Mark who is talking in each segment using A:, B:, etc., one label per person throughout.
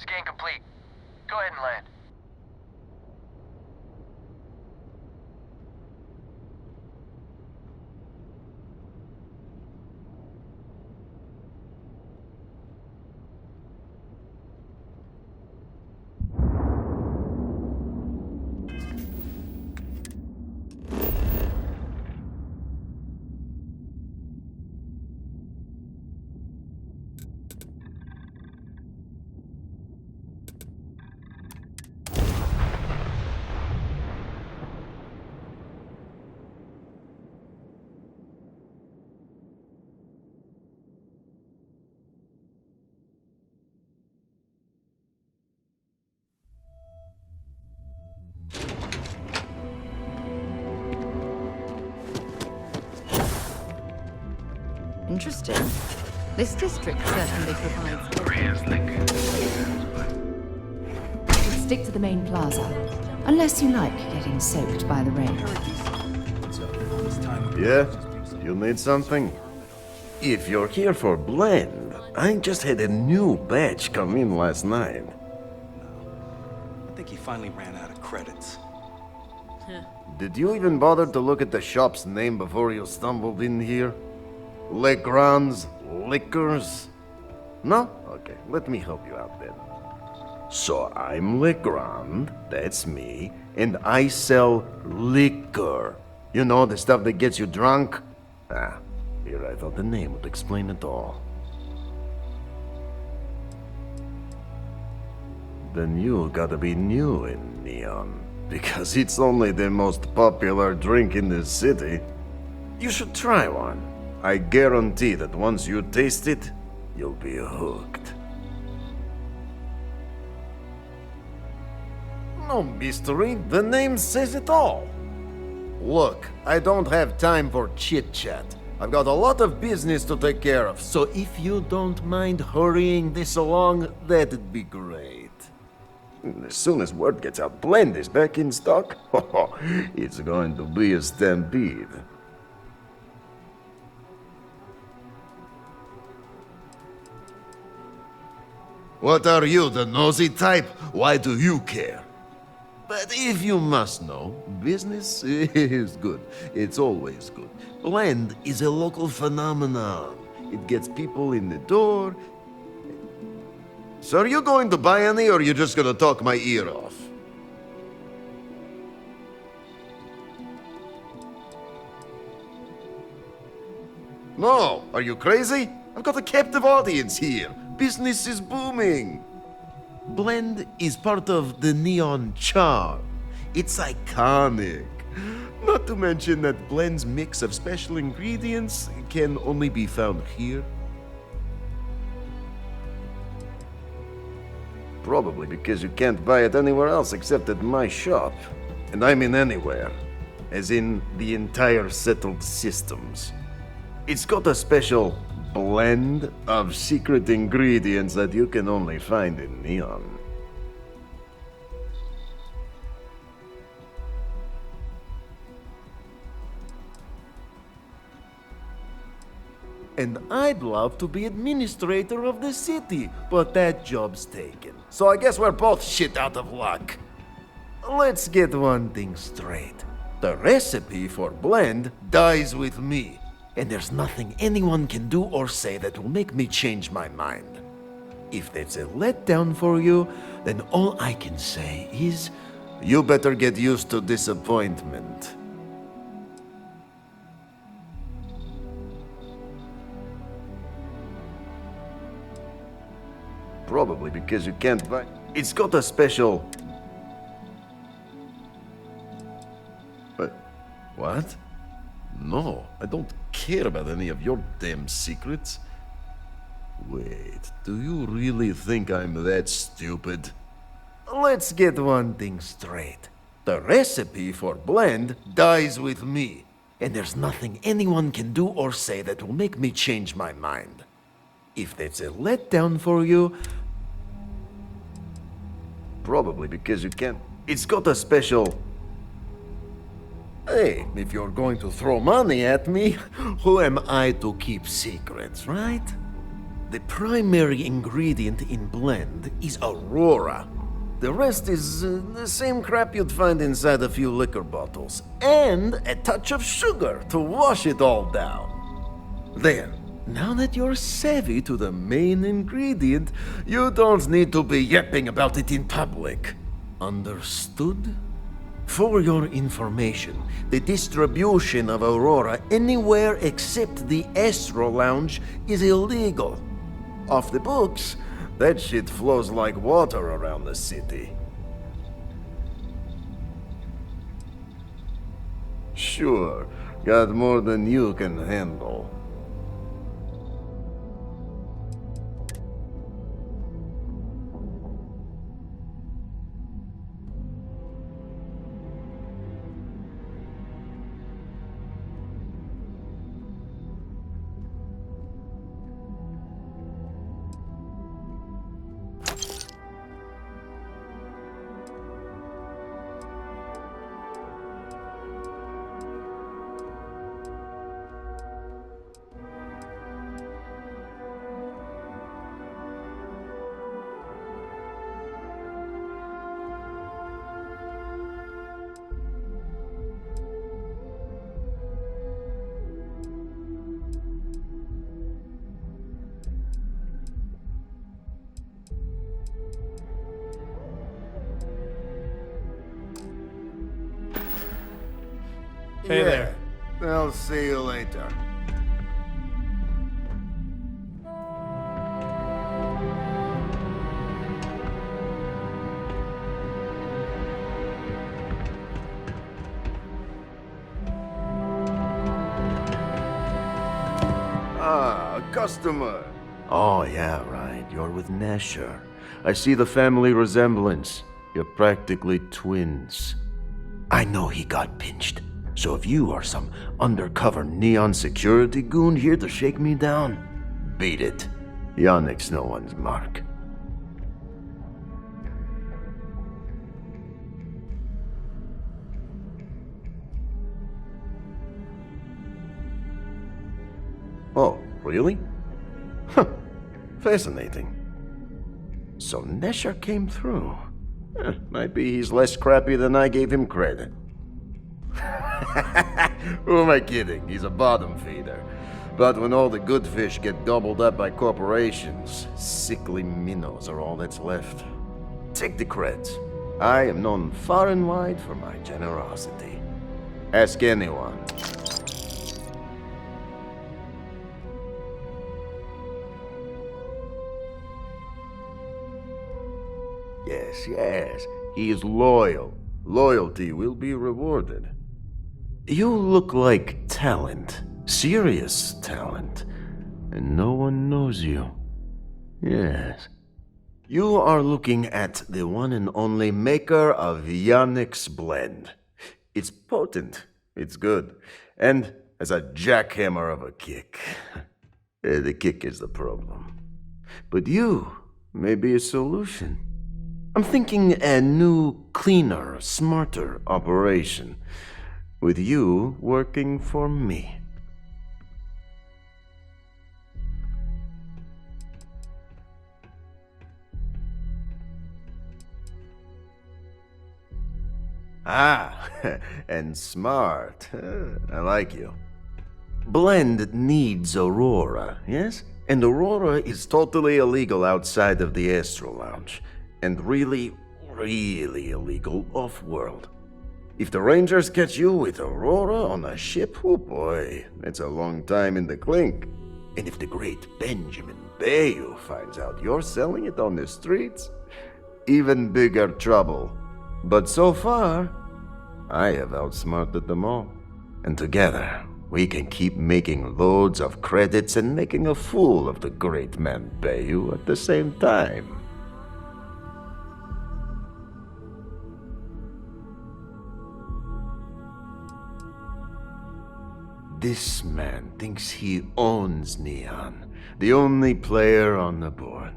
A: Scan complete. Go ahead and land.
B: Interesting. This district certainly provides... Stick to the main plaza. Unless you like getting soaked by the rain.
C: Yeah? You need something? If you're here for blend, I just had a new batch come in last night.
D: I think he finally ran out of credits.
C: Did you even bother to look at the shop's name before you stumbled in here? Legrand's Liquors? No? Okay, let me help you out then. So I'm Legrand, that's me, and I sell liquor. You know, the stuff that gets you drunk? Ah, here I thought the name would explain it all. Then you gotta be new in Neon, because it's only the most popular drink in the city. You should try one. I guarantee that once you taste it, you'll be hooked. No mystery, the name says it all. Look, I don't have time for chit-chat. I've got a lot of business to take care of, so if you don't mind hurrying this along, that'd be great. As soon as word gets out Blend is back in stock, it's going to be a stampede. What are you, the nosy type? Why do you care? But if you must know, business is good. It's always good. Blend is a local phenomenon. It gets people in the door. So are you going to buy any, or are you just gonna talk my ear off? No, are you crazy? I've got a captive audience here. Business is booming. Blend is part of the Neon charm. It's iconic. Not to mention that Blend's mix of special ingredients can only be found here. Probably because you can't buy it anywhere else except at my shop. And I mean anywhere. As in the entire settled systems. It's got a special blend of secret ingredients that you can only find in Neon. And I'd love to be administrator of the city, but that job's taken. So I guess we're both shit out of luck. Let's get one thing straight. The recipe for blend dies with me. And there's nothing anyone can do or say that will make me change my mind. If that's a letdown for you, then all I can say is, you better get used to disappointment. Probably because you can't buy... It's got a special... But... What? No, I don't care about any of your damn secrets. Wait, do you really think I'm that stupid? Let's get one thing straight. The recipe for blend dies with me. And there's nothing anyone can do or say that will make me change my mind. If that's a letdown for you... Probably because you can't... It's got a special... Hey, if you're going to throw money at me, who am I to keep secrets, right? The primary ingredient in blend is Aurora. The rest is the same crap you'd find inside a few liquor bottles. And a touch of sugar to wash it all down. There. Now that you're savvy to the main ingredient, you don't need to be yapping about it in public. Understood? For your information, the distribution of Aurora anywhere except the Astro Lounge is illegal. Off the books, that shit flows like water around the city. Sure, got more than you can handle.
D: Hey there.
C: I'll see you later. Ah, a customer. Oh, yeah, right. You're with Nasher. I see the family resemblance. You're practically twins. I know he got pinched. So if you are some undercover neon security goon here to shake me down, beat it. Yannick's no one's mark. Oh, really? Huh. Fascinating. So Nesher came through. Might be he's less crappy than I gave him credit. Who am I kidding? He's a bottom feeder. But when all the good fish get gobbled up by corporations, sickly minnows are all that's left. Take the creds. I am known far and wide for my generosity. Ask anyone. Yes. He is loyal. Loyalty will be rewarded. You look like talent. Serious talent. And no one knows you. Yes. You are looking at the one and only maker of Yannick's blend. It's potent. It's good. And has a jackhammer of a kick. The kick is the problem. But you may be a solution. I'm thinking a new, cleaner, smarter operation. With you working for me. Ah, and smart. I like you. Blend needs Aurora, yes? And Aurora is totally illegal outside of the Astro Lounge. And really, really illegal off-world. If the Rangers catch you with Aurora on a ship, oh boy, that's a long time in the clink. And if the great Benjamin Bayou finds out you're selling it on the streets, even bigger trouble. But so far, I have outsmarted them all. And together, we can keep making loads of credits and making a fool of the great man Bayou at the same time. This man thinks he owns Neon, the only player on the board.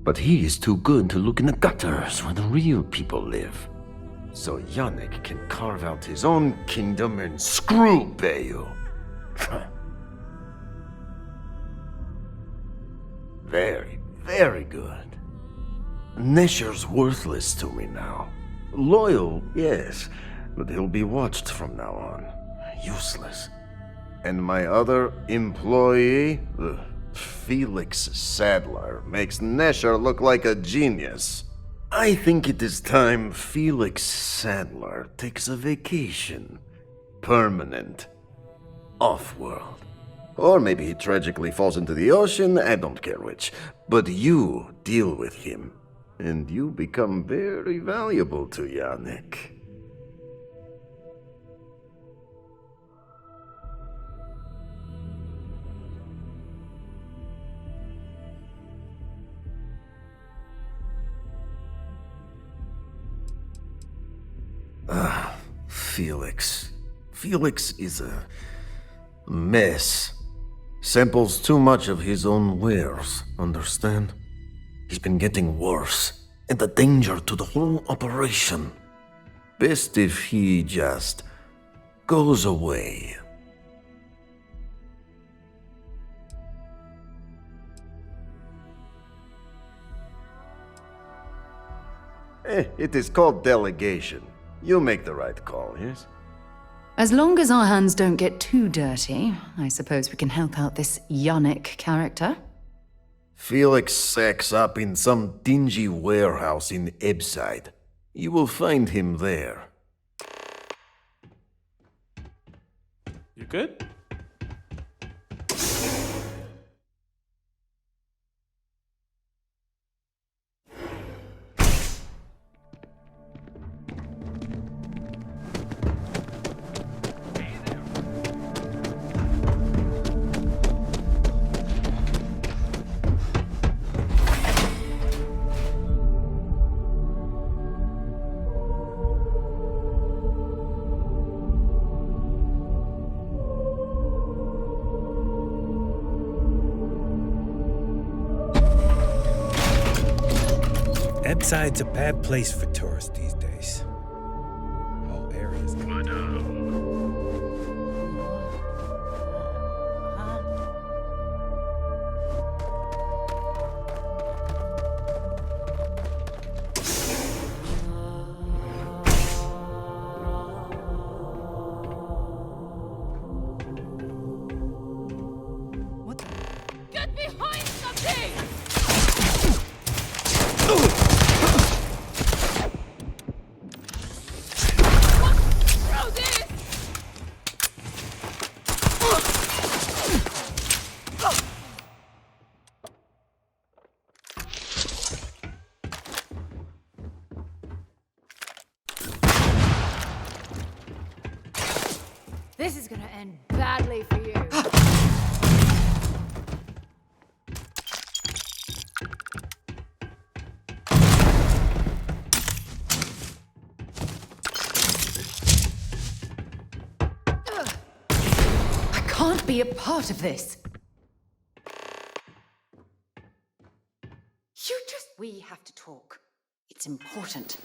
C: But he is too good to look in the gutters where the real people live. So Yannick can carve out his own kingdom and screw Bayou. Very, very good. Nesher's worthless to me now. Loyal, yes, but he'll be watched from now on. Useless. And my other employee, Felix Sadler, makes Nesher look like a genius. I think it is time Felix Sadler takes a vacation. Permanent. Off-world. Or maybe he tragically falls into the ocean, I don't care which. But you deal with him, and you become very valuable to Yannick. Felix. Felix is a mess. Samples too much of his own wares, understand? He's been getting worse, and a danger to the whole operation. Best if he just goes away. It is called delegation. You make the right call, yes?
B: As long as our hands don't get too dirty, I suppose we can help out this Yannick character.
C: Felix sacks up in some dingy warehouse in Ebside. You will find him there.
D: You good?
E: Ebside's a bad place for tourists these days. Whole areas.
F: Get behind something! Throw this! This is gonna end badly for you.
B: I can't be a part of this. We have to talk. It's important.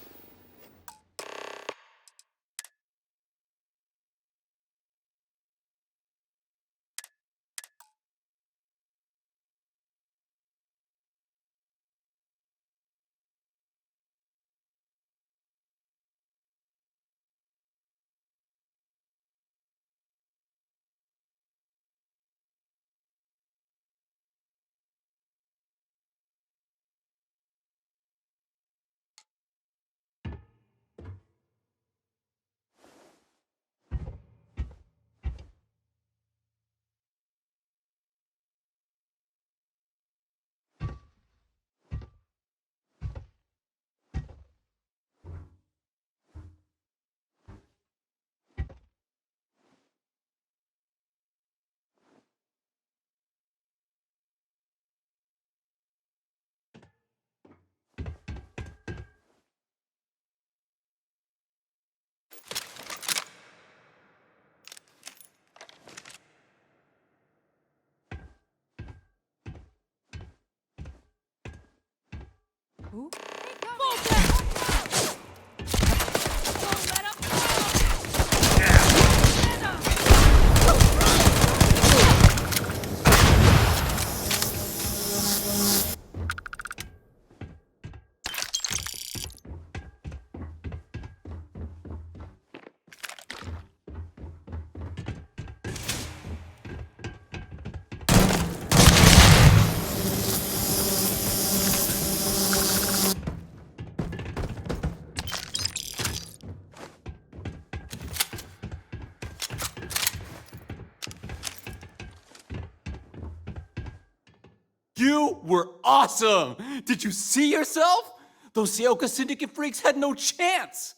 D: You were awesome! Did you see yourself? Those Seoka Syndicate freaks had no chance!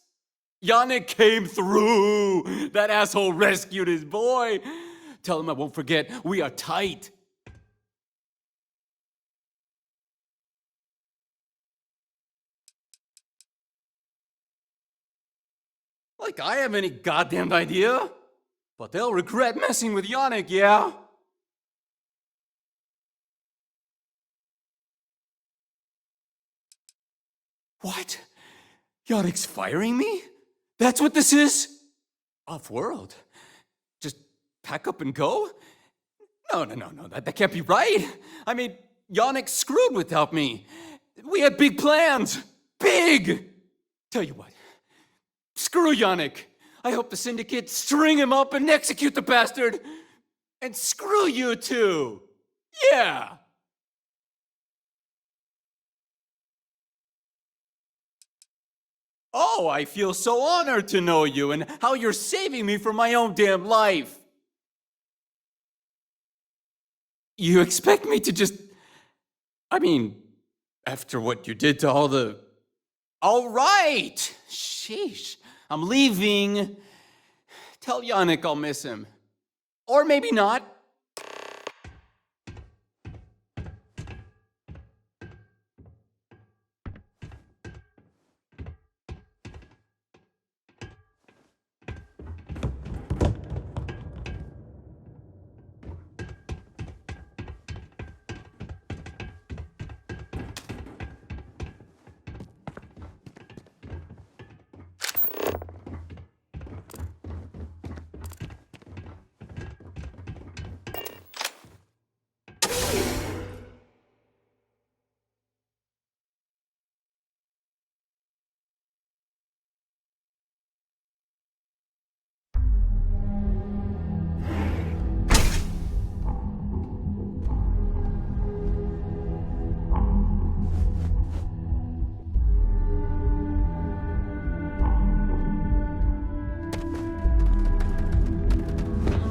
D: Yannick came through! That asshole rescued his boy! Tell him I won't forget, we are tight! Like I have any goddamn idea? But they'll regret messing with Yannick, yeah? What? Yannick's firing me? That's what this is? Off-world? Just pack up and go? No, that can't be right. I mean, Yannick's screwed without me. We had big plans. Big! Tell you what, screw Yannick. I hope the Syndicate string him up and execute the bastard. And screw you too. Yeah! Oh, I feel so honored to know you and how you're saving me from my own damn life. You expect me to just... I mean, after what you did to all the... All right! Sheesh. I'm leaving. Tell Yannick I'll miss him. Or maybe not.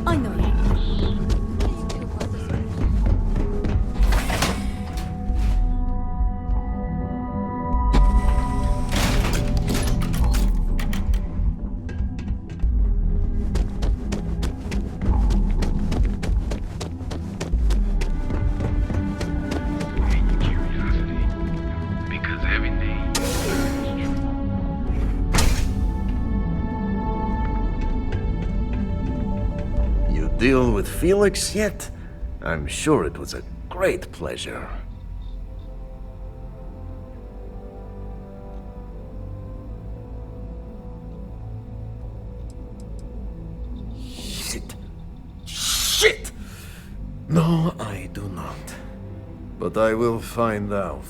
F: I know you.
A: Because everything
C: You deal with Felix yet? I'm sure it was a great pleasure. Shit! No, I do not. But I will find out.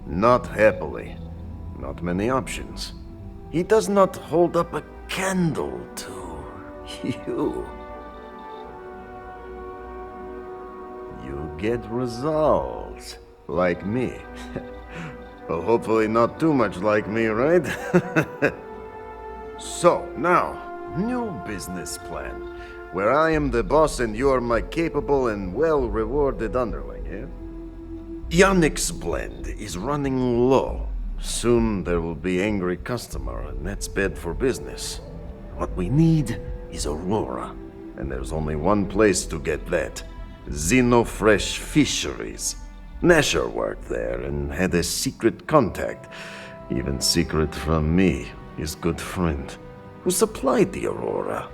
C: Not happily. Not many options. He does not hold up a candle to you. You get results. Like me. Well, hopefully not too much like me, right? So, now, new business plan. Where I am the boss and you are my capable and well-rewarded underling, eh? Yannick's blend is running low. Soon there will be angry customer, and that's bad for business. What we need is Aurora, and there's only one place to get that. Xenofresh Fisheries. Nasher worked there and had a secret contact, even secret from me, his good friend, who supplied the Aurora.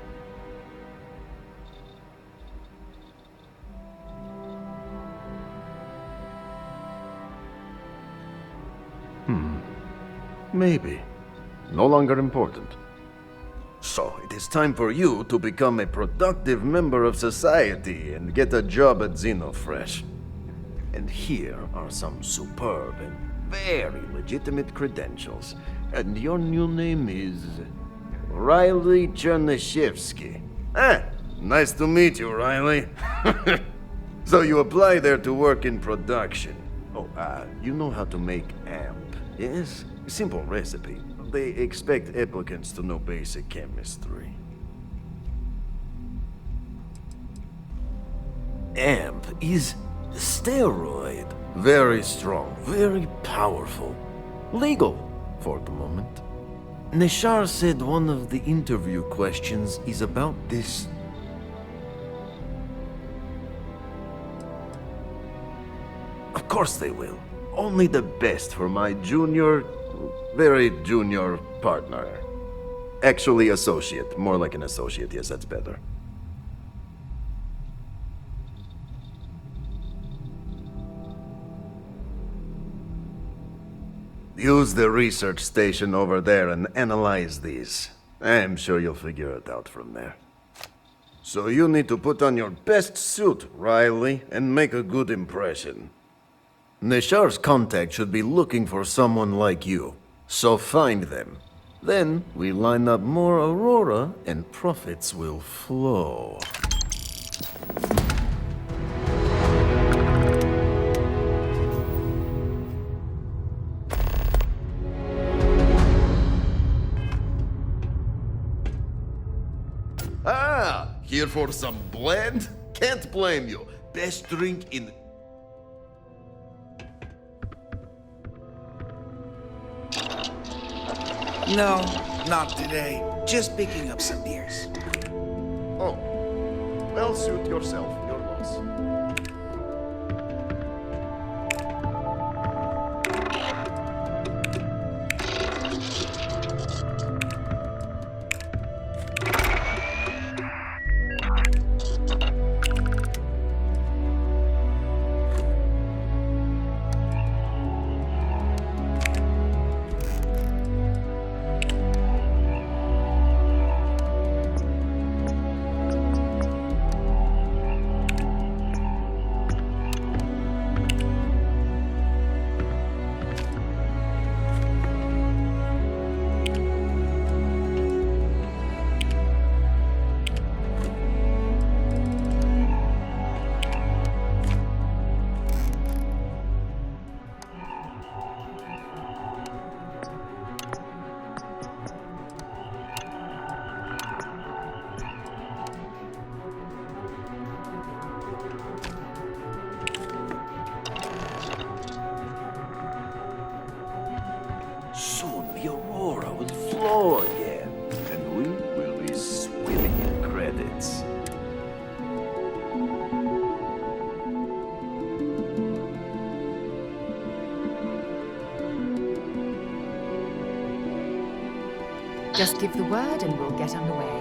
C: Maybe. No longer important. So, it is time for you to become a productive member of society and get a job at Xenofresh. And here are some superb and very legitimate credentials. And your new name is... Riley Chernyshevsky. Nice to meet you, Riley. So you apply there to work in production. Oh, you know how to make amp, yes? Simple recipe. They expect applicants to know basic chemistry. amp is steroid. Very strong, very powerful. Legal, for the moment. Nishar said one of the interview questions is about this. Of course they will. Only the best for my junior, very junior partner. Actually, associate. More like an associate, yes, that's better. Use the research station over there and analyze these. I'm sure you'll figure it out from there. So you need to put on your best suit, Riley, and make a good impression. Nishar's contact should be looking for someone like you. So find them. Then we line up more Aurora and profits will flow. Ah, here for some blend? Can't blame you. Best drink in...
G: No, not today. Just picking up some beers.
C: Oh. Well, suit yourself. Your loss. Soon the Aurora will flow again, and we will be swimming in credits.
B: Just give the word and we'll get underway.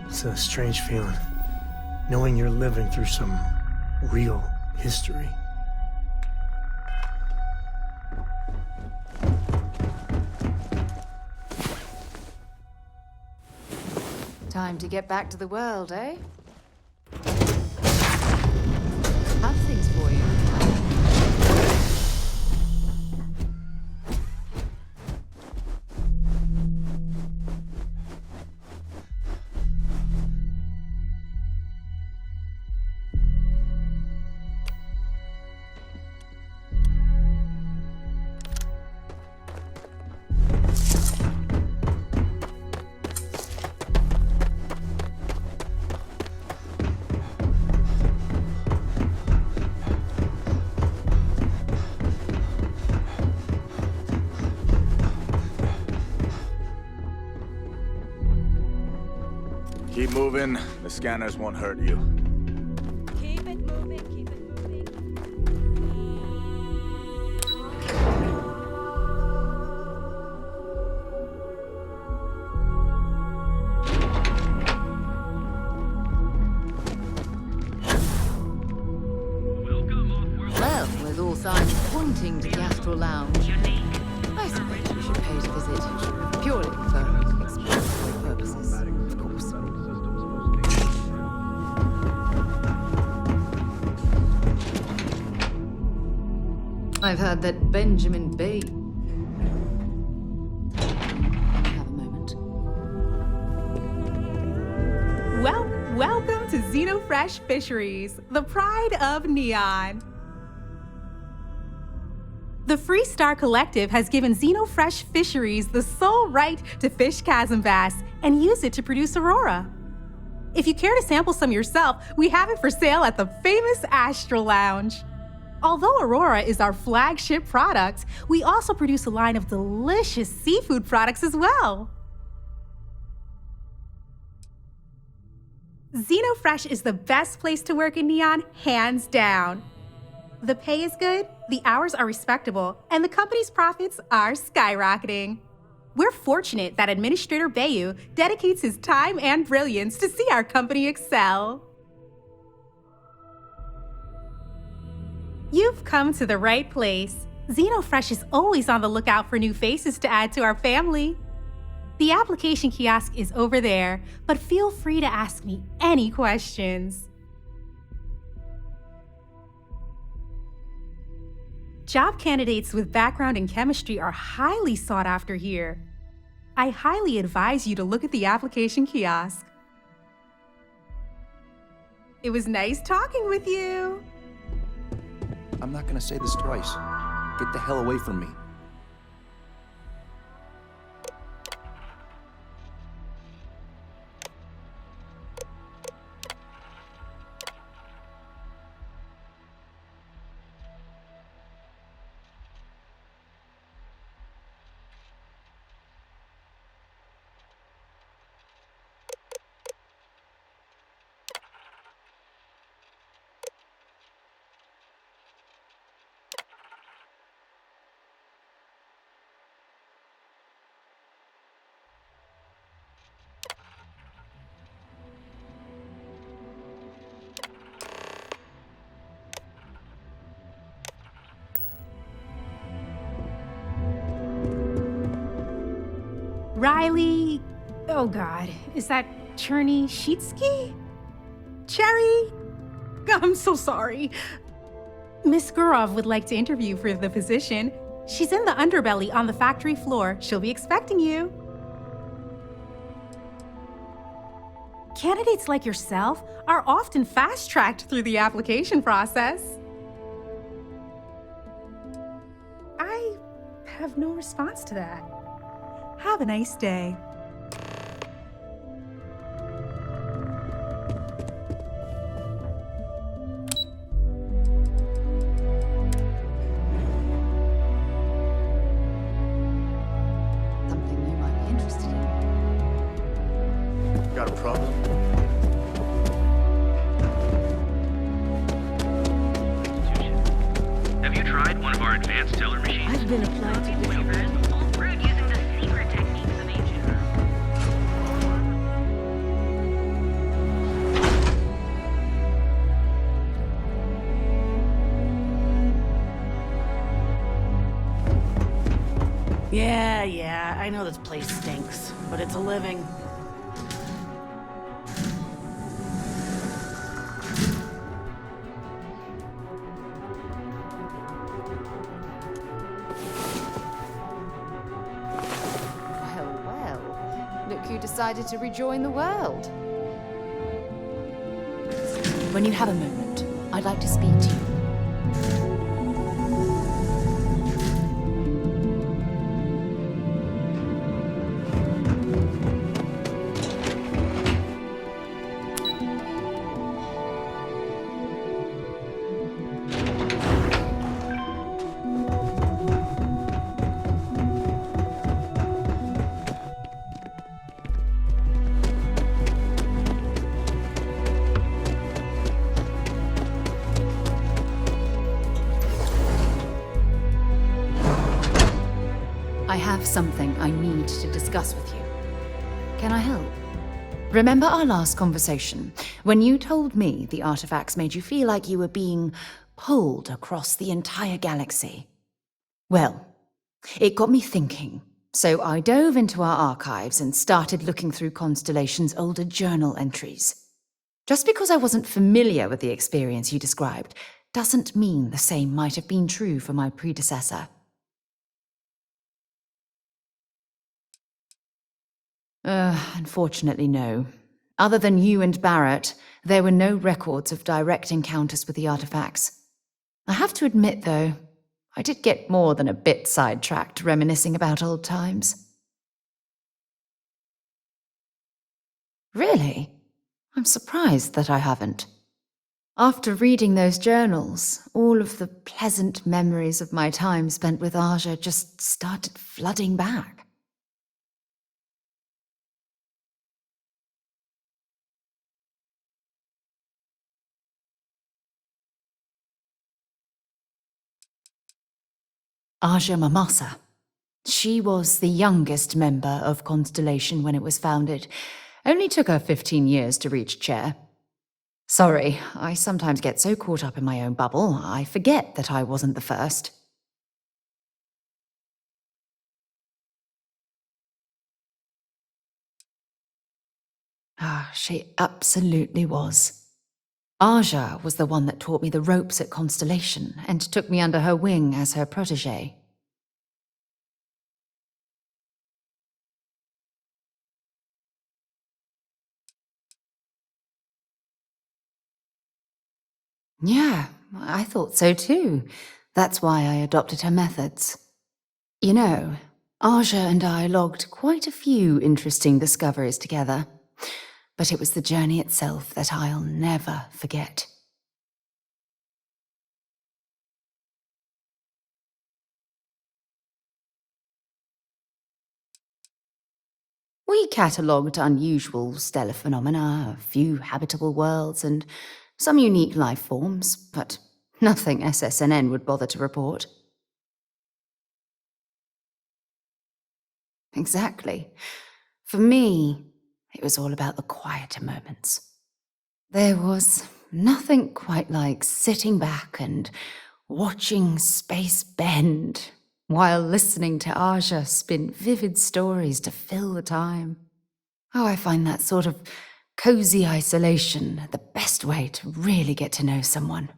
E: It's a strange feeling, knowing you're living through some real history.
B: Time to get back to the world, eh? Have things for you.
H: Keep moving. The scanners won't hurt you.
F: Keep it moving, keep it moving.
B: Well, with all signs pointing to the Astral Lounge, I suppose we should pay it a visit. Purely for exploratory purposes, of course. I've heard that Benjamin Bay. Have a moment.
I: Welcome to Xenofresh Fisheries, the pride of Neon. The Freestar Collective has given Xenofresh Fisheries the sole right to fish chasm bass and use it to produce Aurora. If you care to sample some yourself, we have it for sale at the famous Astral Lounge. Although Aurora is our flagship product, we also produce a line of delicious seafood products as well. Xenofresh is the best place to work in Neon, hands down. The pay is good, the hours are respectable, and the company's profits are skyrocketing. We're fortunate that Administrator Bayu dedicates his time and brilliance to see our company excel. You've come to the right place. Xenofresh is always on the lookout for new faces to add to our family. The application kiosk is over there, but feel free to ask me any questions. Job candidates with background in chemistry are highly sought after here. I highly advise you to look at the application kiosk. It was nice talking with you.
J: I'm not gonna say this twice. Get the hell away from me.
I: Riley, oh God, is that Cherny-Sheetsky? Cherry? I'm so sorry. Miss Gurov would like to interview for the position. She's in the underbelly on the factory floor. She'll be expecting you. Candidates like yourself are often fast-tracked through the application process. I have no response to that. Have a nice day.
B: Something you might be interested in.
C: Got a problem?
A: Have you tried one of our advanced teller machines?
K: I've been applied to different
F: Using the secret techniques of ancient
K: Yeah, I know this place stinks, but it's a living.
B: Well, look who decided to rejoin the world. When you have a moment, I'd like to speak to you. have something I need to discuss with you. Can I help? Remember our last conversation, when you told me the artifacts made you feel like you were being pulled across the entire galaxy? Well, it got me thinking, so I dove into our archives and started looking through Constellation's older journal entries. Just because I wasn't familiar with the experience you described doesn't mean the same might have been true for my predecessor. Unfortunately, no. Other than you and Barrett, there were no records of direct encounters with the artifacts. I have to admit, though, I did get more than a bit sidetracked reminiscing about old times. Really? I'm surprised that I haven't. After reading those journals, all of the pleasant memories of my time spent with Aja just started flooding back. Aja Mamasa. She was the youngest member of Constellation when it was founded. Only took her 15 years to reach chair. Sorry, I sometimes get so caught up in my own bubble, I forget that I wasn't the first. She absolutely was. Aja was the one that taught me the ropes at Constellation and took me under her wing as her protege. Yeah, I thought so too. That's why I adopted her methods. You know, Aja and I logged quite a few interesting discoveries together, but it was the journey itself that I'll never forget. We catalogued unusual stellar phenomena, a few habitable worlds, and some unique life forms, but nothing SSNN would bother to report. Exactly. For me, it was all about the quieter moments. There was nothing quite like sitting back and watching space bend while listening to Aja spin vivid stories to fill the time. Oh, I find that sort of cozy isolation the best way to really get to know someone.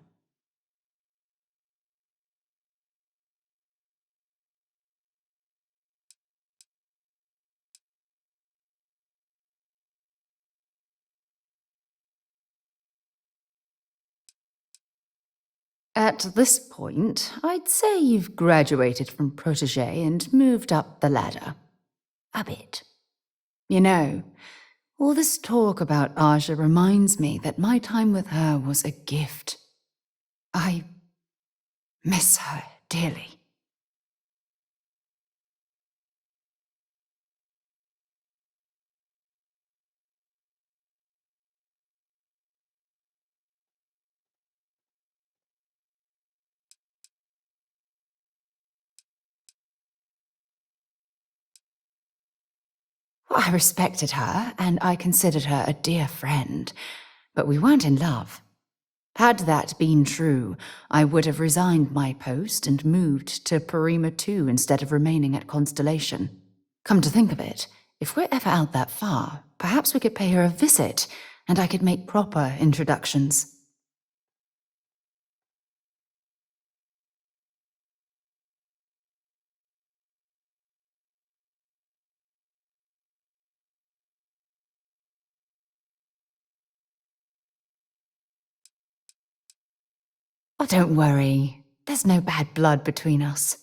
B: At this point, I'd say you've graduated from protege and moved up the ladder. A bit. You know, all this talk about Aja reminds me that my time with her was a gift. I miss her dearly. I respected her, and I considered her a dear friend, but we weren't in love. Had that been true, I would have resigned my post and moved to Parima 2 instead of remaining at Constellation. Come to think of it, if we're ever out that far, perhaps we could pay her a visit, and I could make proper introductions. Oh, don't worry. There's no bad blood between us.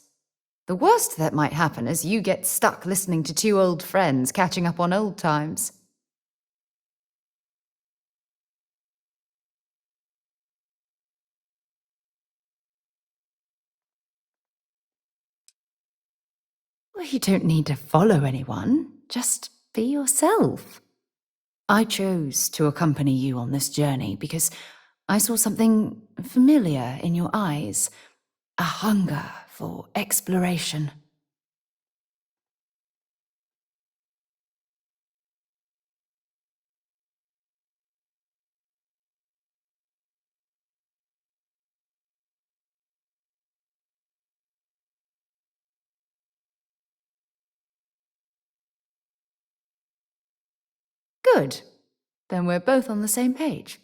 B: The worst that might happen is you get stuck listening to two old friends catching up on old times. Well, you don't need to follow anyone. Just be yourself. I chose to accompany you on this journey because I saw something familiar in your eyes. A hunger for exploration. Good. Then we're both on the same page.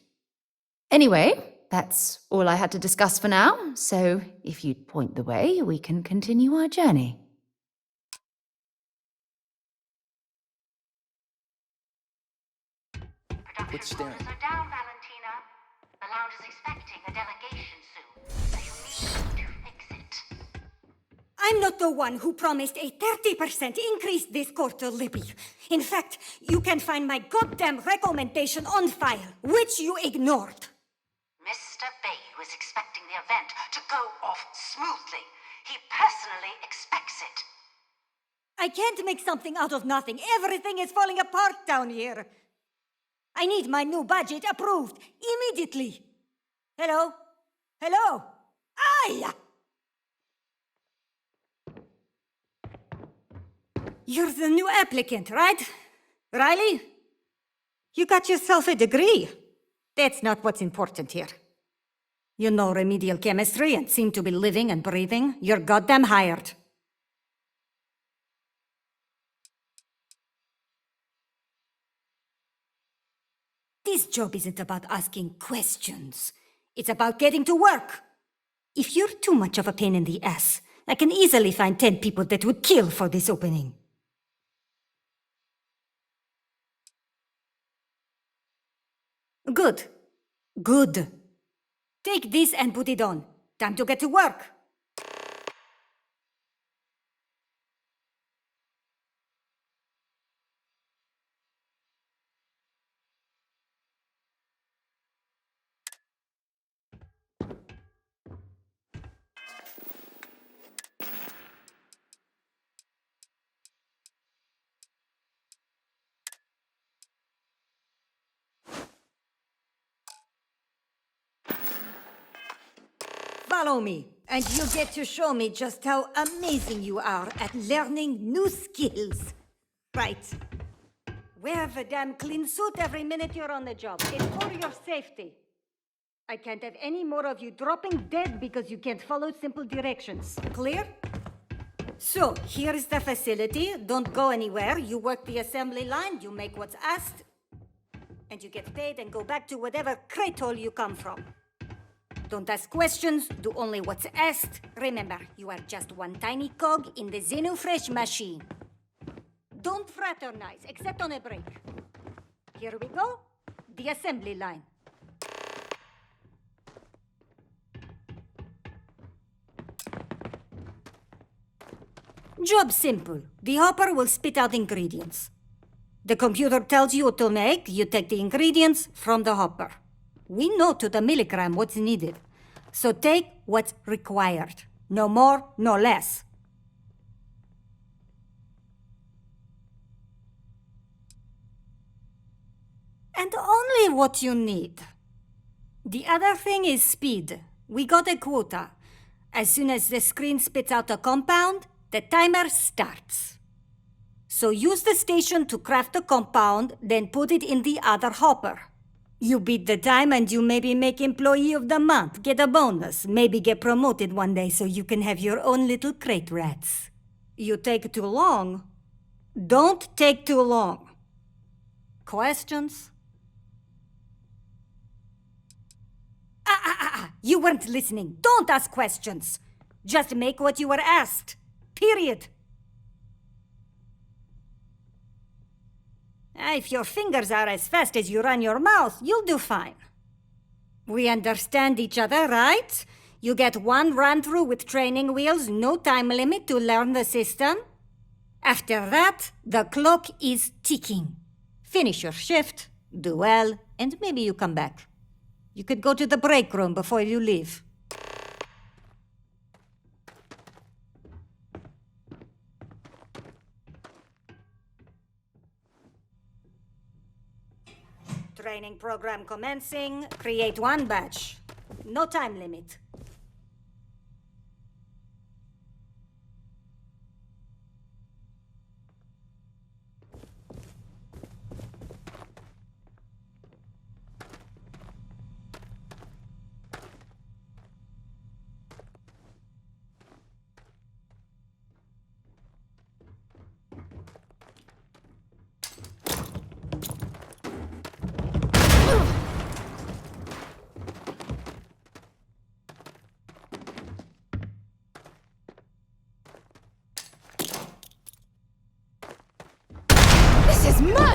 B: Anyway, that's all I had to discuss for now, so if you'd point the way, we can continue our journey.
J: Quit staring.
L: Orders are down, Valentina. The lounge is expecting a delegation soon, so you need to fix it.
M: I'm not the one who promised a 30% increase this quarter, Libby. In fact, you can find my goddamn recommendation on file, which you ignored.
L: Mr. Bay was expecting the event to go off smoothly. He personally expects it.
M: I can't make something out of nothing. Everything is falling apart down here. I need my new budget approved immediately. Hello? Hello? Aye! You're the new applicant, right? Riley? You got yourself a degree. That's not what's important here. You know remedial chemistry and seem to be living and breathing. You're goddamn hired. This job isn't about asking questions. It's about getting to work. If you're too much of a pain in the ass, I can easily find 10 people that would kill for this opening. Good. Good. Take this and put it on. Time to get to work. Follow me, and you get to show me just how amazing you are at learning new skills. Right. Wear the damn clean suit every minute you're on the job. It's for your safety. I can't have any more of you dropping dead because you can't follow simple directions. Clear? So, here is the facility. Don't go anywhere. You work the assembly line, you make what's asked, and you get paid and go back to whatever crate hole you come from. Don't ask questions, do only what's asked. Remember, you are just one tiny cog in the Xenofresh machine. Don't fraternize, except on a break. Here we go, the assembly line. Job simple. The hopper will spit out ingredients. The computer tells you what to make, you take the ingredients from the hopper. We know to the milligram what's needed. So take what's required. No more, no less. And only what you need. The other thing is speed. We got a quota. As soon as the screen spits out a compound, the timer starts. So use the station to craft the compound, then put it in the other hopper. You beat the time and you maybe make Employee of the Month, get a bonus, maybe get promoted one day so you can have your own little crate rats. You take too long. Don't take too long. Questions? You weren't listening. Don't ask questions. Just make what you were asked. Period. If your fingers are as fast as you run your mouth, you'll do fine. We understand each other, right? You get one run-through with training wheels, no time limit to learn the system. After that, the clock is ticking. Finish your shift, do well, and maybe you come back. You could go to the break room before you leave. Training program commencing. Create one batch. No time limit.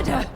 I: God!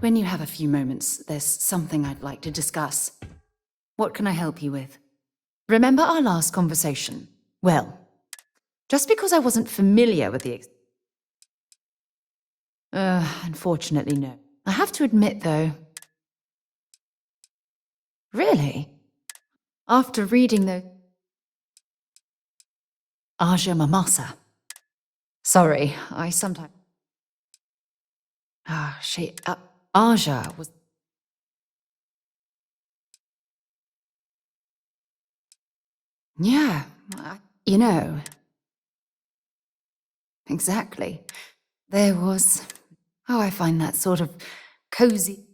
B: When you have a few moments, there's something I'd like to discuss. What can I help you with? Remember our last conversation? Well, just because I wasn't familiar with the unfortunately, no. I have to admit, though. Really? After reading the Aja Mamasa. Sorry, I sometimes... Aja was... Yeah, you know... Exactly. There was... Oh, I find that sort of cozy...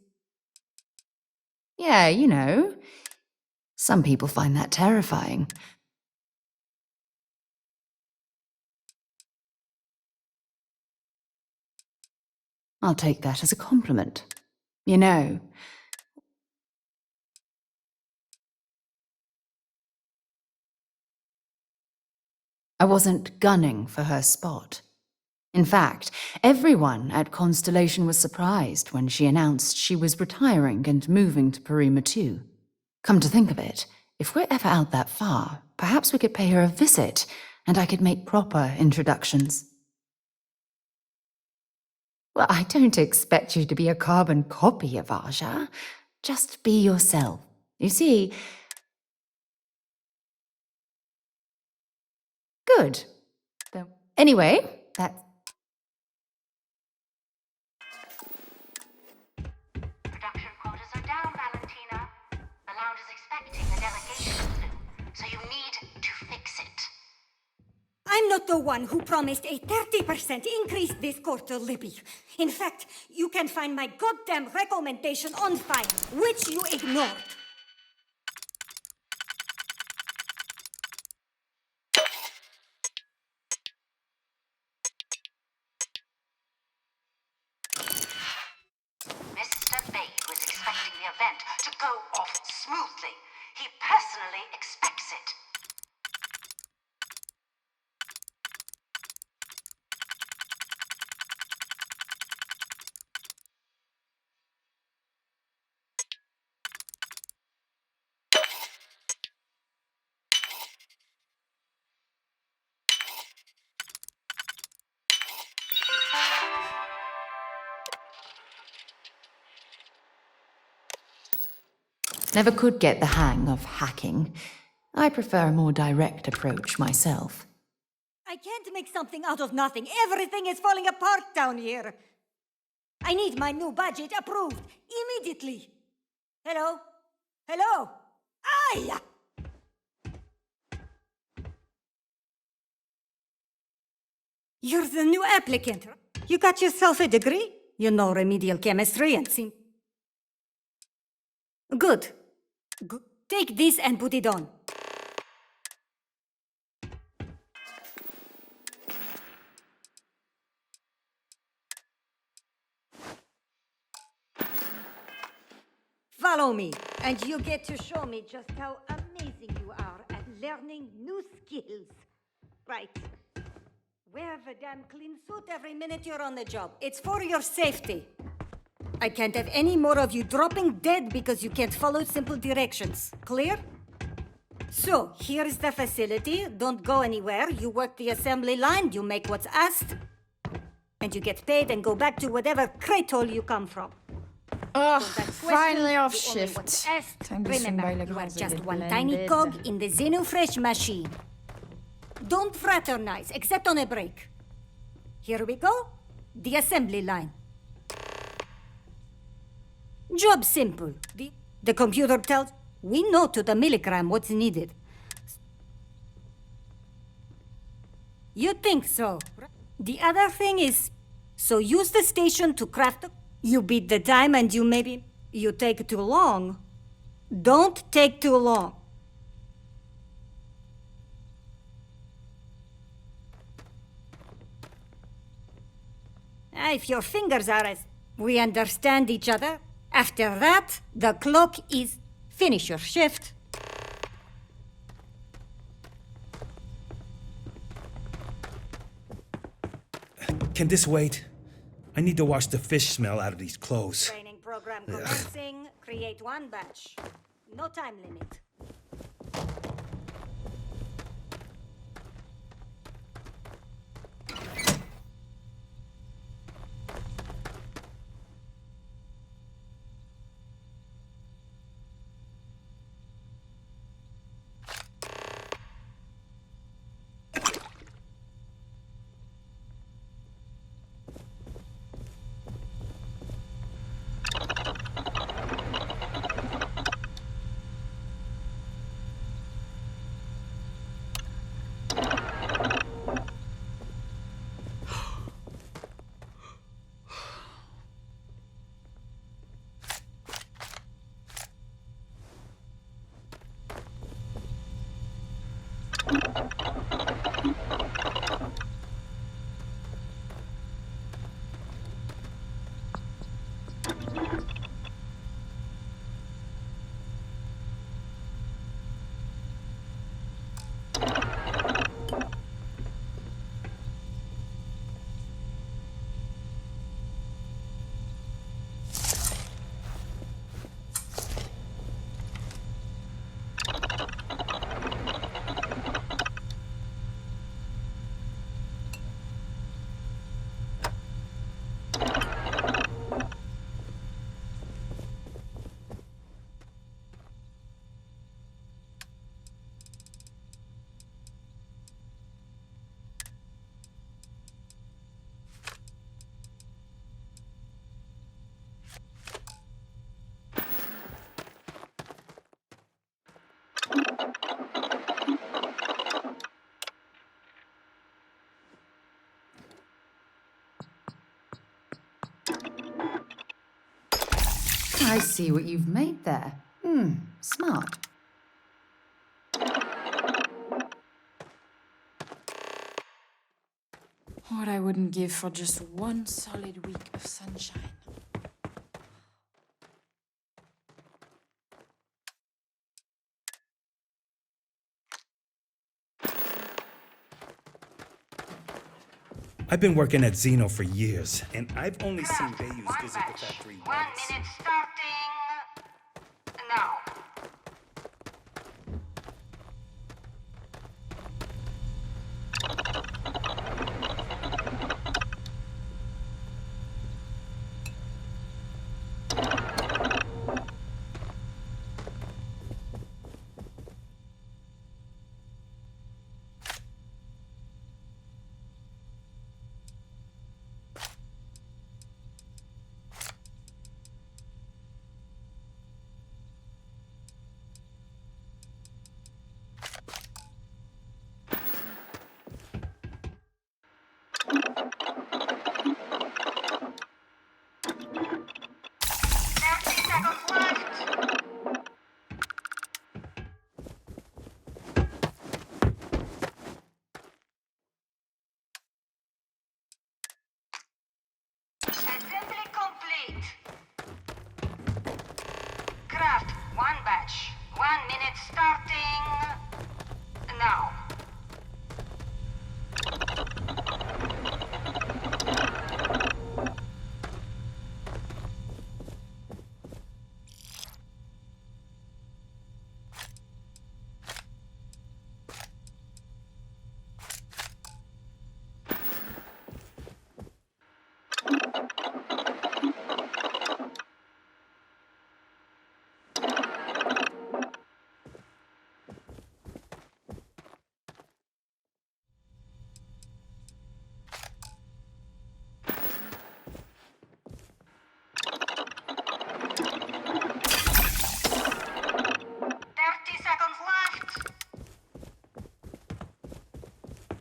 B: Yeah, you know. Some people find that terrifying. I'll take that as a compliment. You know... I wasn't gunning for her spot. In fact, everyone at Constellation was surprised when she announced she was retiring and moving to Parima 2. Come to think of it, if we're ever out that far, perhaps we could pay her a visit, and I could make proper introductions. Well, I don't expect you to be a carbon copy of Aja. Just be yourself. You see... Good. Anyway, that's...
L: Production quotas are down, Valentina. The lounge is expecting a delegation soon, so you need to fix it.
M: I'm not the one who promised a 30% increase this quarter, Libby. In fact, you can find my goddamn recommendation on file, which you ignored.
L: Mr. Bay was expecting the event to go off smoothly. He personally expects it.
B: Never could get the hang of hacking. I prefer a more direct approach myself.
M: I can't make something out of nothing. Everything is falling apart down here. I need my new budget approved immediately. Hello? Hello? Aye! You're the new applicant. You got yourself a degree? You know remedial chemistry and seem... Good. Take this and put it on. Follow me, and you get to show me just how amazing you are at learning new skills. Right. Wear the damn clean suit every minute you're on the job. It's for your safety. I can't have any more of you dropping dead because you can't follow simple directions. Clear? So, here is the facility. Don't go anywhere. You work the assembly line, you make what's asked, and you get paid and go back to whatever crathole you come from.
N: Oh,
M: Don't ask
N: finally
M: questions,
N: off
M: you only want
N: shift.
M: asked.
N: Time to swing by
M: Remember,
N: le
M: you are
N: grand
M: just
N: zit
M: one
N: in
M: tiny
N: bed.
M: cog in the Xenofresh machine. Don't fraternize, except on a break. Here we go. The assembly line. Job simple. The computer tells we know to the milligram what's needed. You think so? The other thing is, so use the station to craft. You beat the time and you take too long. Don't take too long. If your fingers are as we understand each other. After that, the clock is finish your shift.
E: Can this wait? I need to wash the fish smell out of these clothes.
M: Training program commencing. Create one batch. No time limit.
B: I see what you've made there. Smart.
N: What I wouldn't give for just one solid week of sunshine.
E: I've been working at Xeno for years, and I've only seen Bayous visit the factory
L: 1
E: once.
L: minute starting now.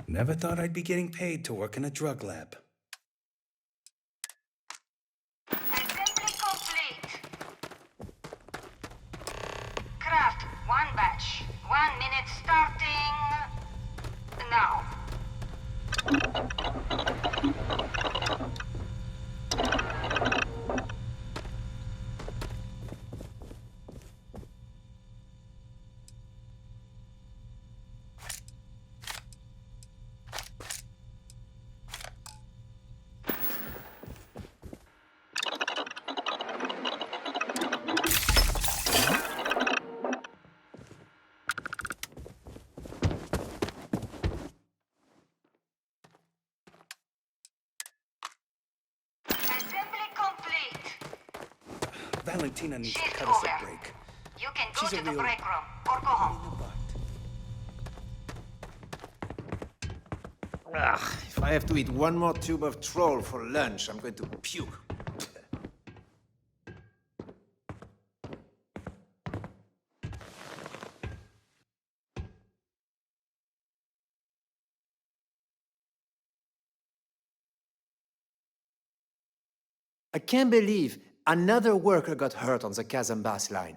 O: Never thought I'd be getting paid to work in a drug lab.
L: Assembly complete. Craft one batch. 1 minute starting now. Assembly complete.
O: Valentina needs to
L: Shift
O: cut us
L: over.
O: a break.
L: You can go
O: She's
L: to
O: a
L: the
O: real
L: break room or go home.
J: If I have to eat one more tube of troll for lunch, I'm going to puke. I can't believe another worker got hurt on the Kazambas line.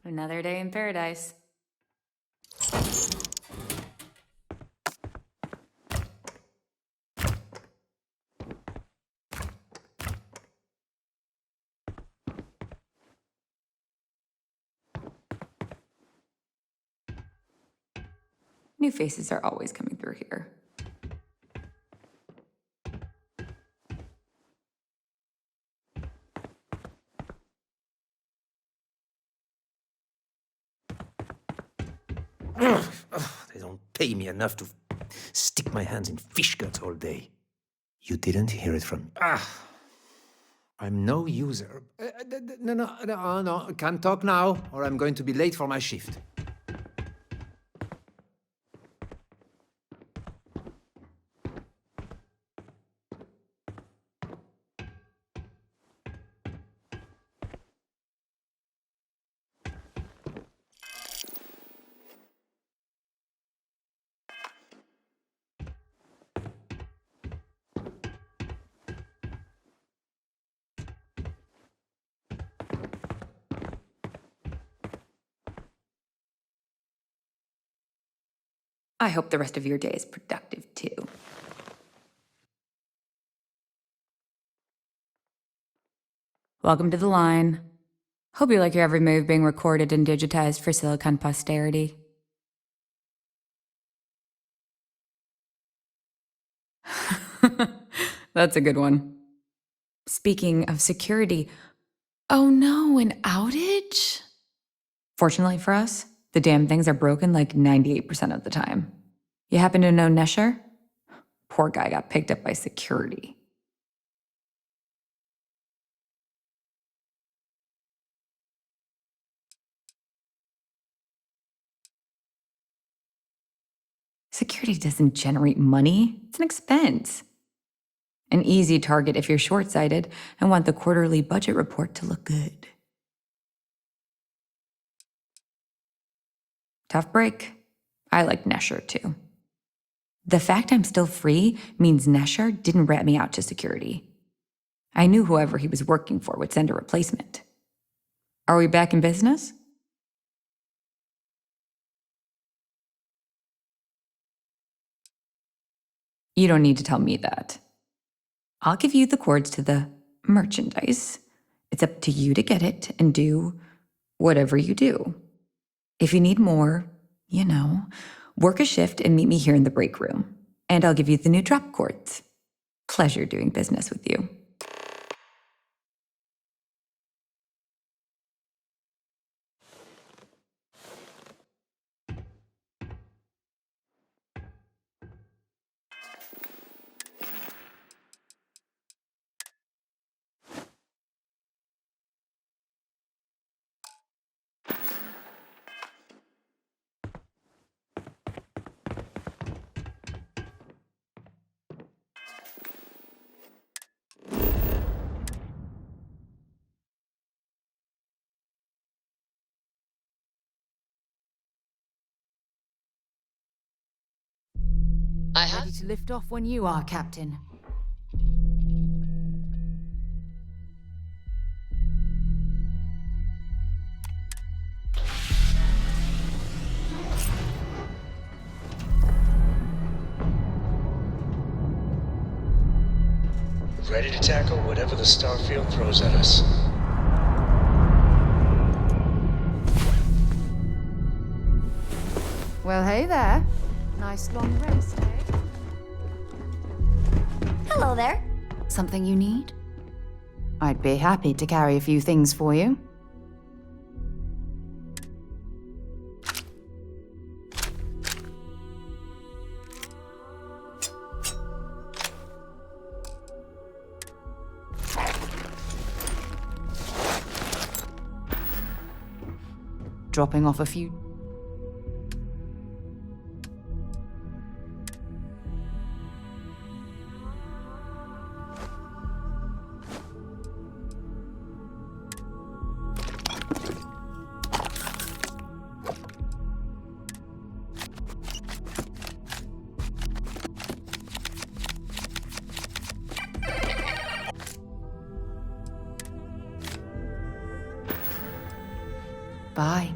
P: Another day in paradise. New faces are always coming through here.
J: They don't pay me enough to stick my hands in fish guts all day. You didn't hear it from... I'm no user. No. Can't talk now, or I'm going to be late for my shift.
P: I hope the rest of your day is productive too. Welcome to the line. Hope you like your every move being recorded and digitized for Silicon posterity. That's a good one. Speaking of security, oh no, an outage? Fortunately for us, the damn things are broken like 98% of the time. You happen to know Nesher? Poor guy got picked up by security. Security doesn't generate money, it's an expense. An easy target if you're short-sighted and want the quarterly budget report to look good. Tough break. I like Nesher too. The fact I'm still free means Nesher didn't rat me out to security. I knew whoever he was working for would send a replacement. Are we back in business? You don't need to tell me that. I'll give you the cords to the merchandise. It's up to you to get it and do whatever you do. If you need more, work a shift and meet me here in the break room. And I'll give you the new drop cords. Pleasure doing business with you.
B: Ready to lift off when you are, Captain.
E: Ready to tackle whatever the Starfield throws at us.
B: Well, hey there. Nice long rest, eh?
Q: Hello there.
B: Something you need? I'd be happy to carry a few things for you. Dropping off a few... Bye.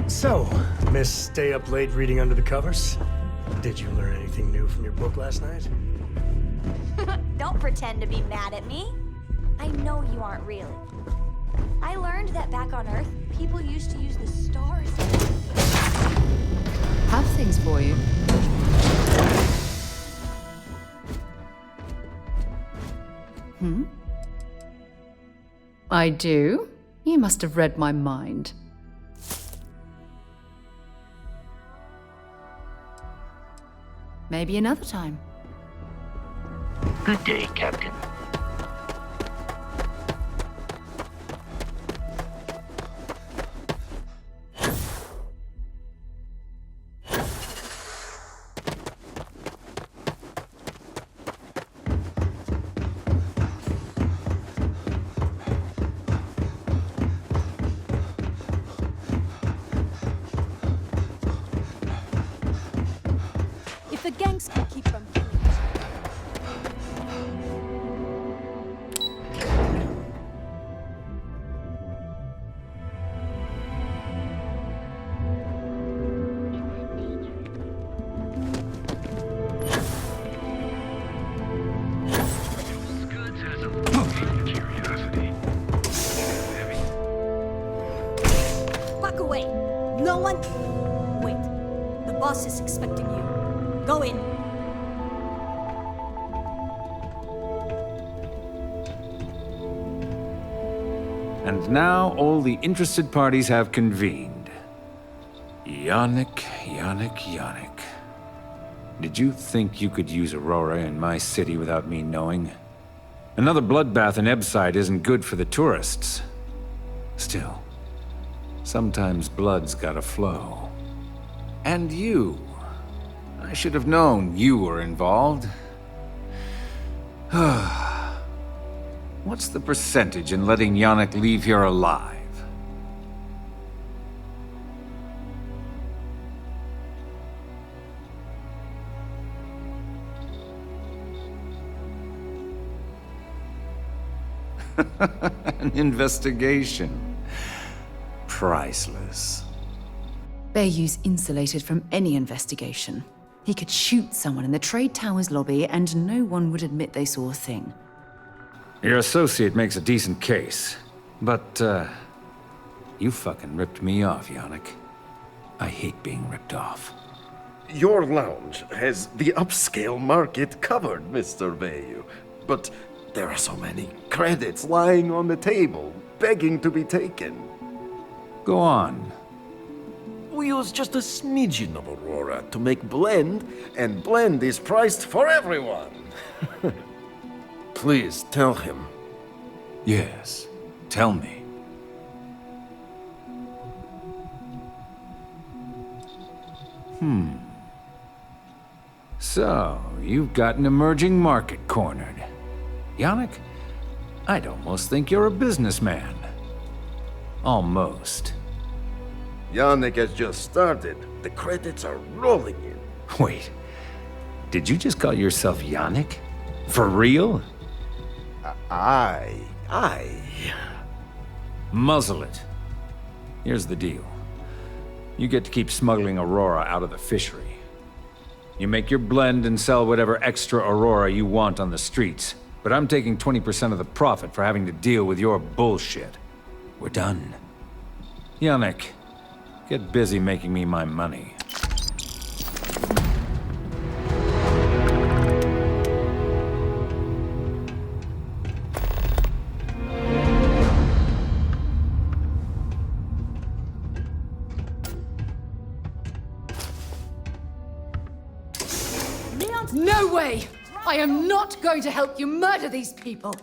E: So, Miss Stay Up Late reading under the covers? Did you learn anything new from your book last night?
Q: Don't pretend to be mad at me. I know you aren't really. I learned that back on Earth, people used to use the stars.
B: Have things for you. I do? You must have read my mind. Maybe another time.
R: Good day, Captain.
F: If the gangs can keep from killing
M: Back away. No one... Wait. The boss is expecting you. Go in.
S: And now all the interested parties have convened. Yannick. Did you think you could use Aurora in my city without me knowing? Another bloodbath in Ebside isn't good for the tourists. Still, sometimes blood's gotta flow. And you. I should have known you were involved. What's the percentage in letting Yannick leave here alive? An investigation. Priceless.
B: Bayou's insulated from any investigation. He could shoot someone in the Trade Towers lobby and no one would admit they saw a thing. Your associate makes a decent case, but,
S: You fucking ripped me off, Yannick. I hate being ripped off.
C: Your lounge has the upscale market covered, Mr. Vayu. But there are so many credits lying on the table, begging to be taken.
S: Go on.
C: We use just a smidgen of Aurora to make blend, and blend is priced for everyone. Please tell him.
S: Yes, tell me. So, you've got an emerging market cornered. Yannick, I'd almost think you're a businessman. Almost.
C: Yannick has just started. The credits are rolling in.
S: Wait, did you just call yourself Yannick? For real?
C: Aye.
S: Muzzle it. Here's the deal. You get to keep smuggling Aurora out of the fishery. You make your blend and sell whatever extra Aurora you want on the streets, but I'm taking 20% of the profit for having to deal with your bullshit. We're done. Yannick, get busy making me my money.
B: No way! I am not going to help you murder these people!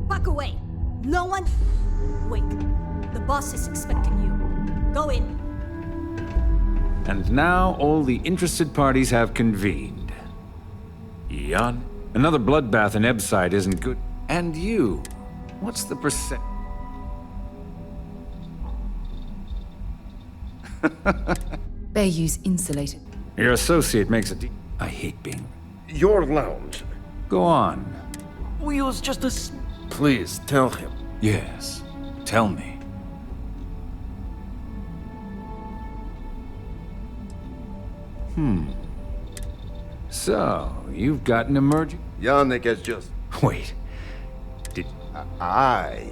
M: Walk away. No one... Wait. The boss is expecting you. Go in.
S: And now all the interested parties have convened. Yan, another bloodbath in Ebside isn't good. And you, what's the percent?
B: Bayou's insulated.
S: Your associate makes a I hate being...
C: Your lounge.
S: Go on.
C: We use just a Please tell him.
S: Yes, tell me. So, you've got an emerging...
C: Yannick has just...
S: Wait. Did...
C: Aye.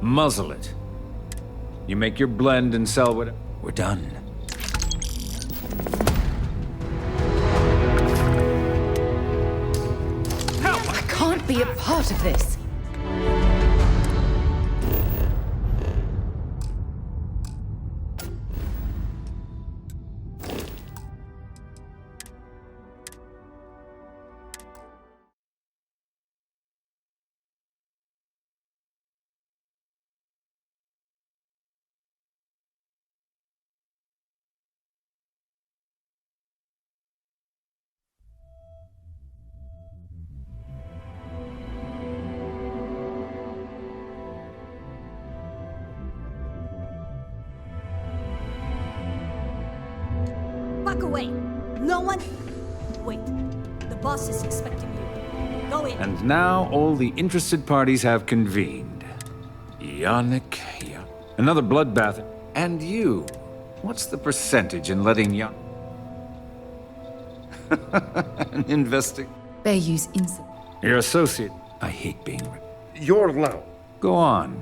S: Muzzle it. You make your blend and sell what... We're done.
B: I can't be a part of this!
M: Walk away. No one... Wait. The boss is expecting you. Go in.
S: And now all the interested parties have convened. Yannick, another bloodbath. And you, what's the percentage in letting investing?
B: Bayou's insulated.
S: Your associate. I hate being...
C: Your lounge.
S: Go on.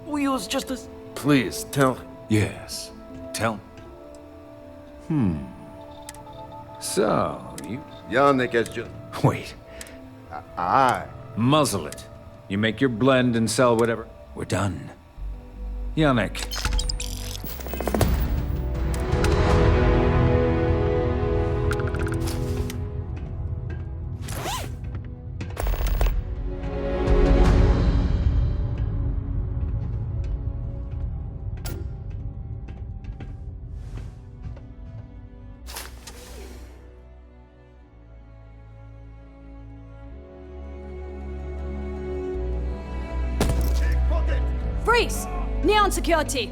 C: We use just a... Please tell him.
S: Yes, tell... So, you...
C: Yannick has just...
S: Wait.
C: Aye.
S: Muzzle it. You make your blend and sell whatever... We're done. Yannick.
N: Freeze! Neon security!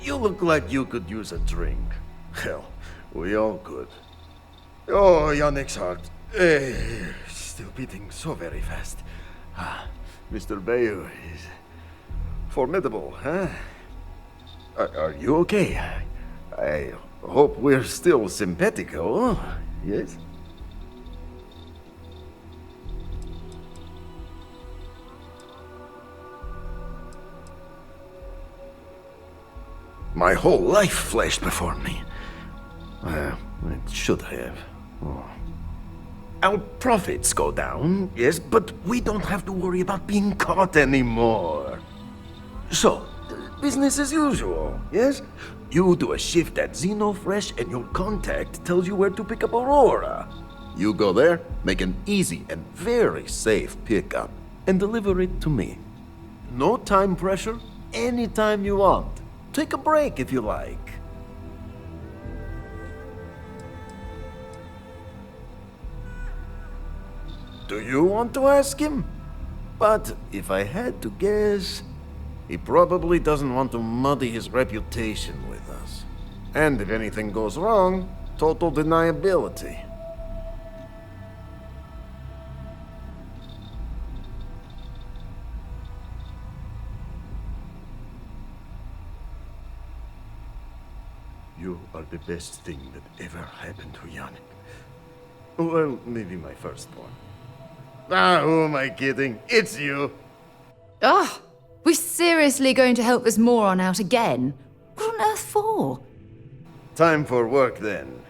C: You look like you could use a drink. Hell, we all could. Oh, Yannick's heart. Still beating so very fast. Mr. Bayou is formidable, huh? Are you okay? I hope we're still simpatico, yes? My whole life flashed before me. It should have. Oh. Our profits go down, yes, but we don't have to worry about being caught anymore. So, business as usual, yes? You do a shift at Xenofresh and your contact tells you where to pick up Aurora. You go there, make an easy and very safe pickup, and deliver it to me. No time pressure, anytime you want. Take a break if you like. Do you want to ask him? But if I had to guess, he probably doesn't want to muddy his reputation with us. And if anything goes wrong, total deniability. You are the best thing that ever happened to Yannick. Well, maybe my firstborn. Who am I kidding? It's you.
B: Oh, we're seriously going to help this moron out again? What on earth for?
C: Time for work then.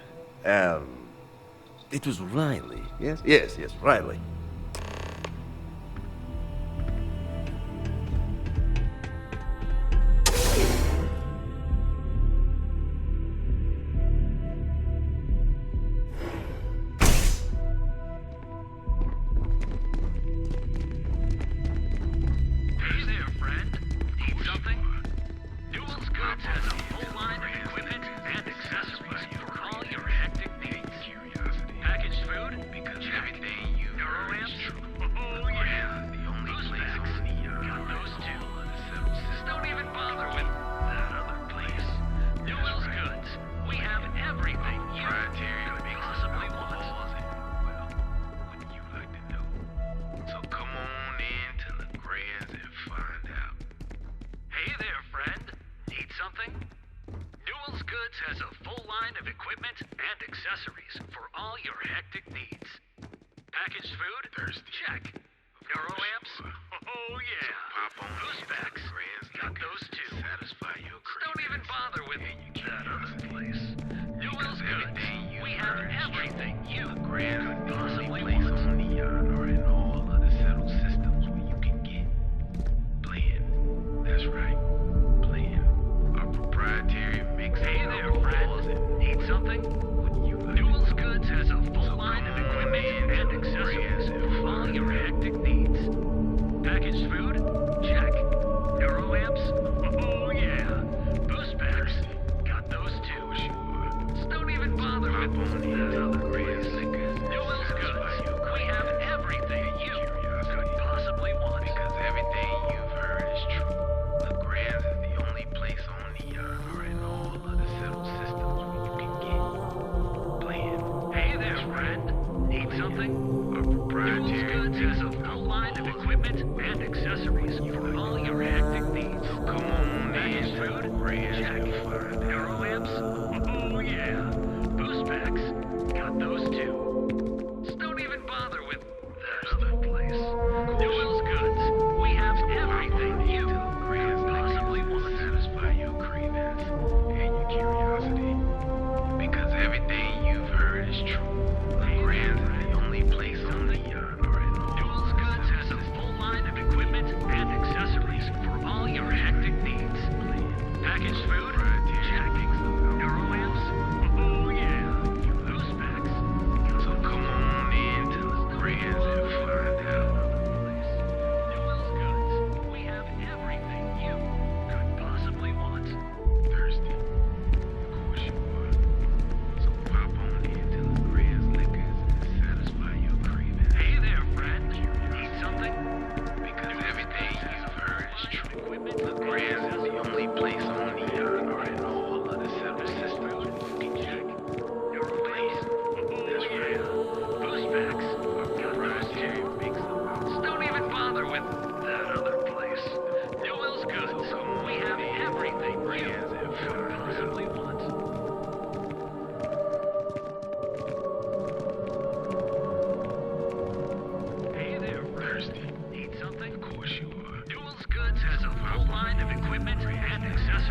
C: It was Riley, yes? Yes, Riley.
A: has a full line of equipment and accessories for all your hectic needs. Packaged food? Thirsty. Check. Neuroamps? Oh yeah. Boost packs? Got those too. Satisfy your cravings. Don't even bother with that other place. Newell's Goods. We have everything you could possibly want. On the yard or in all of the settled systems where you can get blend. That's right. Blend. Our proprietary mix. Hey there, friend. Need something? Newell's Goods has a full line of equipment and accessories for all your hectic needs. Packaged food? Check. Neuroamps? Oh yeah. Boost packs? Got those too. Sure. Don't even bother with that other place. Newell's Goods. We have everything you could possibly want. Because everything you've heard is true. The Grands is the only place on the yard or in all of the settled systems where you can get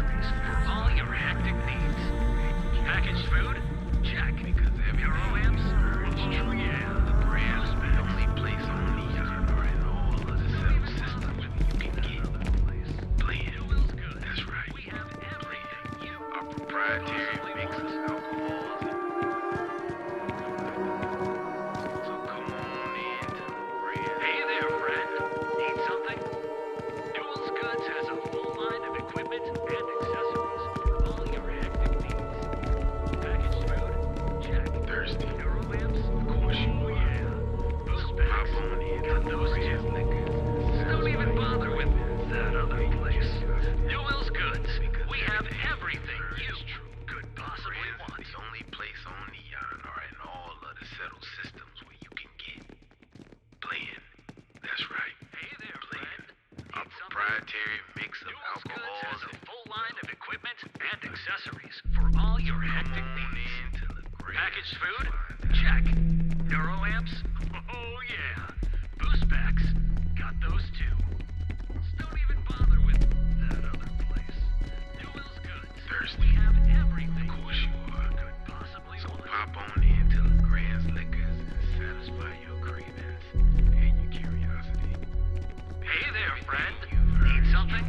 A: accessories for all your hectic needs. Packaged food? Check. Because Euro amps? It's true, yeah. The brand's the only place on the yard or in all of the settled systems you can get. Playing. That's right. We have everything. Our proprietary mix of alcohols and... So come on in to the brand. Hey there, friend. Need something? Duels Goods has a full line of equipment and accessories for all your hectic needs. Packaged food? Check. Thirsty? Euro amps? Of course you are. Yeah. Boost packs? Hop on in. Got those too. Don't even bother with that other place. Duels Goods. We have everything you could possibly want. The only place on the yacht or in all of the settled systems where you can get playing. That's right. Hey there, friend. Our proprietary mix of alcohols has a full line of equipment and accessories for all your hectic needs. Packaged food? Check. Euro amps? Oh yeah. Boost packs? Got those too. Don't even bother with that other place. Duels Goods. Thirsty? We have everything. Of course you are. Could possibly so want. Pop on into LeGrand's Liquors and satisfy your cravings and your curiosity. Hey there, friend. Need something?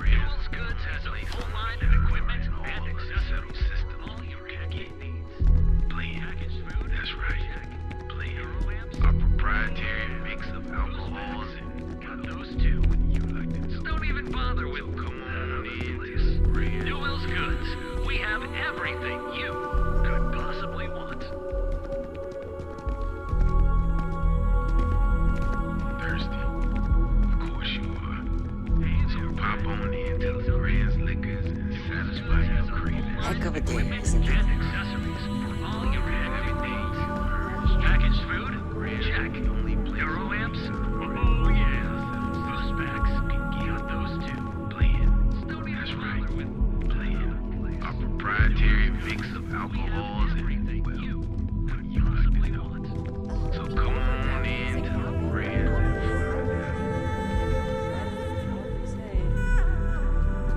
A: Duels Goods has a full line of equipment and accessories for all your hectic needs. Plain packaged food? That's right. Plain Euro amps? Our proprietary mix of alcohols and got those too. You like it? Don't even bother with come on in this brand. Duels Goods. We have everything you could possibly want. Thirsty? Of course you are. So pop on into LeGrand's Liquors and satisfy your cravings.
K: Heck of a day,
A: Equipment
K: isn't it?
A: and accessories for all your hectic needs. Packaged food? Check. Euro amps? Oh yeah. Boost packs? Got those too. Playing. That's right. Playing. Our proprietary mix of alcohols and you could possibly want. So come on in to the brand.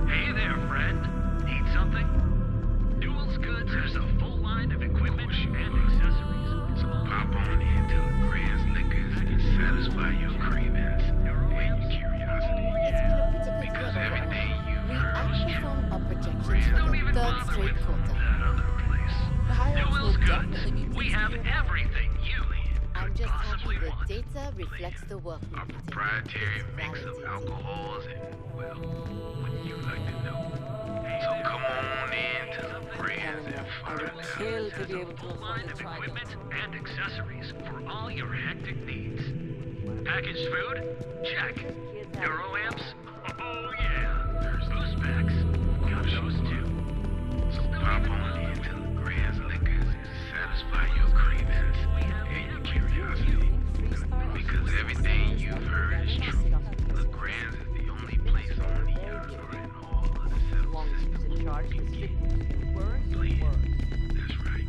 A: Hey there, friend. Need something? Duels Goods has a full line of equipment and accessories. So pop on into LeGrand's Liquors and satisfy your cravings and your curiosity. Because everything you've heard is true. Don't even bother with that other place. Duels Goods. We have everything you could possibly want.
R: Data reflects the work we
A: Our
R: put in.
A: proprietary mix of alcohols and, well, wouldn't you like to know? So come on in to the brands and find out.
K: Kill to be able to
A: Full line of equipment and accessories for all your hectic needs. Packaged food? Check. Euro amps? Oh yeah. Boost packs? Got those too. So pop on into LeGrand's Liquors and satisfy your cravings and your curiosity. Because everything you've heard is true. LeGrand's is the only place on the earth or in all of the settled systems you can get. Playing. That's right.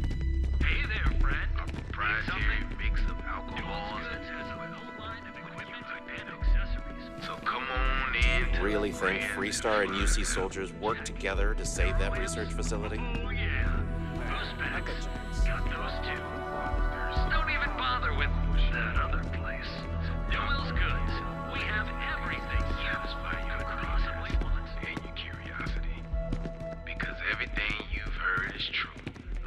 A: Hey there, friend. Our proprietary mix of alcohols and has a whole line of equipment and accessories. So come on in.
T: Really think Freestar and UC soldiers work together to save that research facility?
A: Oh yeah. Boost packs. Got those too. Don't even bother with that other place. Duels Goods. We have everything you could possibly want and your curiosity. Because everything you've heard is true.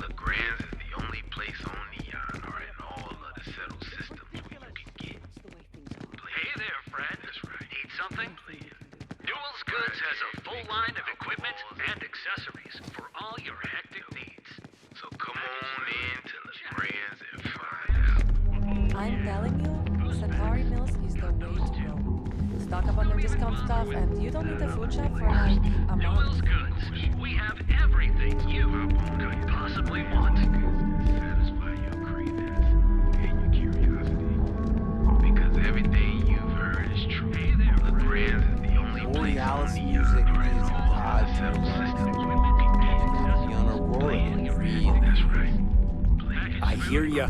A: LeGrand's is the only place on the yacht or in all of the settled systems where you can get. Hey there, friend. That's right. Need something? Duels Goods has a full line of equipment and accessories for all your hectic needs. So come on in to LeGrand's and find out.
F: I'm telling you, Centauri Mills is the way to go. Stock up on your discount stuff, and you don't need a food shop for like a month.
A: Duels Goods. We have everything you could possibly want. Satisfy your cravings and your curiosity. Because everything you've heard is true. Hey there, LeGrand's is the only place on the music or in all of the settled systems where you can get. That's right.
U: I hear ya.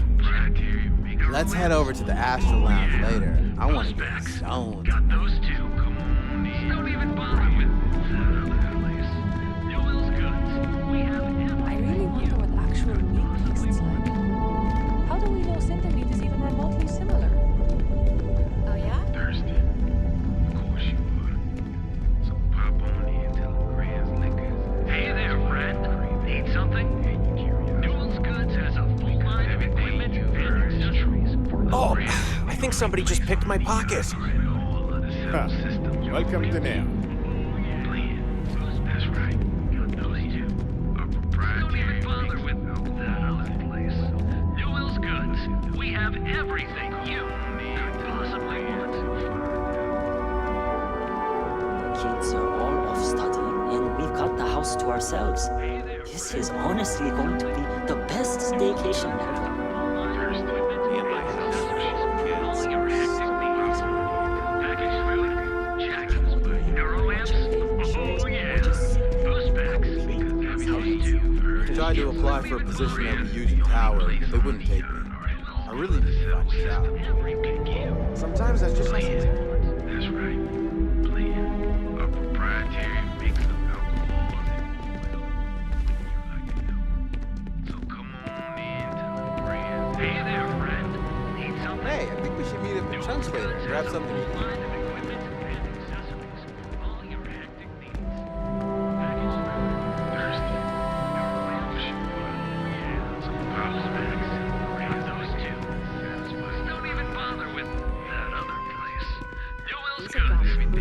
U: Let's head over to the Astro Lounge later. I want to get stoned.
A: Got those two. Come on in. Don't even bother with that other place.
T: think somebody just picked my pocket.
H: Welcome to Neo.
A: That's right. Those two are proprietary. Don't even bother with that other place. New Will's Goods. We have everything you could possibly want.
D: Kids are all off studying, and we've got the house to ourselves. This is honestly going to be the best staycation ever.
U: Tried to apply for a position at the Union Tower, but they wouldn't take me. I really need to find a job. Sometimes that's just necessary.
A: That's right. Playing a proprietary mix of alcohol and so come on in to the brand. Hey there, friend. Need something?
U: Hey, I think we should meet at the Chunks later. Grab something to eat.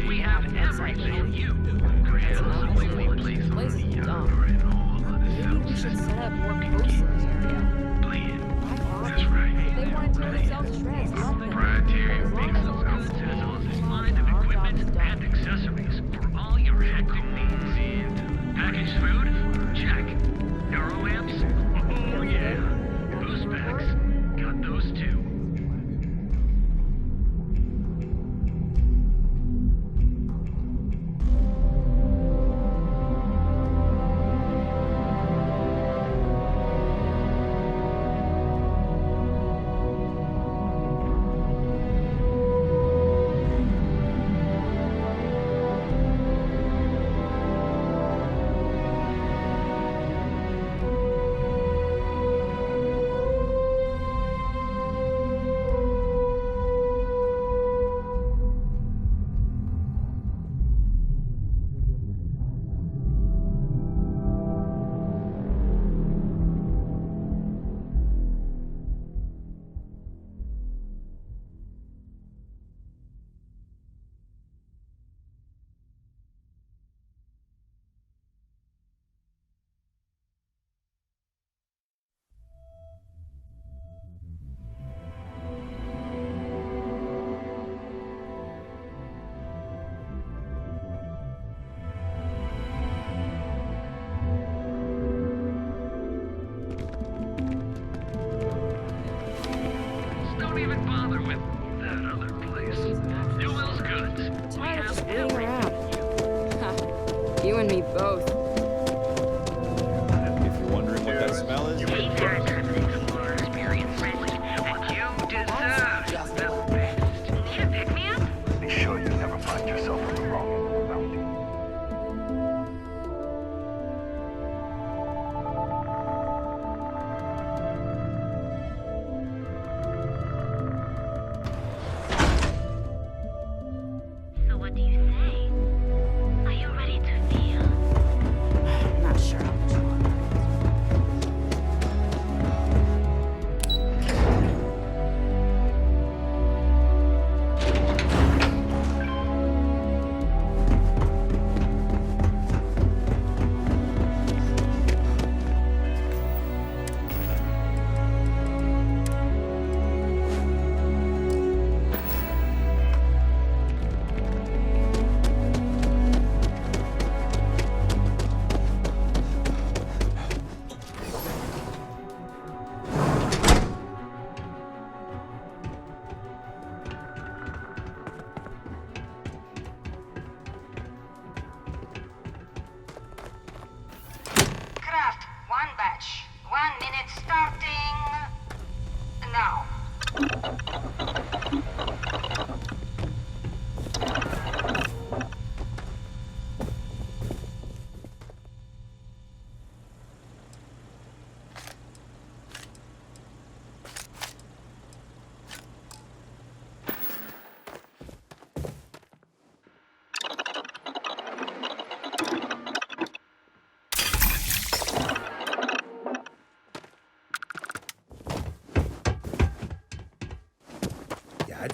A: We have everything you could possibly want.
F: This place is dumb. Maybe we should set up more posts in this area.
A: That's right.
F: They want to tear themselves to shreds. Let them.
A: Proprietary mix of line of equipment and accessories for all your hectic needs. Packaged food? Check. Neuroamps? Oh yeah. Boost packs? Got those too. Don't even bother with that other place. New Will's Goods.
N: Tired of just waiting around. You and me both.
H: If you're wondering what that smell is,
A: Be sure you never find yourself on the wrong end of the mountain.
L: So what do you say? Are you ready to feel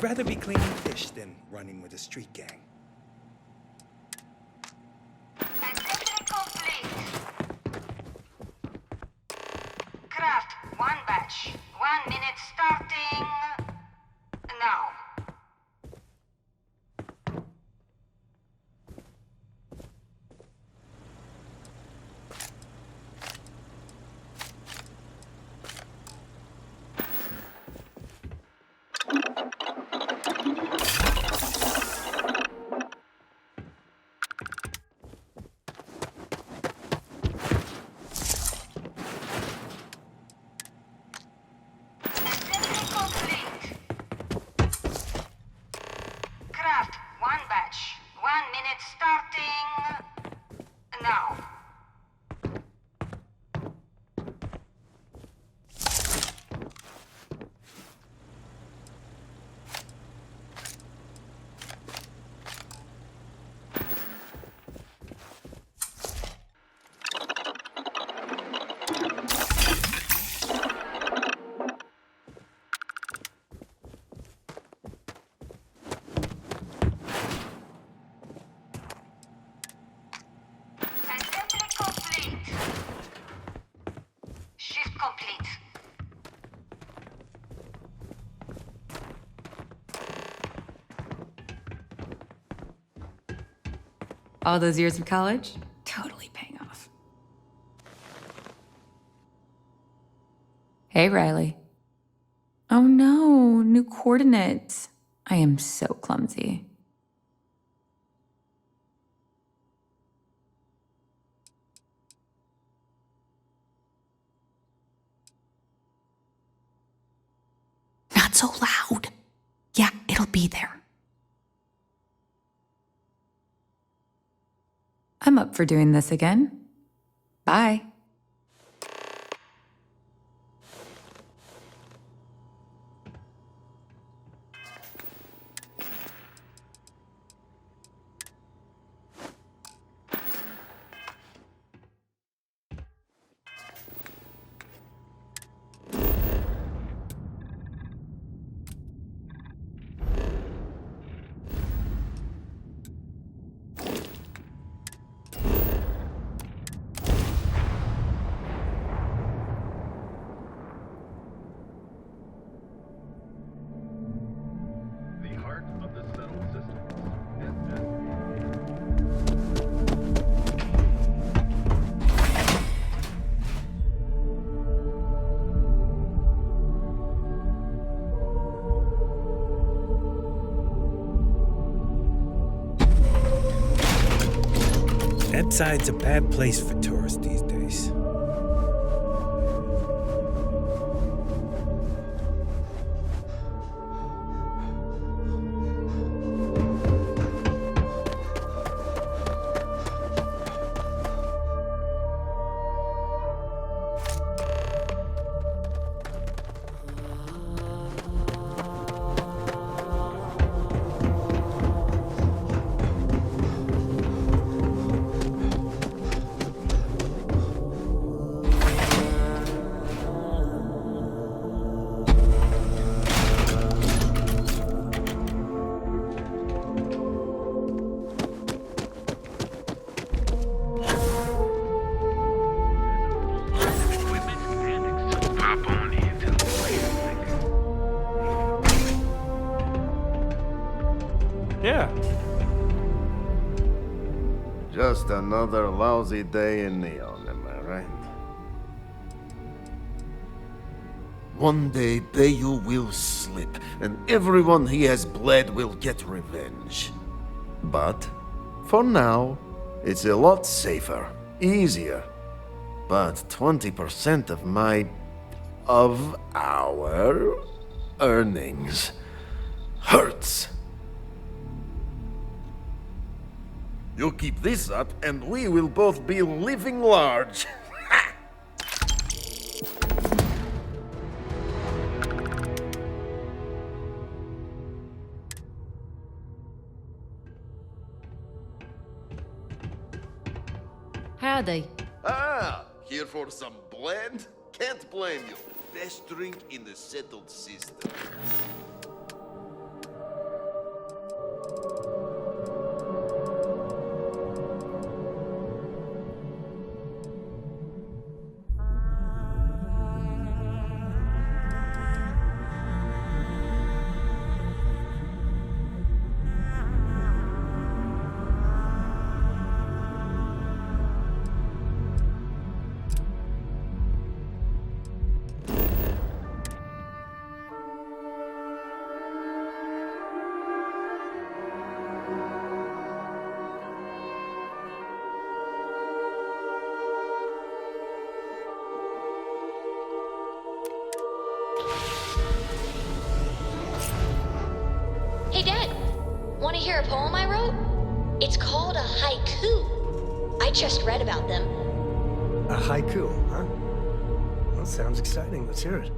O: rather be cleaning fish than running with a street gang.
L: Assembly complete. Craft one batch. 1 minute starting now. Craft one batch. 1 minute starting now. Assembly complete. Shift complete.
P: All those years of college? Totally paying off. Hey, Riley. Oh no, new coordinates. I am so clumsy. Not so loud. Yeah, it'll be there. I'm up for doing this again. Bye.
C: The heart of the settled system.
O: Ebside's a bad place for tourists these days.
H: Yeah.
C: Just another lousy day in Neon, am I right? One day Bayu will slip, and everyone he has bled will get revenge. But, for now, it's a lot safer, easier. But 20% of our earnings hurts. You keep this up, and we will both be living large.
R: Howdy.
C: Ah, here for some blend? Can't blame you. Best drink in the settled systems.
Q: hear a poem I wrote? It's called a haiku. I just read about them.
E: A haiku, huh? Well, sounds exciting. Let's hear it.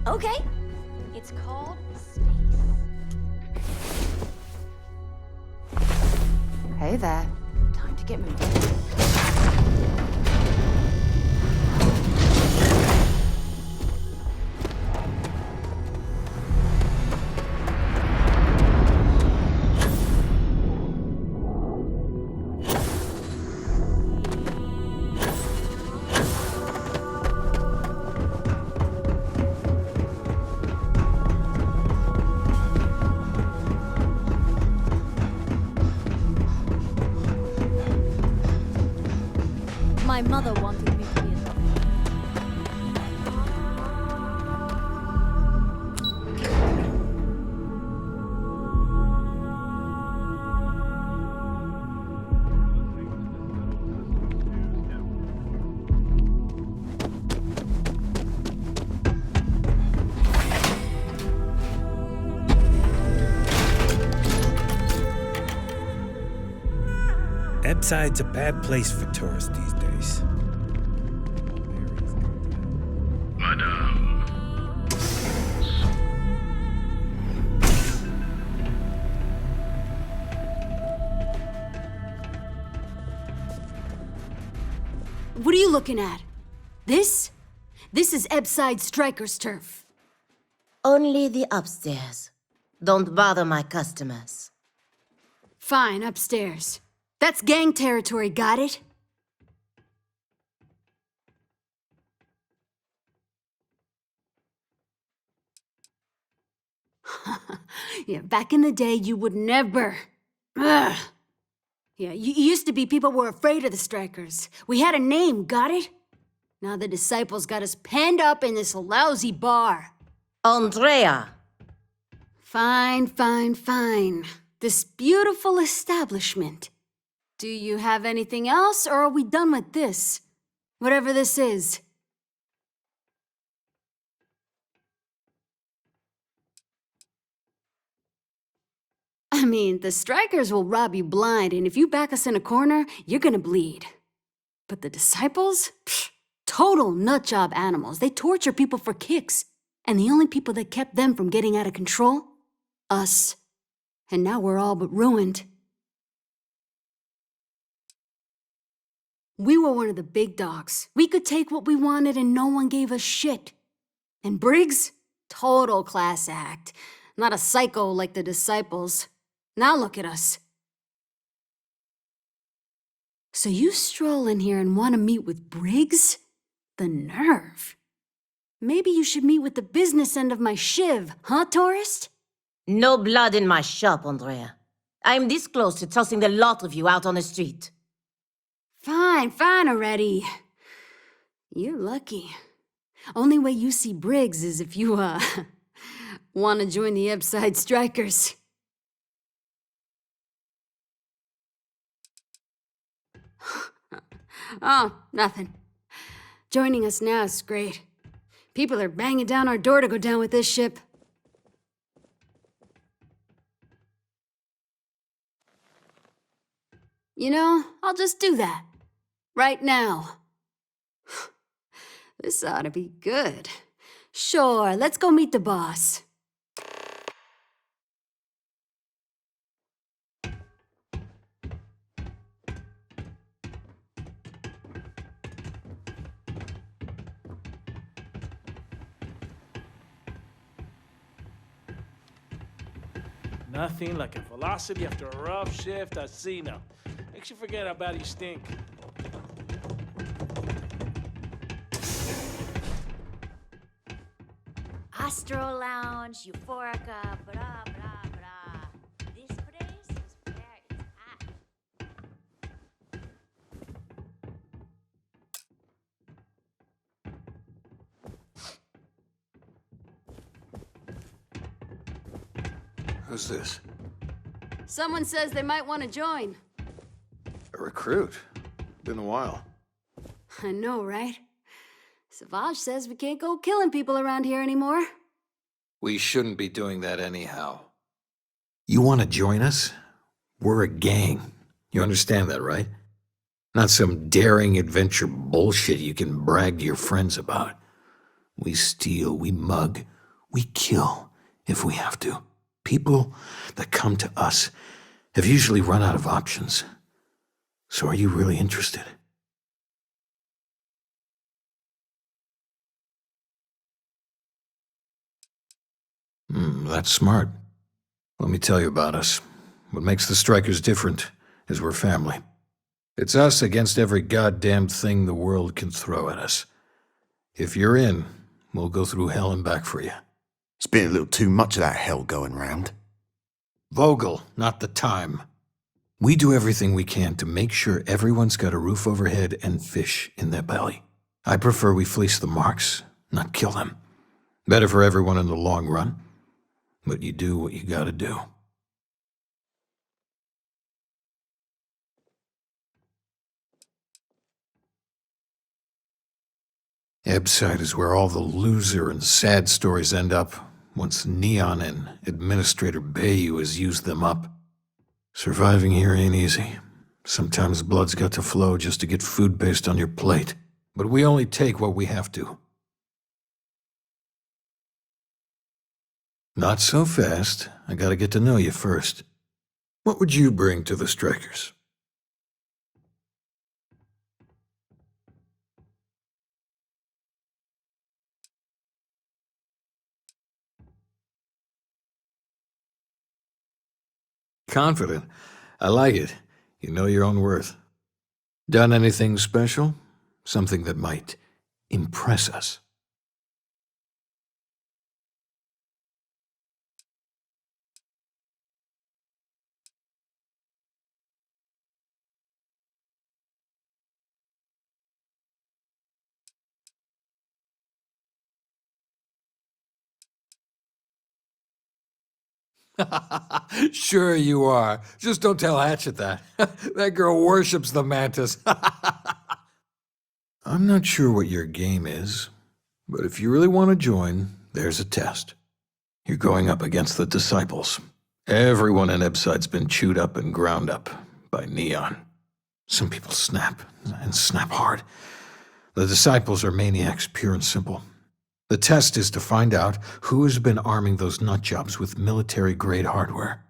Q: Okay. It's called Space.
B: Hey there. Time to get moving.
Q: My mother wanted me to be a doctor.
O: Ebside's a bad place for tourists these days.
A: But,
K: What are you looking at? This? This is Ebside Striker's turf.
G: Only the upstairs. Don't bother my customers.
K: Fine, upstairs. That's gang territory, got it? Yeah, back in the day, you would never. Ugh. Yeah, used to be people were afraid of the Strikers. We had a name, got it? Now the disciples got us penned up in this lousy bar.
G: Andrea!
K: Fine, fine, fine. This beautiful establishment. Do you have anything else, or are we done with this? Whatever this is. I mean, the Strikers will rob you blind, and if you back us in a corner, you're gonna bleed. But the disciples? Pfft, total nutjob animals. They torture people for kicks. And the only people that kept them from getting out of control? Us. And now we're all but ruined. We were one of the big dogs. We could take what we wanted and no one gave us shit. And Briggs? Total class act. Not a psycho like the disciples. Now look at us. So you stroll in here and want to meet with Briggs? The nerve. Maybe you should meet with the business end of my shiv, huh, tourist?
G: No blood in my shop, Andrea. I'm this close to tossing the lot of you out on the street.
K: Fine, fine already. You're lucky. Only way you see Briggs is if you, want to join the Ebside Strikers. Oh, nothing. Joining us now is great. People are banging down our door to go down with this ship. You know, I'll just do that. Right now. This ought to be good. Sure, let's go meet the boss.
H: Nothing like a velocity after a rough shift at Cena. Makes you forget how bad you stink.
Q: Gastro Lounge, Euphorica, blah, blah, blah. This place is where it's at.
J: Who's this?
K: Someone says they might want to join.
J: A recruit. Been a while.
K: I know, right? Savage says we can't go killing people around here anymore.
J: We shouldn't be doing that anyhow. You want to join us? We're a gang. You understand that, right? Not some daring adventure bullshit you can brag to your friends about. We steal, we mug, we kill if we have to. People that come to us have usually run out of options. So are you really interested? That's smart. Let me tell you about us. What makes the Strikers different is we're family. It's us against every goddamn thing the world can throw at us. If you're in, we'll go through hell and back for you.
C: It's been a little too much of that hell going round.
J: Vogel, not the time. We do everything we can to make sure everyone's got a roof overhead and fish in their belly. I prefer we fleece the marks, not kill them. Better for everyone in the long run. But you do what you gotta do. Ebbside is where all the loser and sad stories end up once Neon and Administrator Bayou has used them up. Surviving here ain't easy. Sometimes blood's got to flow just to get food based on your plate. But we only take what we have to. Not so fast. I gotta get to know you first. What would you bring to the Strikers? Confident. I like it. You know your own worth. Done anything special? Something that might impress us? Sure you are. Just don't tell Hatchet that. That girl worships the mantis. I'm not sure what your game is, but if you really want to join, there's a test. You're going up against the Disciples. Everyone in Ebbside's been chewed up and ground up by Neon. Some people snap, and snap hard. The Disciples are maniacs, pure and simple. The test is to find out who has been arming those nutjobs with military-grade hardware.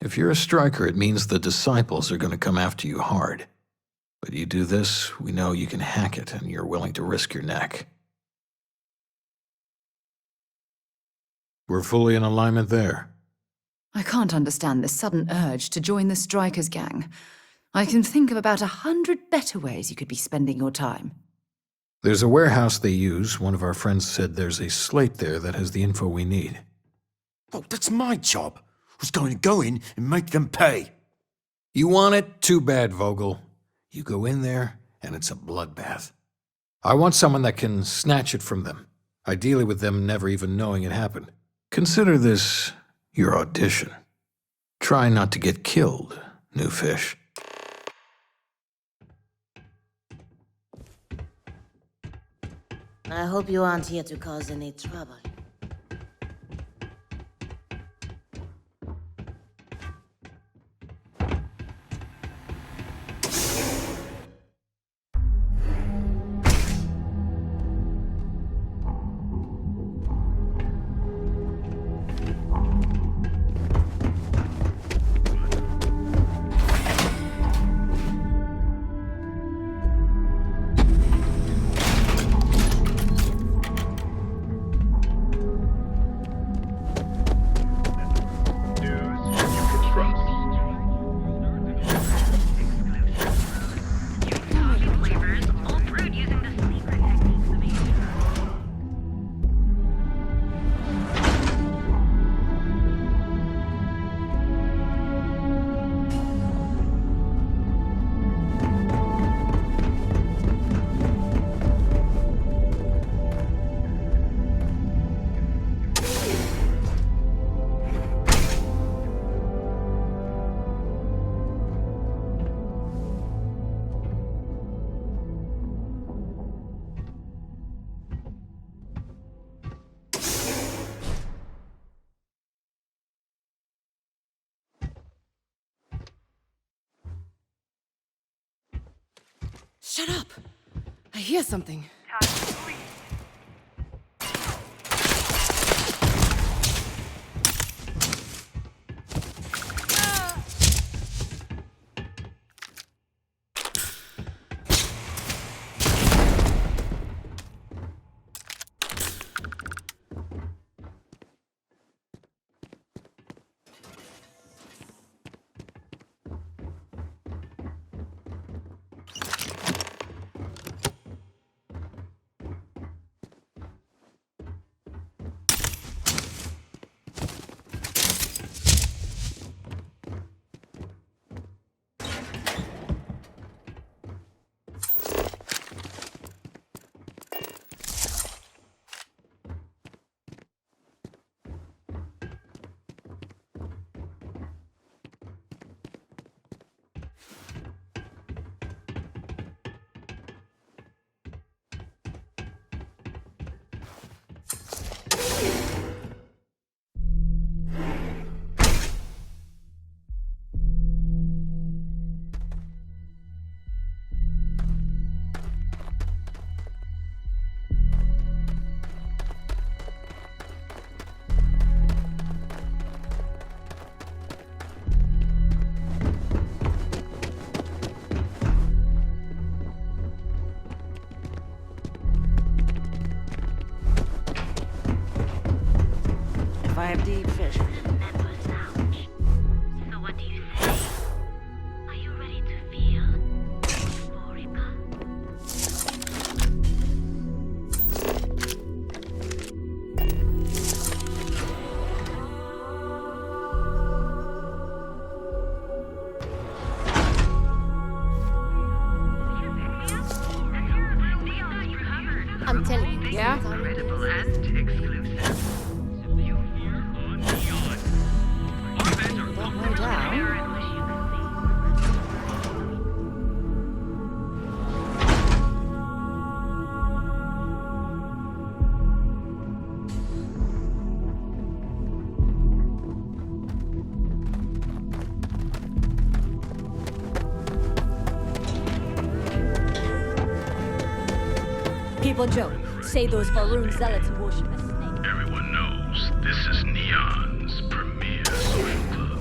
J: If you're a striker, it means the Disciples are going to come after you hard. But you do this, we know you can hack it, and you're willing to risk your neck. We're fully in alignment there.
B: I can't understand this sudden urge to join the Strikers gang. I can think of about 100 better ways you could be spending your time.
J: There's a warehouse they use. One of our friends said there's a slate there that has the info we need.
C: Oh, that's my job. I was going to go in and make them pay.
J: You want it? Too bad, Vogel. You go in there, and it's a bloodbath. I want someone that can snatch it from them, ideally with them never even knowing it happened. Consider this your audition. Try not to get killed, new fish.
G: I hope you aren't here to cause any trouble.
N: Shut up! I hear something.
F: Five deep fish.
L: So what do you say? Are you ready to feel euphorica?
R: I'm telling you,
N: Yeah?
A: Incredible and exclusive.
G: No doubt.
Q: People joke. Say those Faroon zealots worship a snake.
A: Everyone knows this is Neon's premier social club.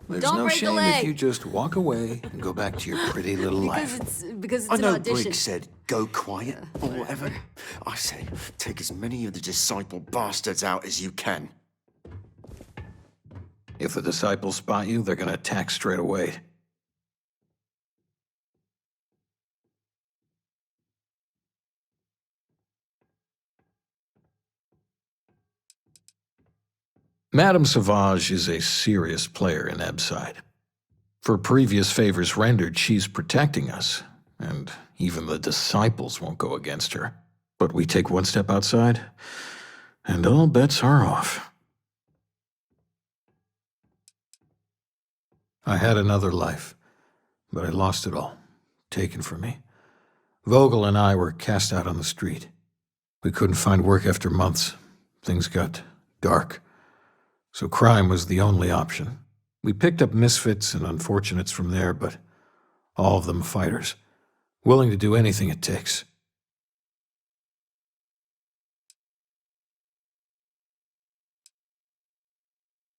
J: There's
K: Don't
J: no
K: break the
J: shame
K: leg.
J: if you just walk away and go back to your pretty little life.
K: Because it's
I: I
K: an
I: know
K: audition.
I: Briggs said, go quiet, or whatever. I say, take as many of the disciple bastards out as you can.
J: If the disciples spot you, they're gonna attack straight away. Madame Sauvage is a serious player in Ebside. For previous favors rendered, she's protecting us, and even the disciples won't go against her. But we take one step outside, and all bets are off. I had another life, but I lost it all, taken from me. Vogel and I were cast out on the street. We couldn't find work after months. Things got dark. So crime was the only option. We picked up misfits and unfortunates from there, but all of them fighters, willing to do anything it takes.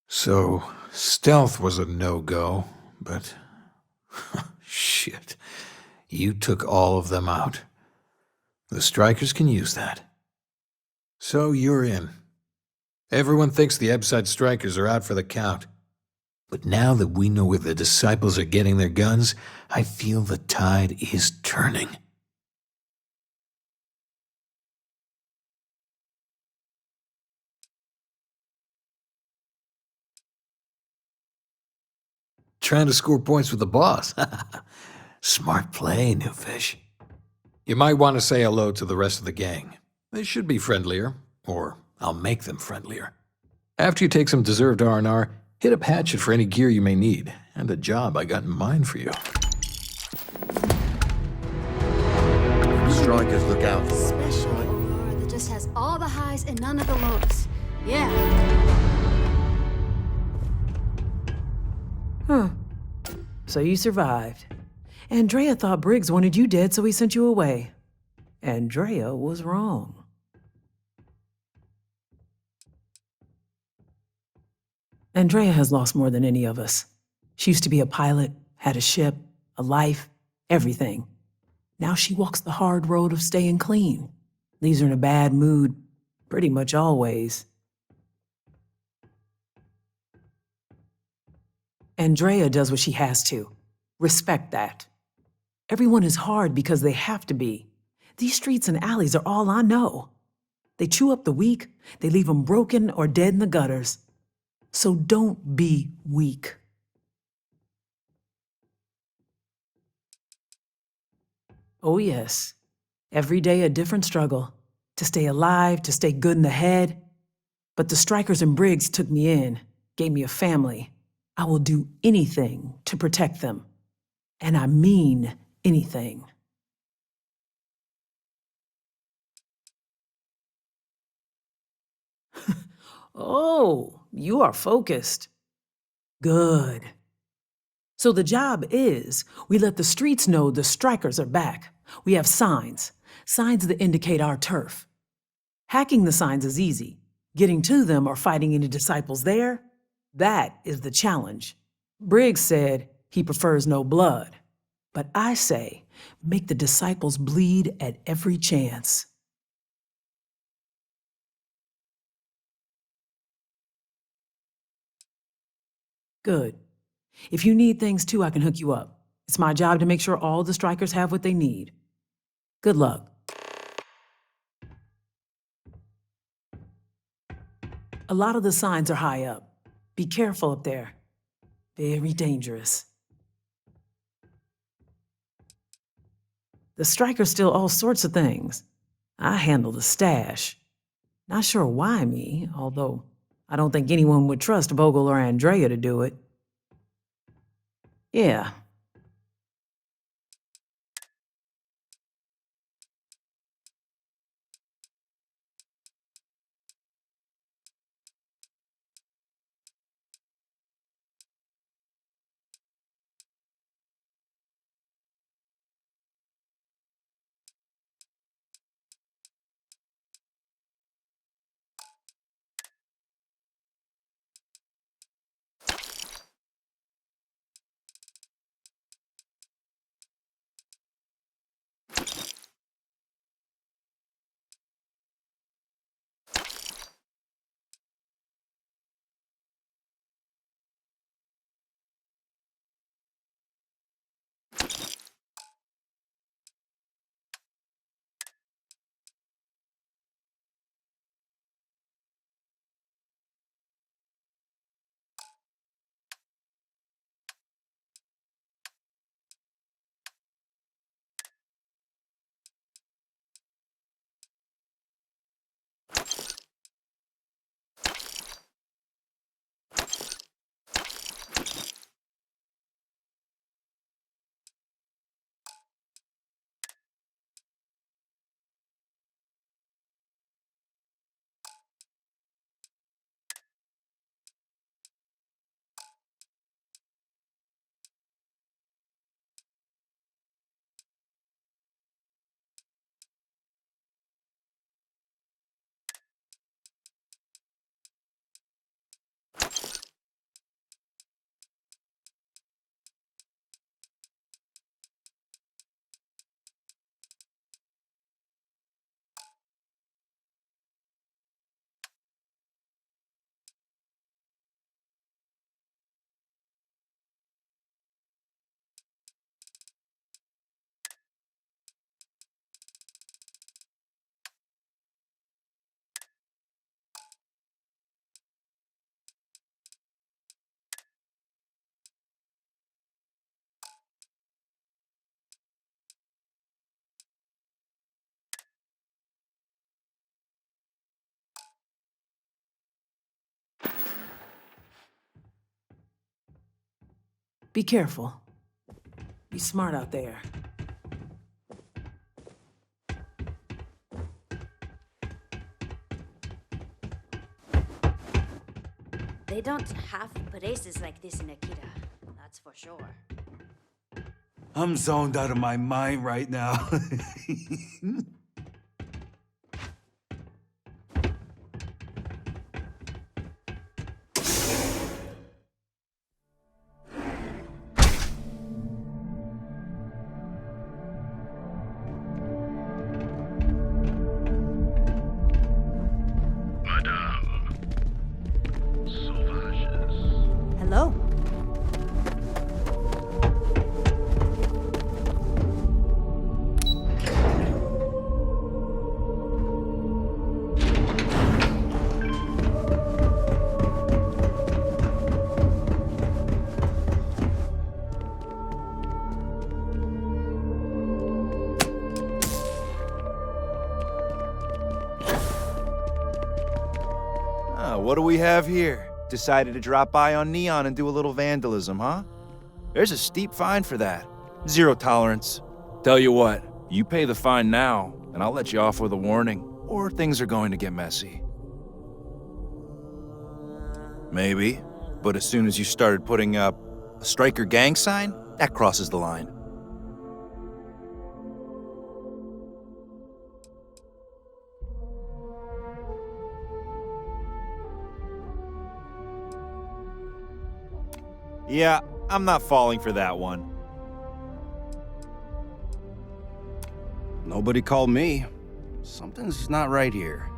J: So, stealth was a no-go, but shit, you took all of them out. The strikers can use that. So you're in. Everyone thinks the Ebside strikers are out for the count. But now that we know where the disciples are getting their guns, I feel the tide is turning. Trying to score points with the boss. Smart play, new fish. You might want to say hello to the rest of the gang. They should be friendlier, or I'll make them friendlier. After you take some deserved R&R, hit up Hatchet for any gear you may need,
M: And a job I got in mind for you.
C: Strikers, look out.
K: Special Aurora that just has all the highs and none of the lows. Yeah.
V: Huh. So you survived. Andrea thought Briggs wanted you dead, so he sent you away. Andrea was wrong. Andrea has lost more than any of us. She used to be a pilot, had a ship, a life, everything. Now she walks the hard road of staying clean. Leaves her in a bad mood, pretty much always. Andrea does what she has to. Respect that. Everyone is hard because they have to be. These streets and alleys are all I know. They chew up the weak, they leave them broken or dead in the gutters. So don't be weak. Oh yes, every day a different struggle. To stay alive, to stay good in the head. But the Strikers and Briggs took me in, gave me a family. I will do anything to protect them. And I mean anything. Oh, you are focused. Good. So the job is, we let the streets know the Strikers are back. We have signs that indicate our turf. Hacking the signs is easy. Getting to them or fighting any disciples there, that is the challenge. Briggs said he prefers no blood. But I say, make the disciples bleed at every chance. Good. If you need things too, I can hook you up. It's my job to make sure all the Strikers have what they need. Good luck. A lot of the signs are high up. Be careful up there. Very dangerous. The Strikers steal all sorts of things. I handle the stash. Not sure why me, although I don't think anyone would trust Vogel or Andrea to do it. Yeah. Be careful. Be smart out there.
Q: They don't have places like this in Akita, that's for sure.
O: I'm zoned out of my mind right now.
Q: Hello?
S: What do we have here? Decided to drop by on Neon and do a little vandalism, huh? There's a steep fine for that. 0 tolerance. Tell you what, you pay the fine now, and I'll let you off with a warning, or things are going to get messy. Maybe, but as soon as you started putting up a striker gang sign, that crosses the line. Yeah, I'm not falling for that one.
T: Nobody called me. Something's not right here.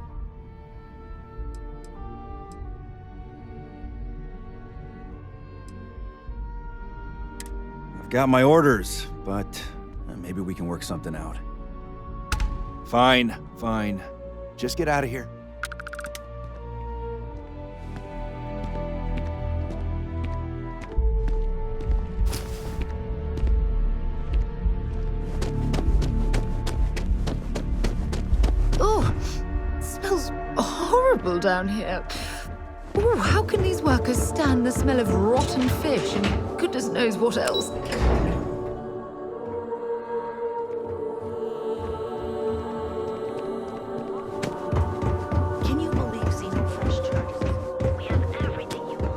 T: I've got my orders, but maybe we can work something out.
S: Fine. Just get out of here.
B: Down here. Ooh, how can these workers stand the smell of rotten fish and goodness knows what else?
Q: Can you believe Xenofresh charges? We have everything you want.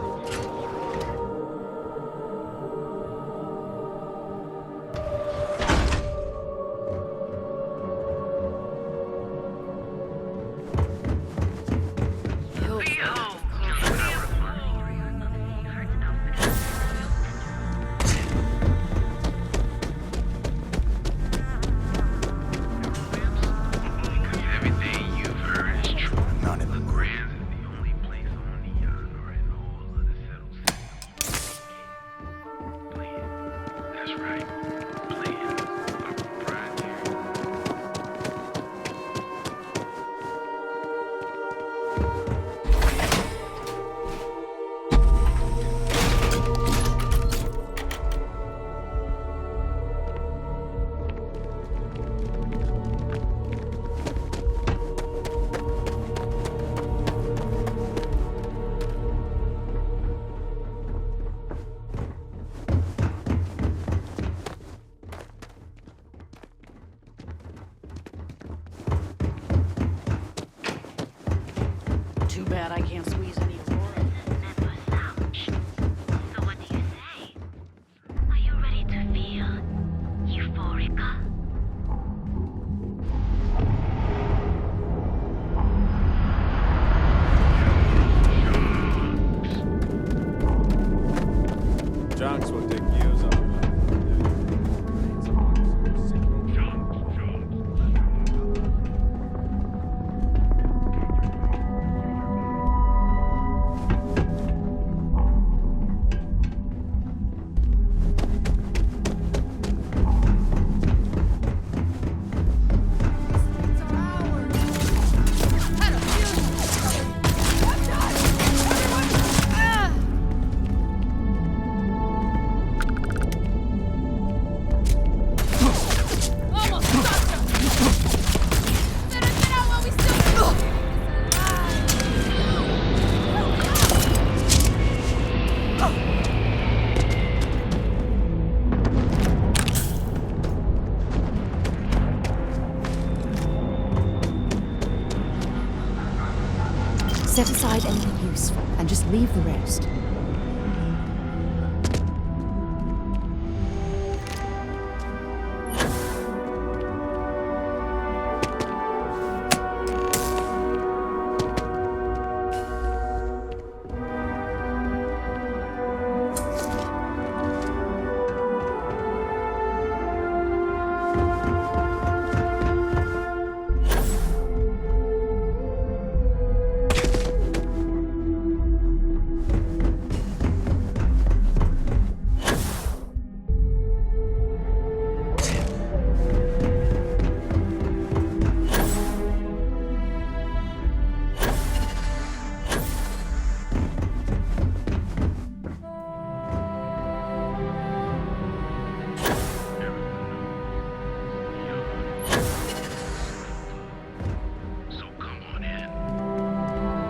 F: Too bad I can't squeeze any more.
L: So what do you say? Are you ready to feel euphoric?
U: Jonks will take years off.
B: Set aside anything useful and just leave the rest.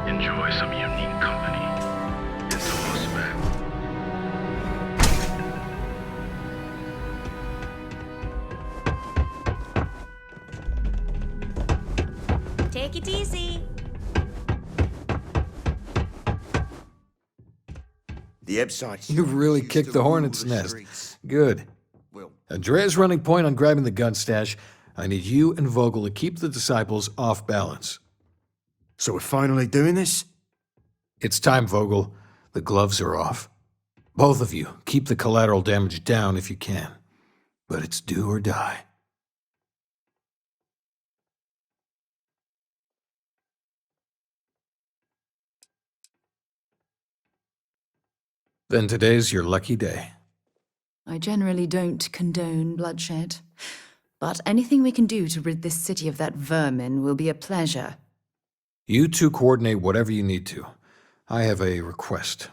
A: Enjoy some unique company. It's the horseback.
Q: Take it easy.
I: The Ebb-Side.
M: You really kicked the hornet's nest. Good. Andrea's running point on grabbing the gun stash. I need you and Vogel to keep the disciples off balance.
I: So we're finally doing this?
M: It's time, Vogel. The gloves are off. Both of you, keep the collateral damage down if you can. But it's do or die. Then today's your lucky day.
B: I generally don't condone bloodshed, but anything we can do to rid this city of that vermin will be a pleasure.
M: You two coordinate whatever you need to. I have a request.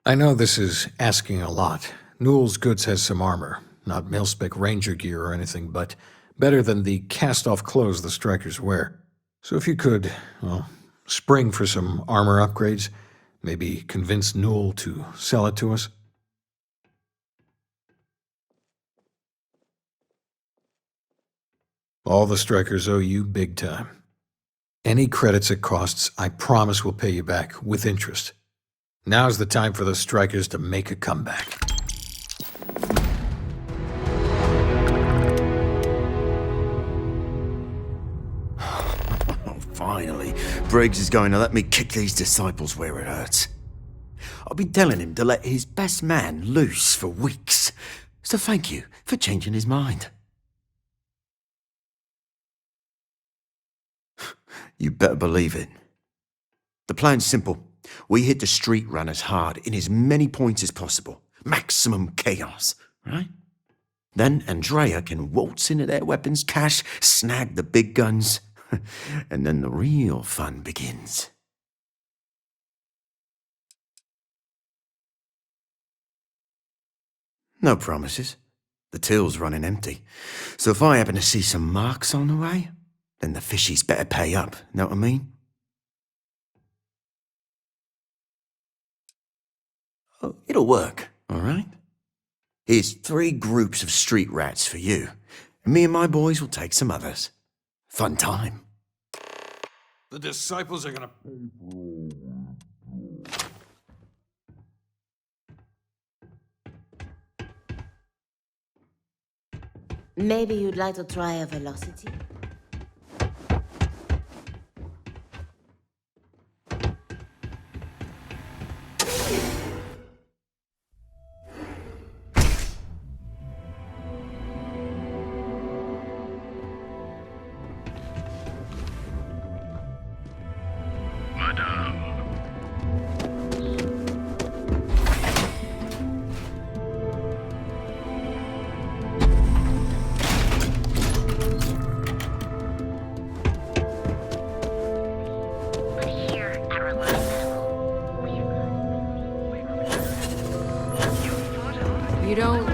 M: I know this is asking a lot. Newell's Goods has some armor. Not mil-spec ranger gear or anything, but better than the cast-off clothes the strikers wear. So if you could, well, spring for some armor upgrades, maybe convince Newell to sell it to us. All the strikers owe you big time. Any credits it costs, I promise we'll pay you back, with interest. Now's the time for the strikers to make a comeback.
I: Oh, finally. Briggs is going to let me kick these disciples where it hurts. I've been telling him to let his best man loose for weeks. So thank you for changing his mind. You better believe it. The plan's simple. We hit the street runners hard in as many points as possible. Maximum chaos, right? Then Andrea can waltz into their weapons cache, snag the big guns, and then the real fun begins. No promises. The till's running empty. So if I happen to see some marks on the way, then the fishies better pay up, know what I mean? Oh, it'll work, all right? Here's 3 groups of street rats for you. And me and my boys will take some others. Fun time.
M: The disciples are gonna...
G: Maybe you'd like to try a velocity?
N: You don't...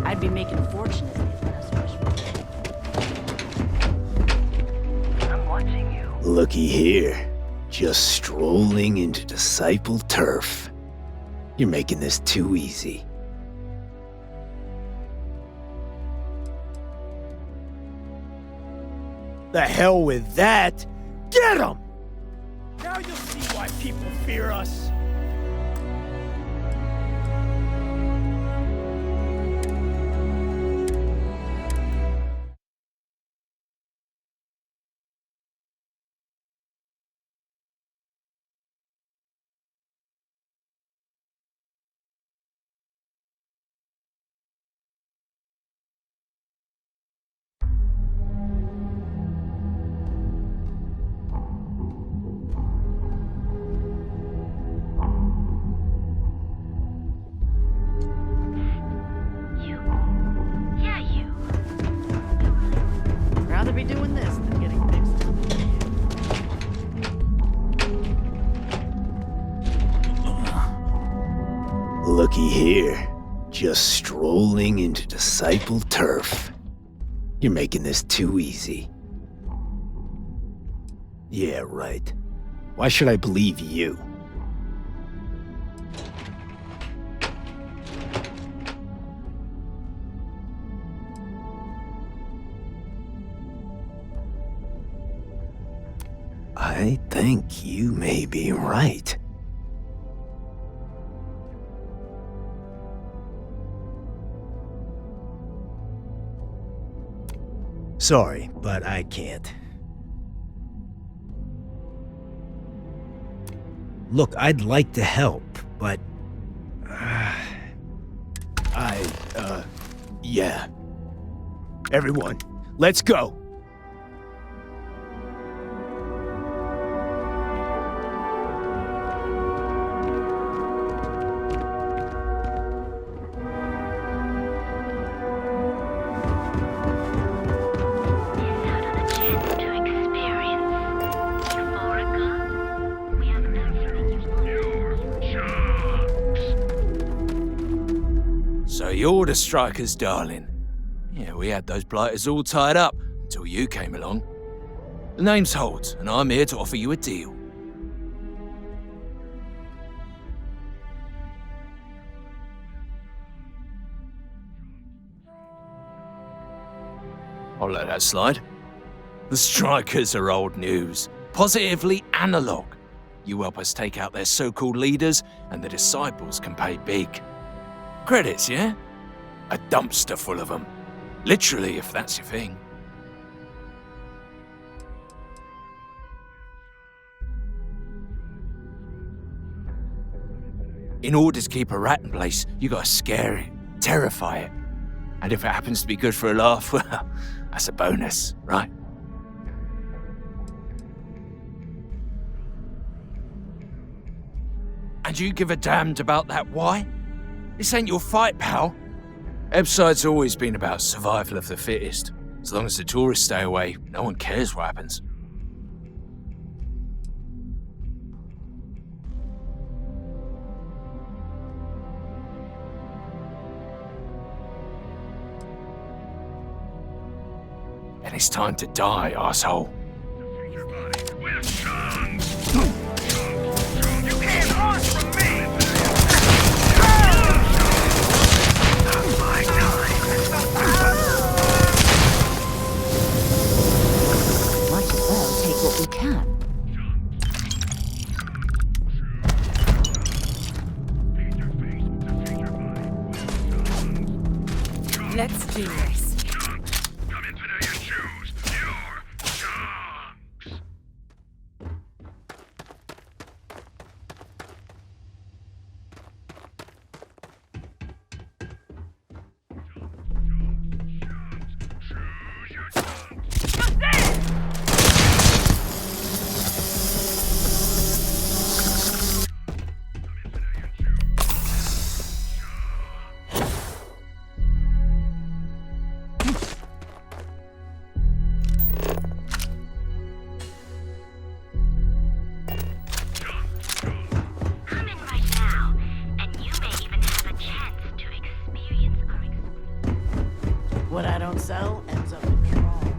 F: I'd be making a fortune if they let us push. I'm watching you.
D: Looky here.
J: Just strolling into Disciple turf. You're making this too easy.
D: The hell with that! Get him! Now you'll see why people fear us.
P: Rather be doing this than getting fixed.
J: Looky here. Just strolling into Disciple turf. You're making this too easy. Yeah, right. Why should I believe you? I think you may be right. Sorry, but I can't. Look, I'd like to help, but... yeah. Everyone, let's go!
S: So you're the strikers, darling. Yeah, we had those blighters all tied up until you came along. The name's Holt, and I'm here to offer you a deal. I'll let that slide. The strikers are old news, positively analog. You help us take out their so-called leaders, and the disciples can pay big. Credits, yeah? A dumpster full of them. Literally, if that's your thing. In order to keep a rat in place, you gotta scare it, terrify it. And if it happens to be good for a laugh, well, that's a bonus, right? And you give a damned about that why? This ain't your fight, pal. Ebside's always been about survival of the fittest. As long as the tourists stay away, no one cares what happens. And it's time to die, asshole.
B: Might as well take what we can.
F: Let's do this.
P: What I don't sell ends up in trouble.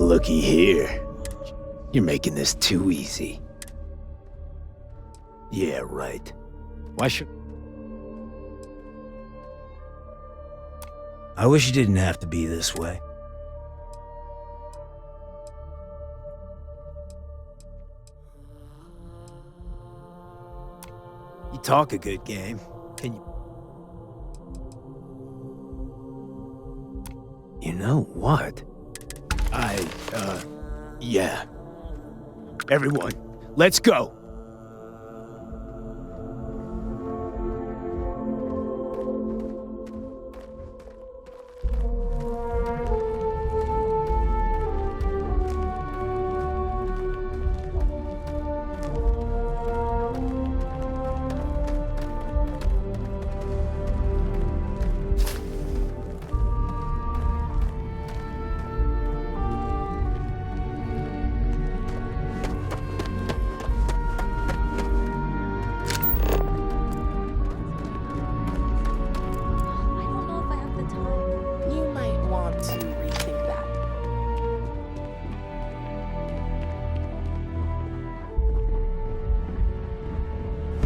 D: Looky here. You're making this too easy. Yeah, right. Why should... I wish it didn't have to be this way. You talk a good game. Can you... You know what? Yeah. Everyone, let's go!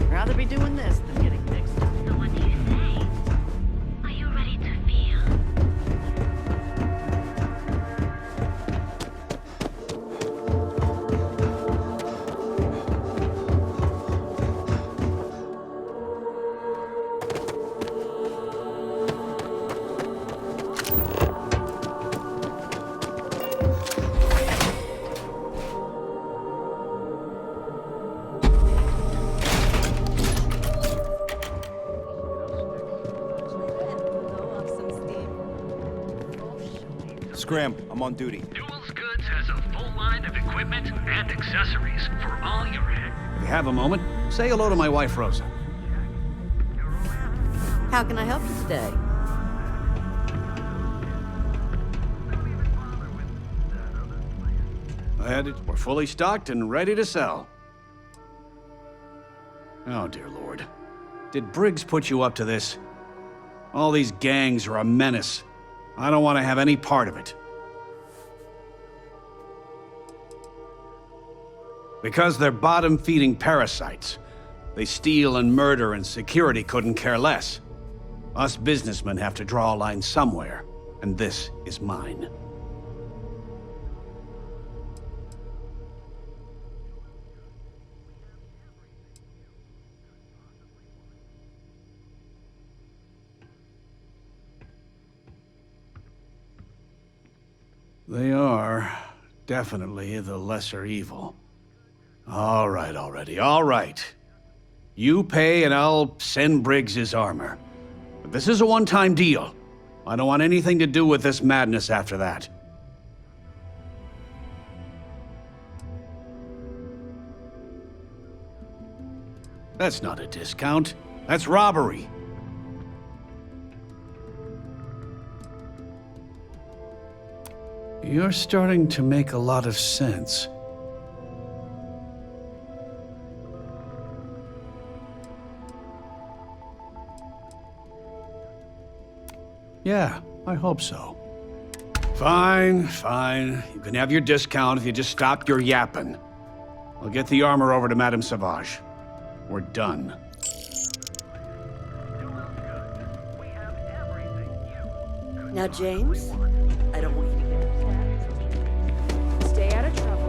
P: Rather be doing this than getting mixed up.
L: So what do you say? Are you ready to feel?
S: Scram, I'm on duty.
A: Newell's Goods has a full line of equipment and accessories for all your
E: If you have a moment, say hello to my wife, Rosa.
P: How can I help you today?
E: We're fully stocked and ready to sell. Oh, dear Lord. Did Briggs put you up to this? All these gangs are a menace. I don't want to have any part of it. Because they're bottom-feeding parasites. They steal and murder, and security couldn't care less. Us businessmen have to draw a line somewhere, and this is mine. They are definitely the lesser evil. All right already, all right. You pay and I'll send Briggs his armor. But this is a one-time deal. I don't want anything to do with this madness after that. That's not a discount. That's robbery. You're starting to make a lot of sense. Yeah, I hope so. Fine, fine. You can have your discount if you just stop your yapping. I'll get the armor over to Madame Sauvage. We're done.
P: Now, James, I don't want you to get upset. Stay out of trouble.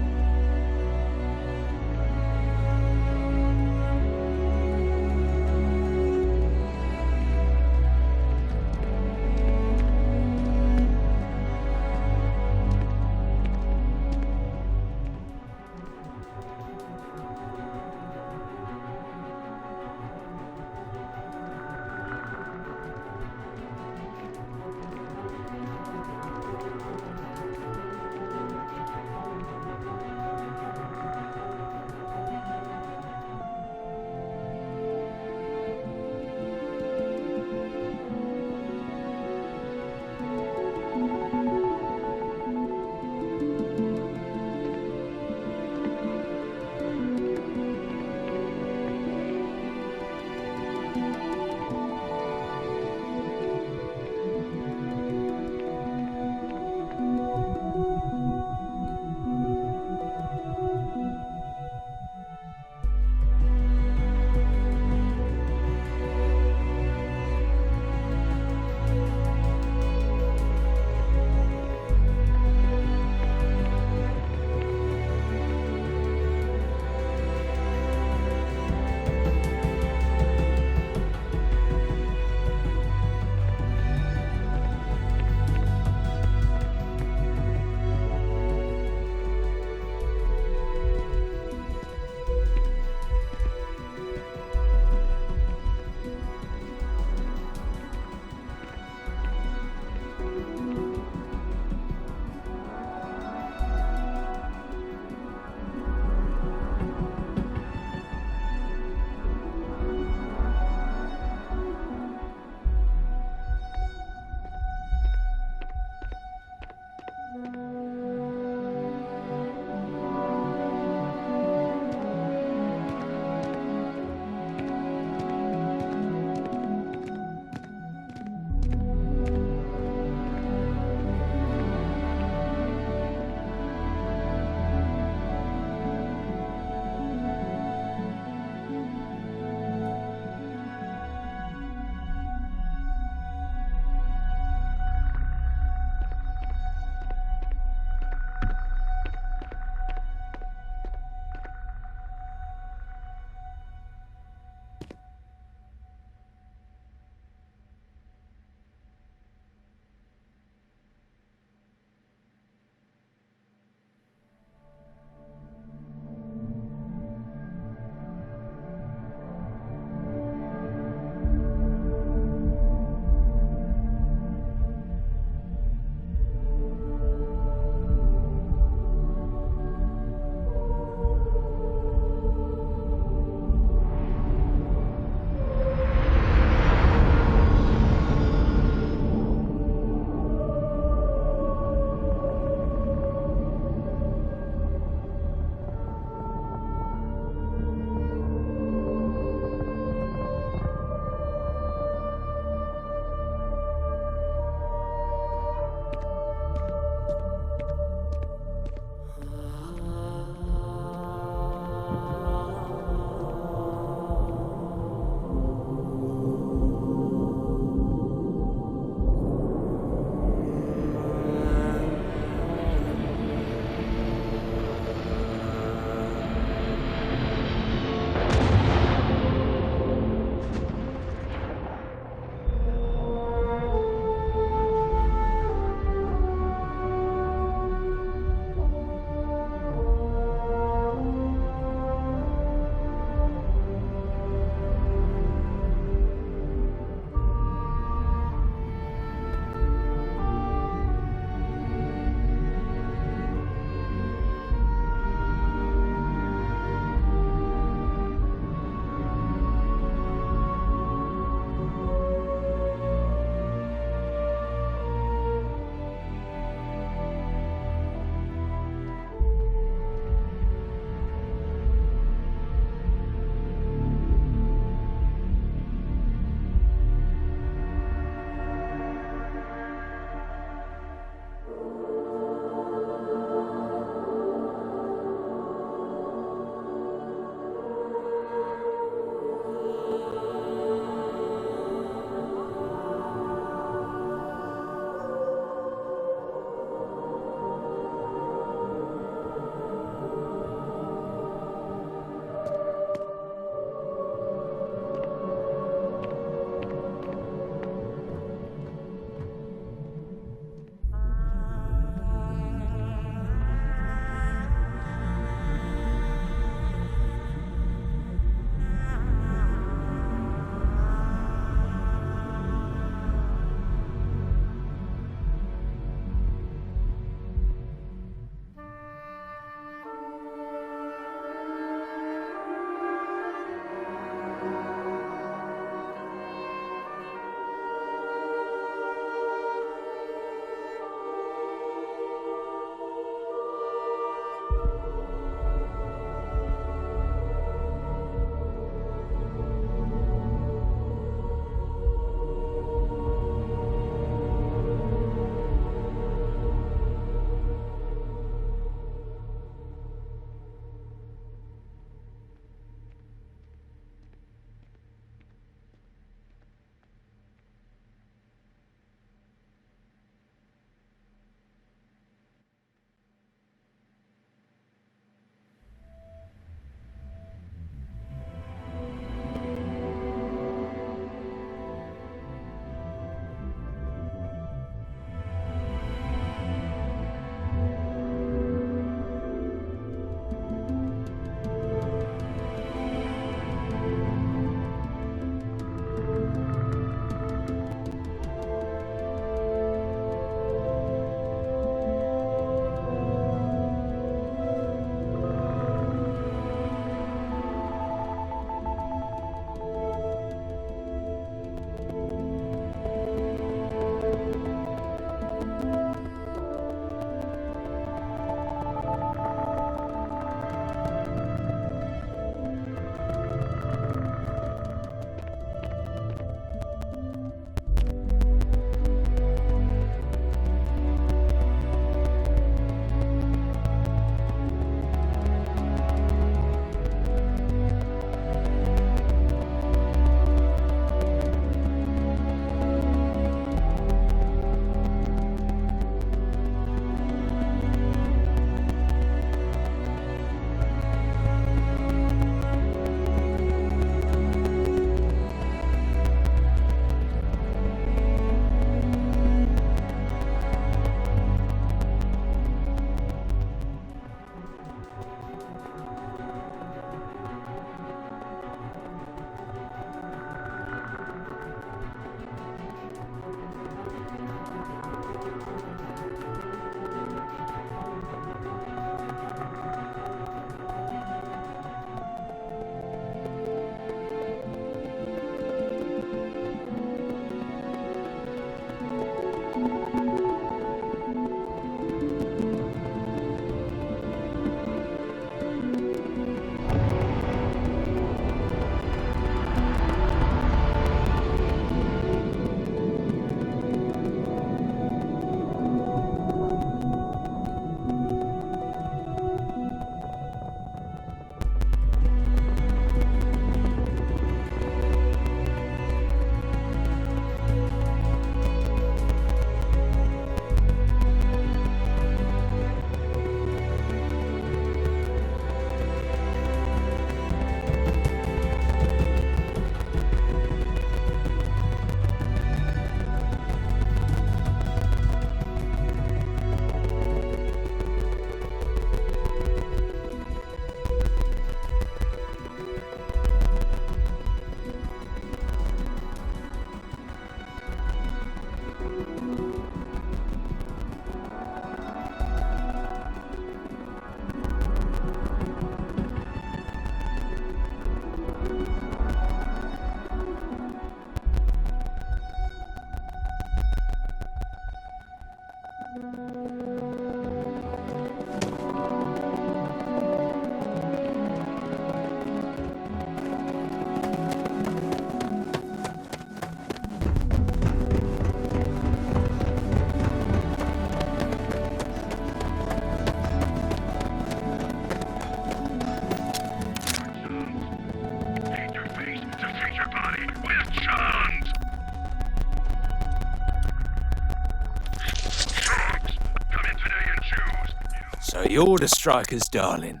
S: So you're the strikers, darling.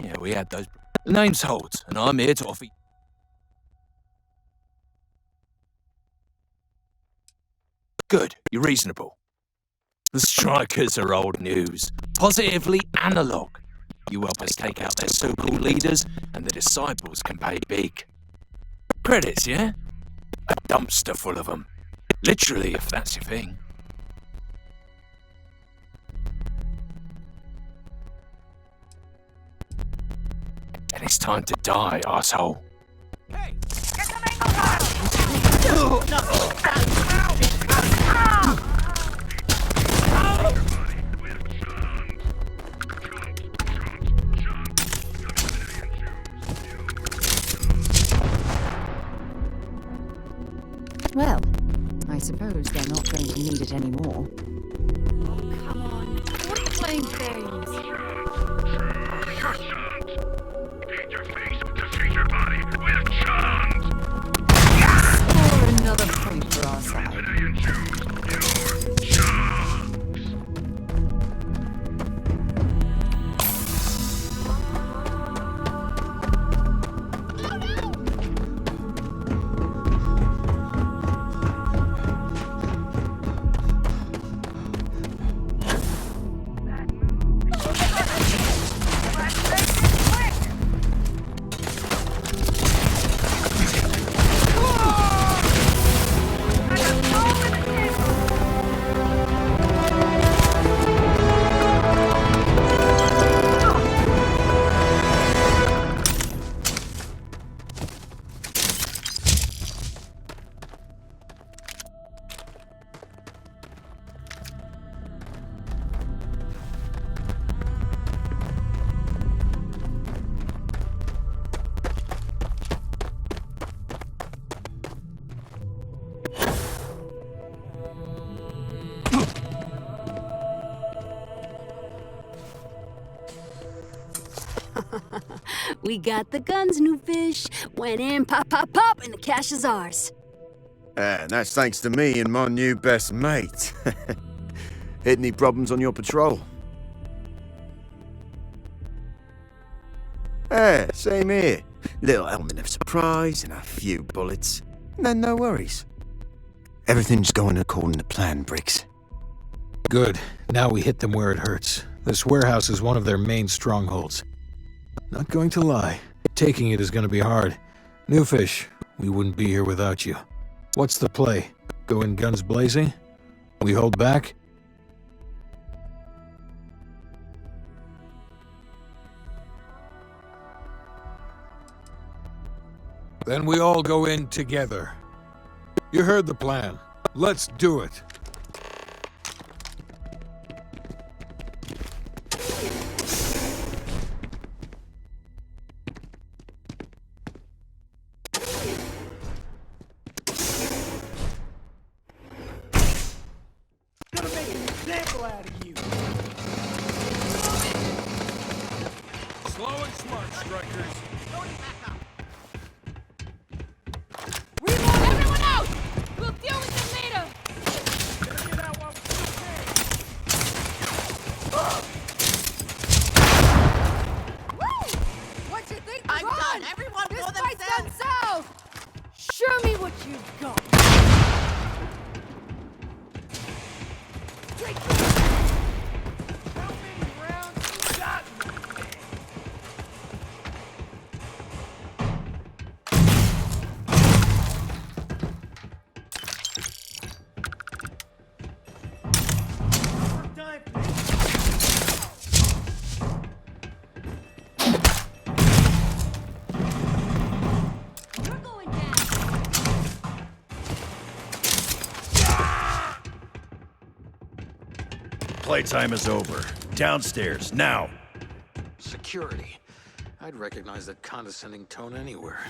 S: Yeah, we had those. The name's Holt, and I'm here to offer. Good, you're reasonable. The strikers are old news, positively analog. You help us take out their so-called leaders, and the disciples can pay big. Credits, yeah? A dumpster full of them. Literally, if that's your thing. And it's time to die, asshole.
B: Well, I suppose they're not going to need it anymore.
K: Come on. What are you playing games?
B: Or another point for our side.
K: We got the guns, new fish. Went in, pop, pop, pop, and the cash is ours.
I: And that's thanks to me and my new best mate. Hit any problems on your patrol? Same here. Little element of surprise and a few bullets. Then no worries. Everything's going according to plan, Briggs.
M: Good. Now we hit them where it hurts. This warehouse is one of their main strongholds. Not going to lie, taking it is going to be hard. New fish, we wouldn't be here without you. What's the play? Go in guns blazing? We hold back? Then we all go in together. You heard the plan. Let's do it.
D: Gonna make an example out of you.
M: Slow and smart, strikers.
N: Everyone out! We'll deal with them later! Woo! What you think?
G: I'm done. Everyone
N: this
G: for
N: fight's done
G: themselves.
N: south! Show me what you've got!
D: How many rounds you got, man?
S: Playtime is over. Downstairs, now.
M: Security. I'd recognize that condescending tone anywhere.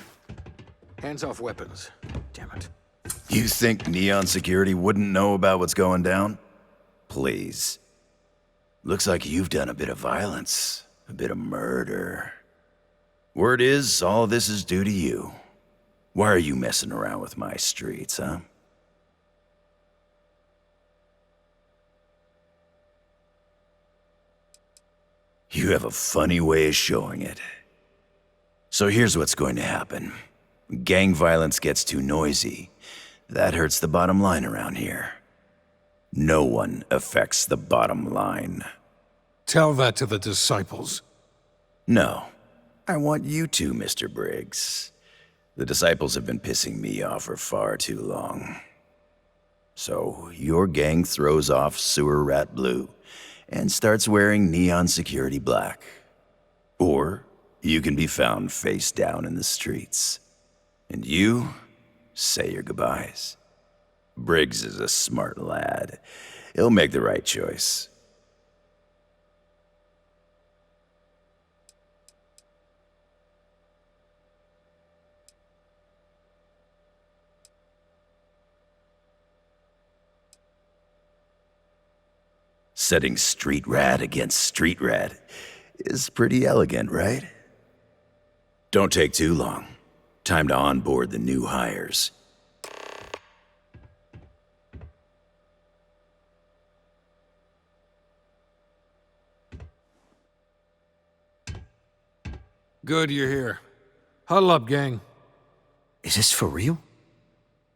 M: Hands off weapons. Damn it.
S: You think Neon Security wouldn't know about what's going down? Please. Looks like you've done a bit of violence, a bit of murder. Word is, all of this is due to you. Why are you messing around with my streets, huh? You have a funny way of showing it. So here's what's going to happen. Gang violence gets too noisy. That hurts the bottom line around here. No one affects the bottom line.
M: Tell that to the disciples.
S: No. I want you to, Mr. Briggs. The disciples have been pissing me off for far too long. So, your gang throws off Sewer Rat Blue and starts wearing Neon Security Black. Or, you can be found face down in the streets. And you say your goodbyes. Briggs is a smart lad. He'll make the right choice. Setting street rat against street rat is pretty elegant, right? Don't take too long. Time to onboard the new hires.
M: Good you're here. Huddle up, gang.
I: Is this for real?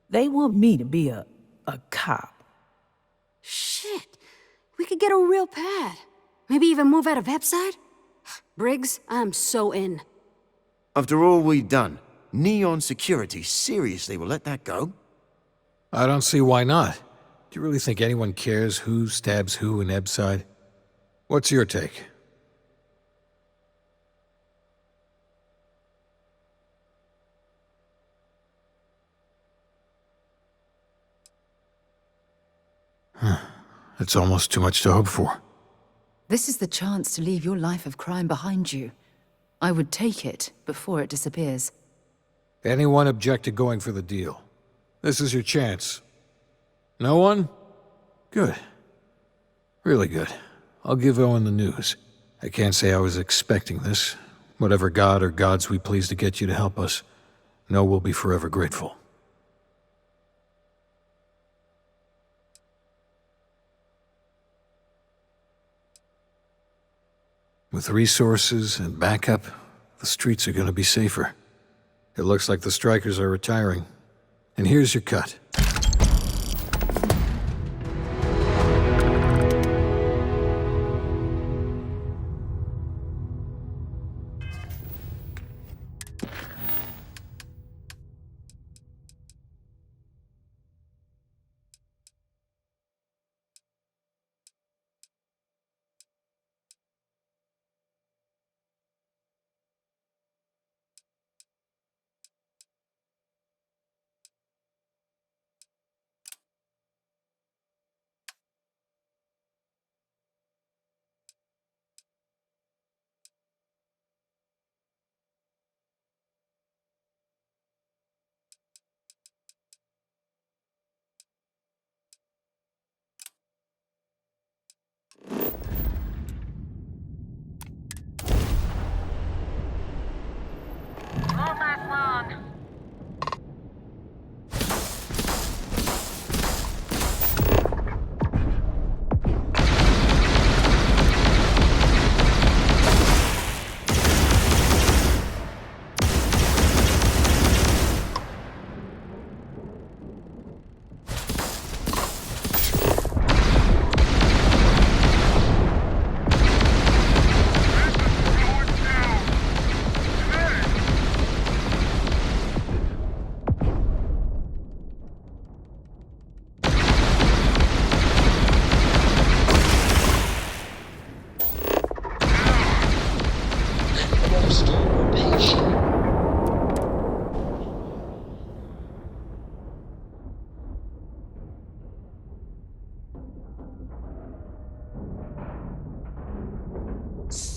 V: They want me to be a cop.
K: Shit. We could get a real pad. Maybe even move out of Epside? Briggs, I'm so in.
I: After all we've done, Neon Security seriously will let that go?
M: I don't see why not. Do you really think anyone cares who stabs who in Ebside? What's your take? It's almost too much to hope for.
B: This is the chance to leave your life of crime behind you. I would take it before it disappears.
M: Anyone object to going for the deal? This is your chance. No one? Good. Really good. I'll give Owen the news. I can't say I was expecting this. Whatever god or gods we please to get you to help us, know we'll be forever grateful. With resources and backup, the streets are gonna be safer. It looks like the strikers are retiring. And here's your cut.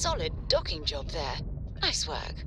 B: solid docking job there. Nice work.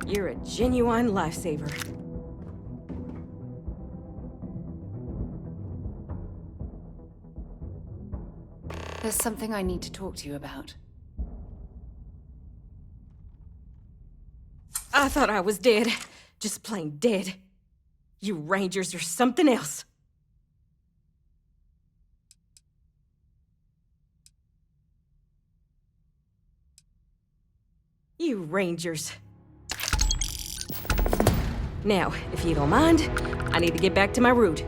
N: You're a genuine lifesaver.
B: There's something I need to talk to you about.
N: I thought I was dead. Just plain dead. You Rangers are something else. You Rangers. Now, if you don't mind, I need to get back to my route.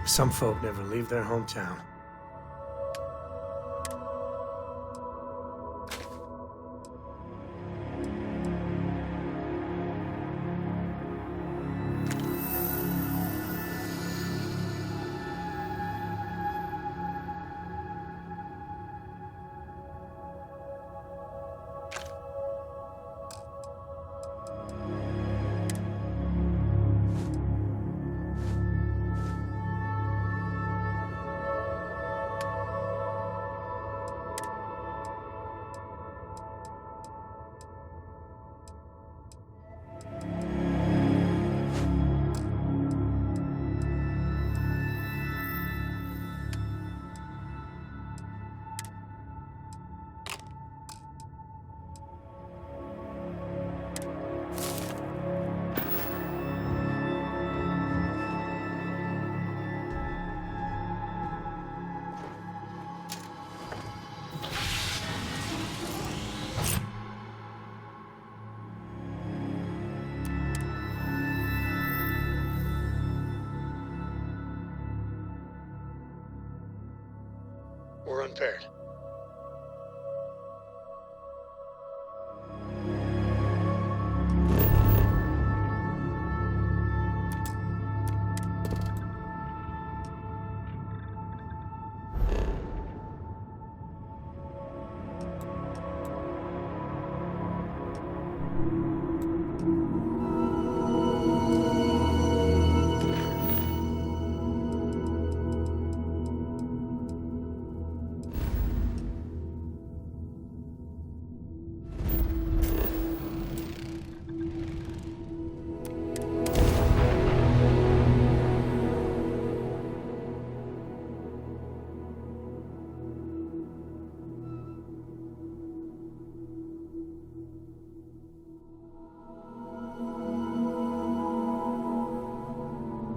D: Some folk never leave their hometown.
E: We're unpaired.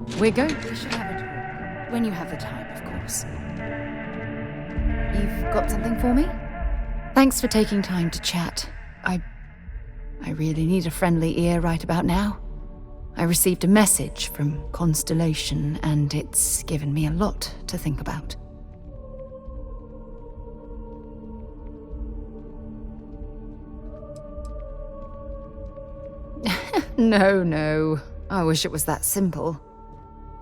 B: We should have a talk. When you have the time, of course. You've got something for me? Thanks for taking time to chat. I really need a friendly ear right about now. I received a message from Constellation, and it's given me a lot to think about. No. I wish it was that simple.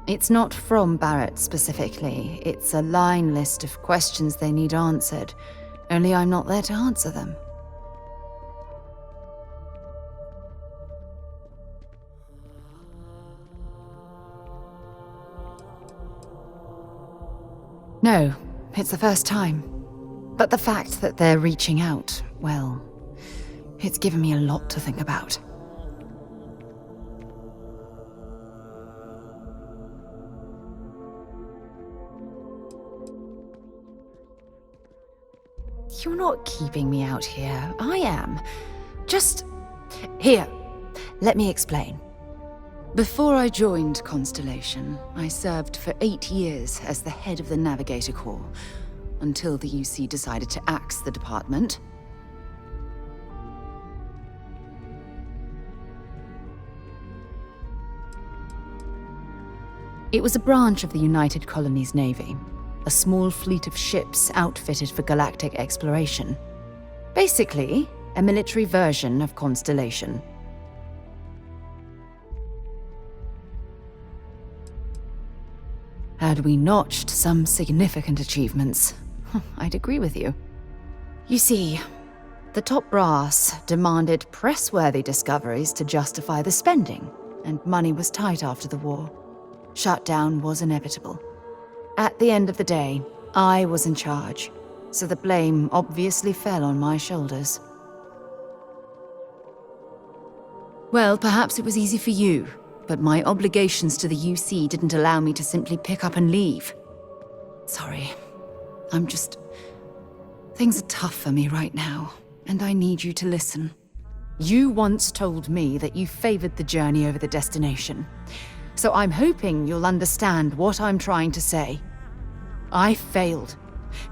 B: It's not from Barrett specifically. It's a line list of questions they need answered. Only I'm not there to answer them. No, it's the first time. But the fact that they're reaching out, well, it's given me a lot to think about. You're not keeping me out here. I am. Just... Here, let me explain. Before I joined Constellation, I served for 8 years as the head of the Navigator Corps, until the UC decided to axe the department. It was a branch of the United Colonies Navy, a small fleet of ships outfitted for galactic exploration. Basically, a military version of Constellation. Had we notched some significant achievements, I'd agree with you. You see, the top brass demanded press-worthy discoveries to justify the spending, and money was tight after the war. Shutdown was inevitable. At the end of the day, I was in charge, so the blame obviously fell on my shoulders. Well, perhaps it was easy for you, but my obligations to the UC didn't allow me to simply pick up and leave. Sorry. Things are tough for me right now, and I need you to listen. You once told me that you favored the journey over the destination. So I'm hoping you'll understand what I'm trying to say. I failed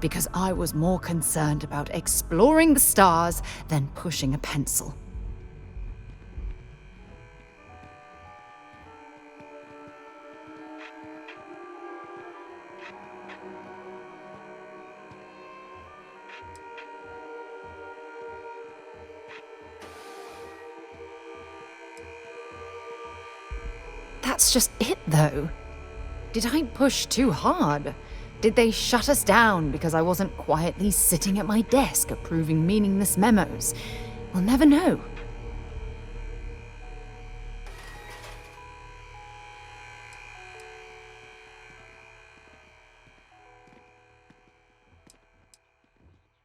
B: because I was more concerned about exploring the stars than pushing a pencil. That's just it, though. Did I push too hard? Did they shut us down because I wasn't quietly sitting at my desk approving meaningless memos? We'll never know.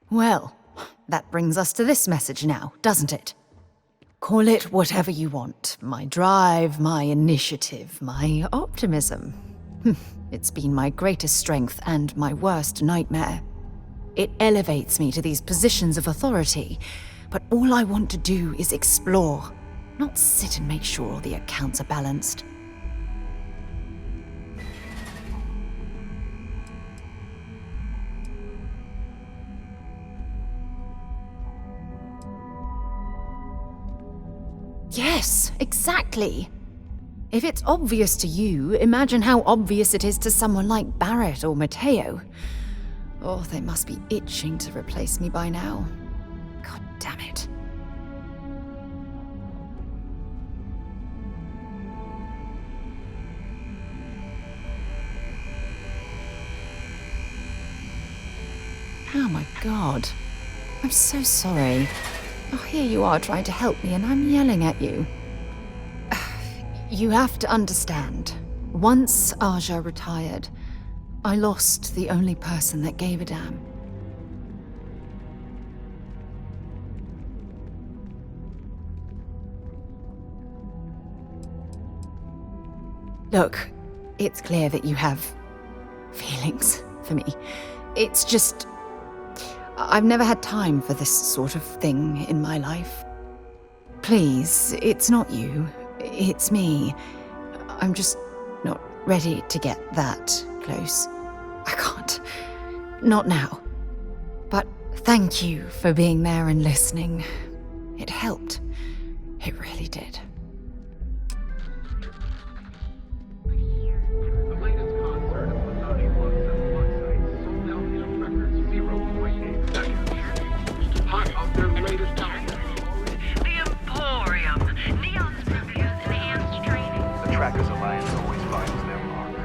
B: Well, that brings us to this message now, doesn't it? Call it whatever you want. My drive, my initiative, my optimism. It's been my greatest strength and my worst nightmare. It elevates me to these positions of authority, but all I want to do is explore, not sit and make sure all the accounts are balanced. Yes, exactly. If it's obvious to you, imagine how obvious it is to someone like Barrett or Mateo. Oh, they must be itching to replace me by now. God damn it. Oh my God. I'm so sorry. Oh, here you are trying to help me and I'm yelling at you. You have to understand. Once Aja retired, I lost the only person that gave a damn. Look, it's clear that you have feelings for me. It's just... I've never had time for this sort of thing in my life. Please, it's not you. It's me. I'm just not ready to get that close. I can't. Not now. But thank you for being there and listening. It helped. It really did.
A: Trackers Alliance always finds their mark.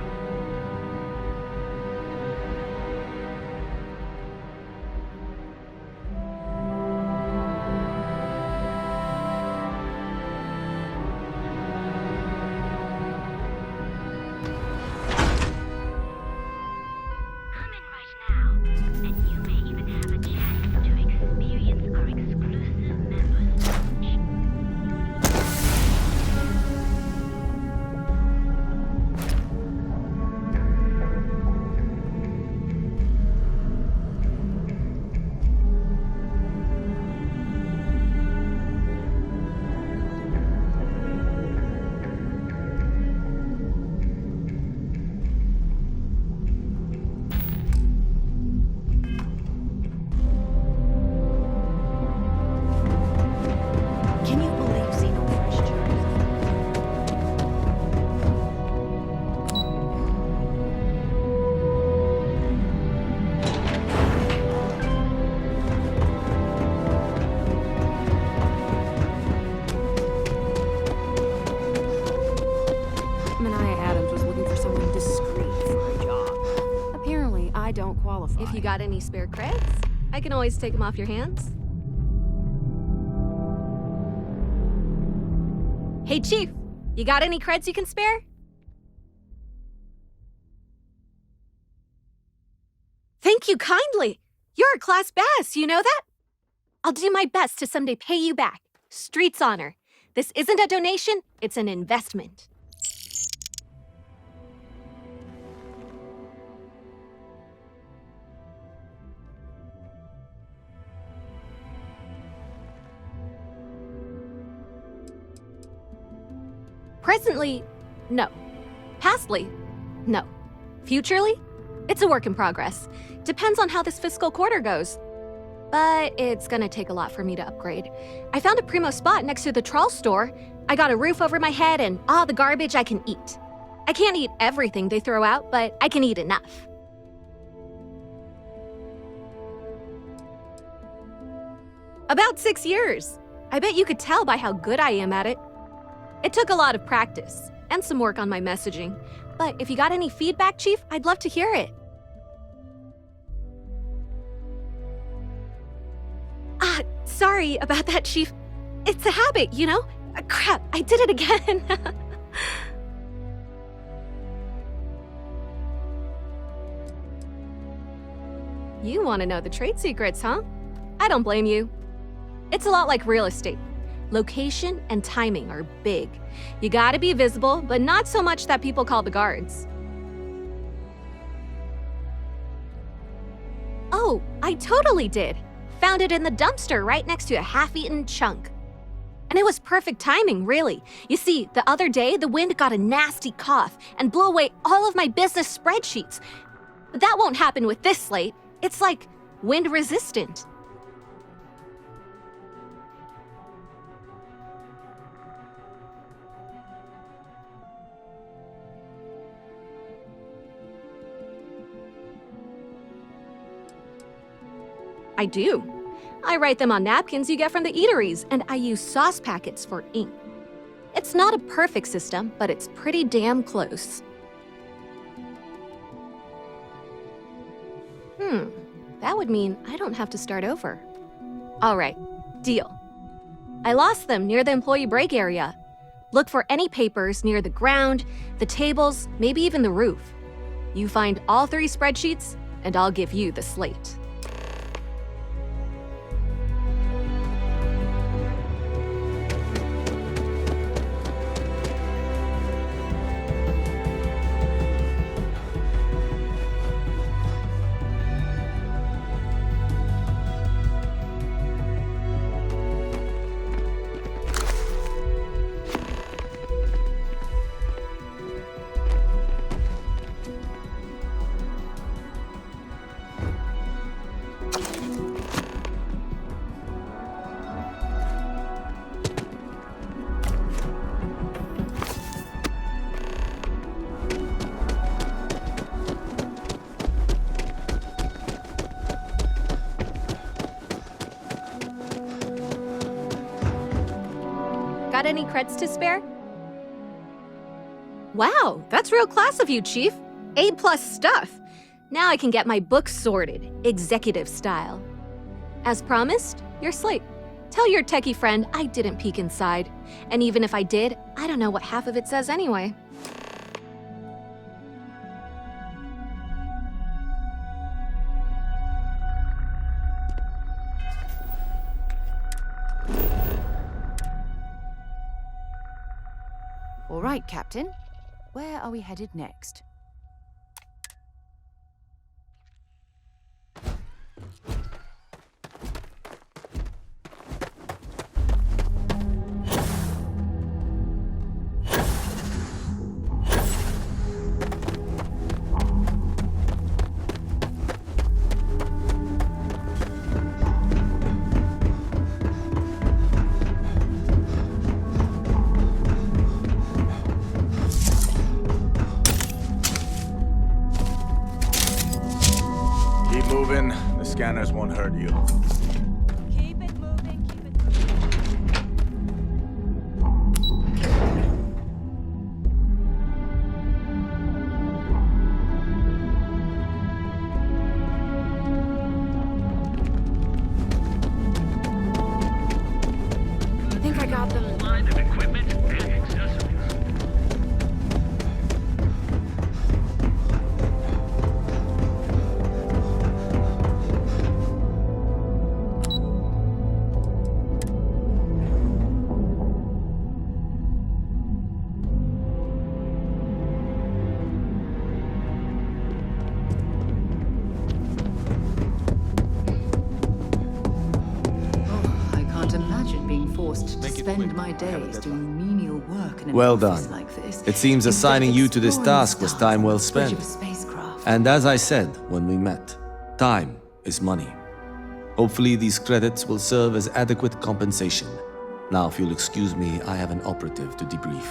L: Come in right now, and you may even have a chance to experience our exclusive members lunch.
Q: Can you believe Xenofresh Jones?
F: Mania Adams was looking for someone discreet for a job. Apparently, I don't qualify.
H: If you got any spare creds, I can always take them off your hands. Hey, Chief, you got any creds you can spare? Thank you kindly. You're a class bass, you know that? I'll do my best to someday pay you back. Street's honor. This isn't a donation, it's an investment. Presently, no. Pastly, no. Futurely, it's a work in progress. Depends on how this fiscal quarter goes. But it's gonna take a lot for me to upgrade. I found a primo spot next to the trawl store. I got a roof over my head and all the garbage I can eat. I can't eat everything they throw out, but I can eat enough. About 6 years. I bet you could tell by how good I am at it. It took a lot of practice and some work on my messaging. But if you got any feedback, Chief, I'd love to hear it. Sorry about that, Chief. It's a habit, you know? Crap, I did it again. You want to know the trade secrets, huh? I don't blame you. It's a lot like real estate. Location and timing are big. You gotta be visible, but not so much that people call the guards. Oh, I totally did. Found it in the dumpster right next to a half-eaten chunk. And it was perfect timing, really. You see, the other day, the wind got a nasty cough and blew away all of my business spreadsheets. But that won't happen with this slate. It's like wind resistant. I do. I write them on napkins you get from the eateries, and I use sauce packets for ink. It's not a perfect system, but it's pretty damn close. That would mean I don't have to start over. All right, deal. I lost them near the employee break area. Look for any papers near the ground, the tables, maybe even the roof. You find all 3 spreadsheets, and I'll give you the slate. Got any creds to spare? Wow, that's real class of you, Chief. A+ stuff. Now I can get my books sorted, executive style. As promised, your slate. Tell your techie friend I didn't peek inside. And even if I did, I don't know what half of it says anyway.
B: All right, Captain. Where are we headed next?
U: Moving. The scanners won't hurt you.
F: Keep it moving, keep it moving.
B: I think I got them.
A: Line of equipment and accessories.
B: I can't imagine being forced to spend my days doing menial work in an
C: Well
B: office
C: done.
B: like this.
C: It seems
B: instead
C: assigning
B: of
C: you to this
B: exploring
C: task was
B: stars
C: time well
B: on the bridge
C: spent.
B: of a spacecraft.
C: And as I said when we met, time is money. Hopefully these credits will serve as adequate compensation. Now, if you'll excuse me, I have an operative to debrief.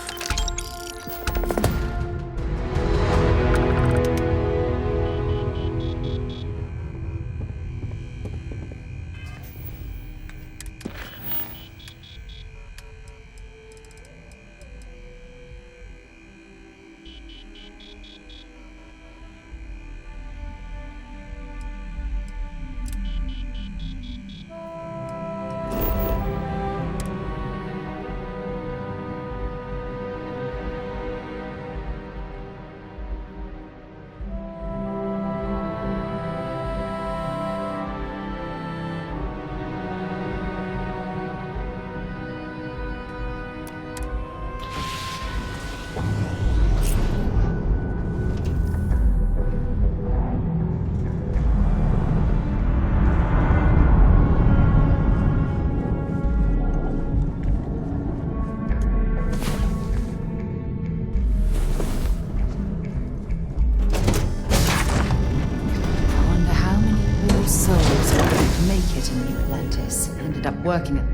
B: Ended up working at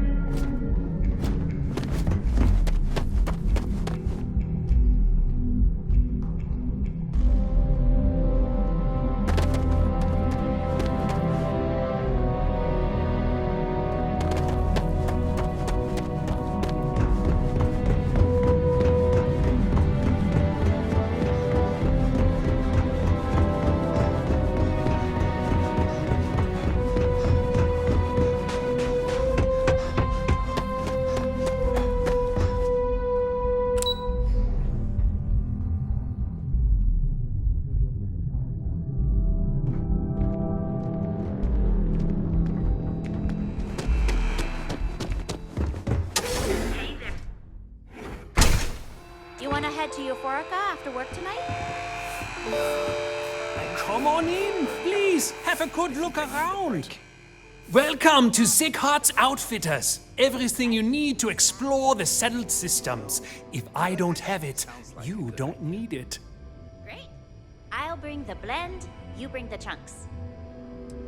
Q: You want to head to Euphorica after work tonight?
D: Come on in, please. Have a good look around. Welcome to Zighart's Outfitters. Everything you need to explore the settled systems. If I don't have it, you don't need it.
Q: Great. I'll bring the blend, you bring the chunks.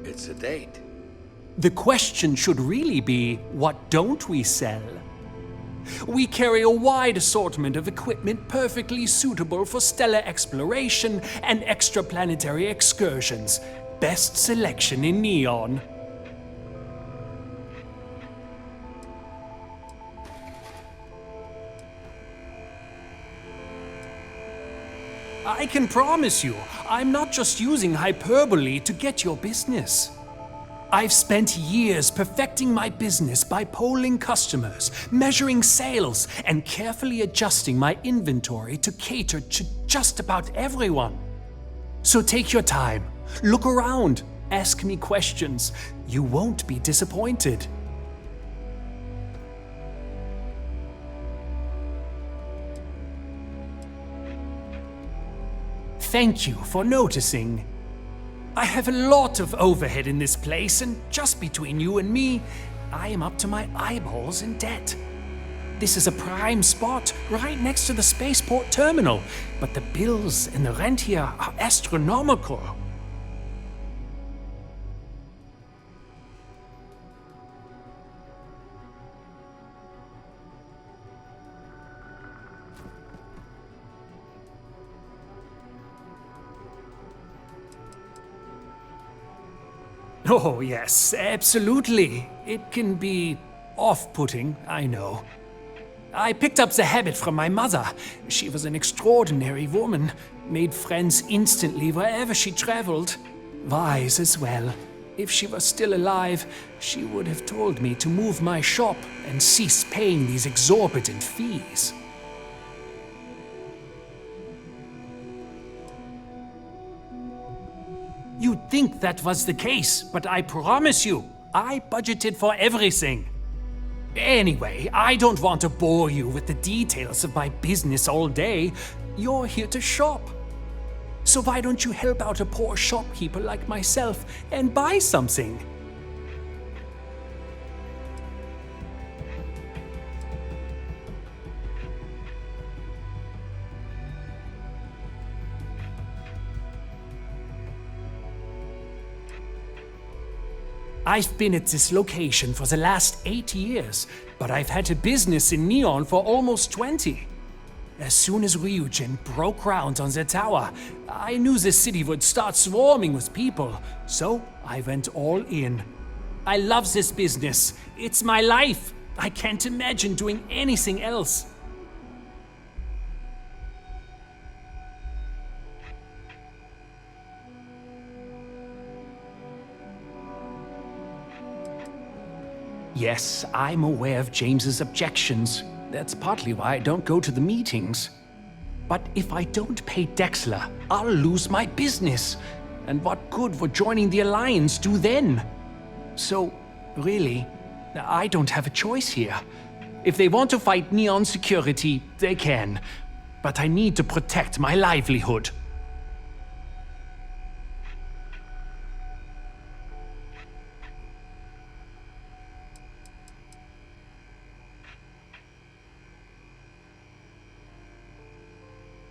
E: It's a date.
D: The question should really be, what don't we sell? We carry a wide assortment of equipment perfectly suitable for stellar exploration and extraplanetary excursions. Best selection in Neon. can promise you, I'm not just using hyperbole to get your business. I've spent years perfecting my business by polling customers, measuring sales, and carefully adjusting my inventory to cater to just about everyone. So take your time, look around, ask me questions. You won't be disappointed. Thank you for noticing. I have a lot of overhead in this place, and just between you and me, I am up to my eyeballs in debt. This is a prime spot right next to the spaceport terminal, but the bills and the rent here are astronomical. Oh, yes, absolutely. It can be off-putting, I know. I picked up the habit from my mother. She was an extraordinary woman, made friends instantly wherever she traveled. Wise as well. If she was still alive, she would have told me to move my shop and cease paying these exorbitant fees. You'd think that was the case, but I promise you, I budgeted for everything. Anyway, I don't want to bore you with the details of my business all day. You're here to shop. So why don't you help out a poor shopkeeper like myself and buy something? I've been at this location for the last 8 years, but I've had a business in Neon for almost 20. As soon as Ryujin broke ground on the tower, I knew the city would start swarming with people, so I went all in. I love this business. It's my life. I can't imagine doing anything else. Yes, I'm aware of James's objections. That's partly why I don't go to the meetings. But if I don't pay Dexler, I'll lose my business. And what good would joining the Alliance do then? So, really, I don't have a choice here. If they want to fight Neon security, they can. But I need to protect my livelihood.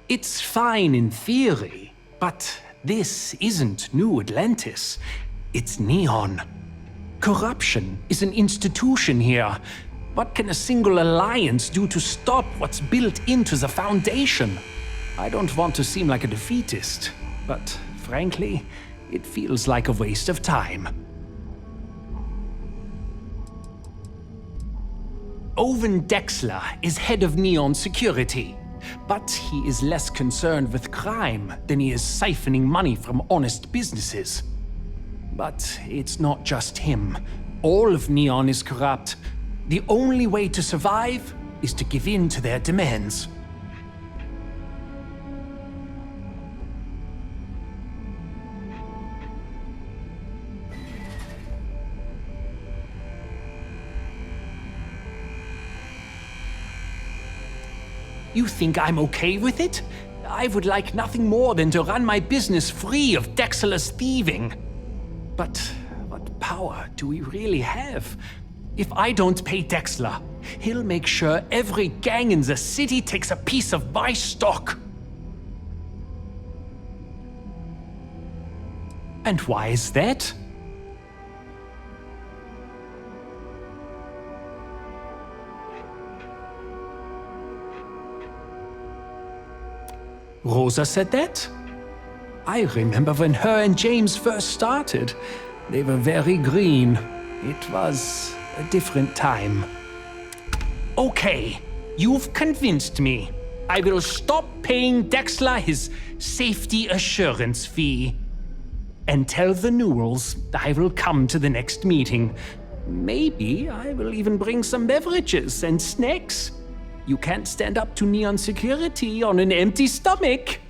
D: It's fine in theory, but this isn't New Atlantis. It's Neon. Corruption is an institution here. What can a single alliance do to stop what's built into the foundation? I don't want to seem like a defeatist, but frankly, it feels like a waste of time. Owen Dexler is head of Neon Security. But he is less concerned with crime than he is siphoning money from honest businesses. But it's not just him. All of Neon is corrupt. The only way to survive is to give in to their demands. You think I'm okay with it? I would like nothing more than to run my business free of Dexler's thieving. But what power do we really have? If I don't pay Dexler, he'll make sure every gang in the city takes a piece of my stock. And why is that? Rosa said that? I remember when her and James first started. They were very green. It was a different time. Okay, you've convinced me. I will stop paying Dexla his safety assurance fee. And tell the Newells I will come to the next meeting. Maybe I will even bring some beverages and snacks. You can't stand up to Neon security on an empty stomach.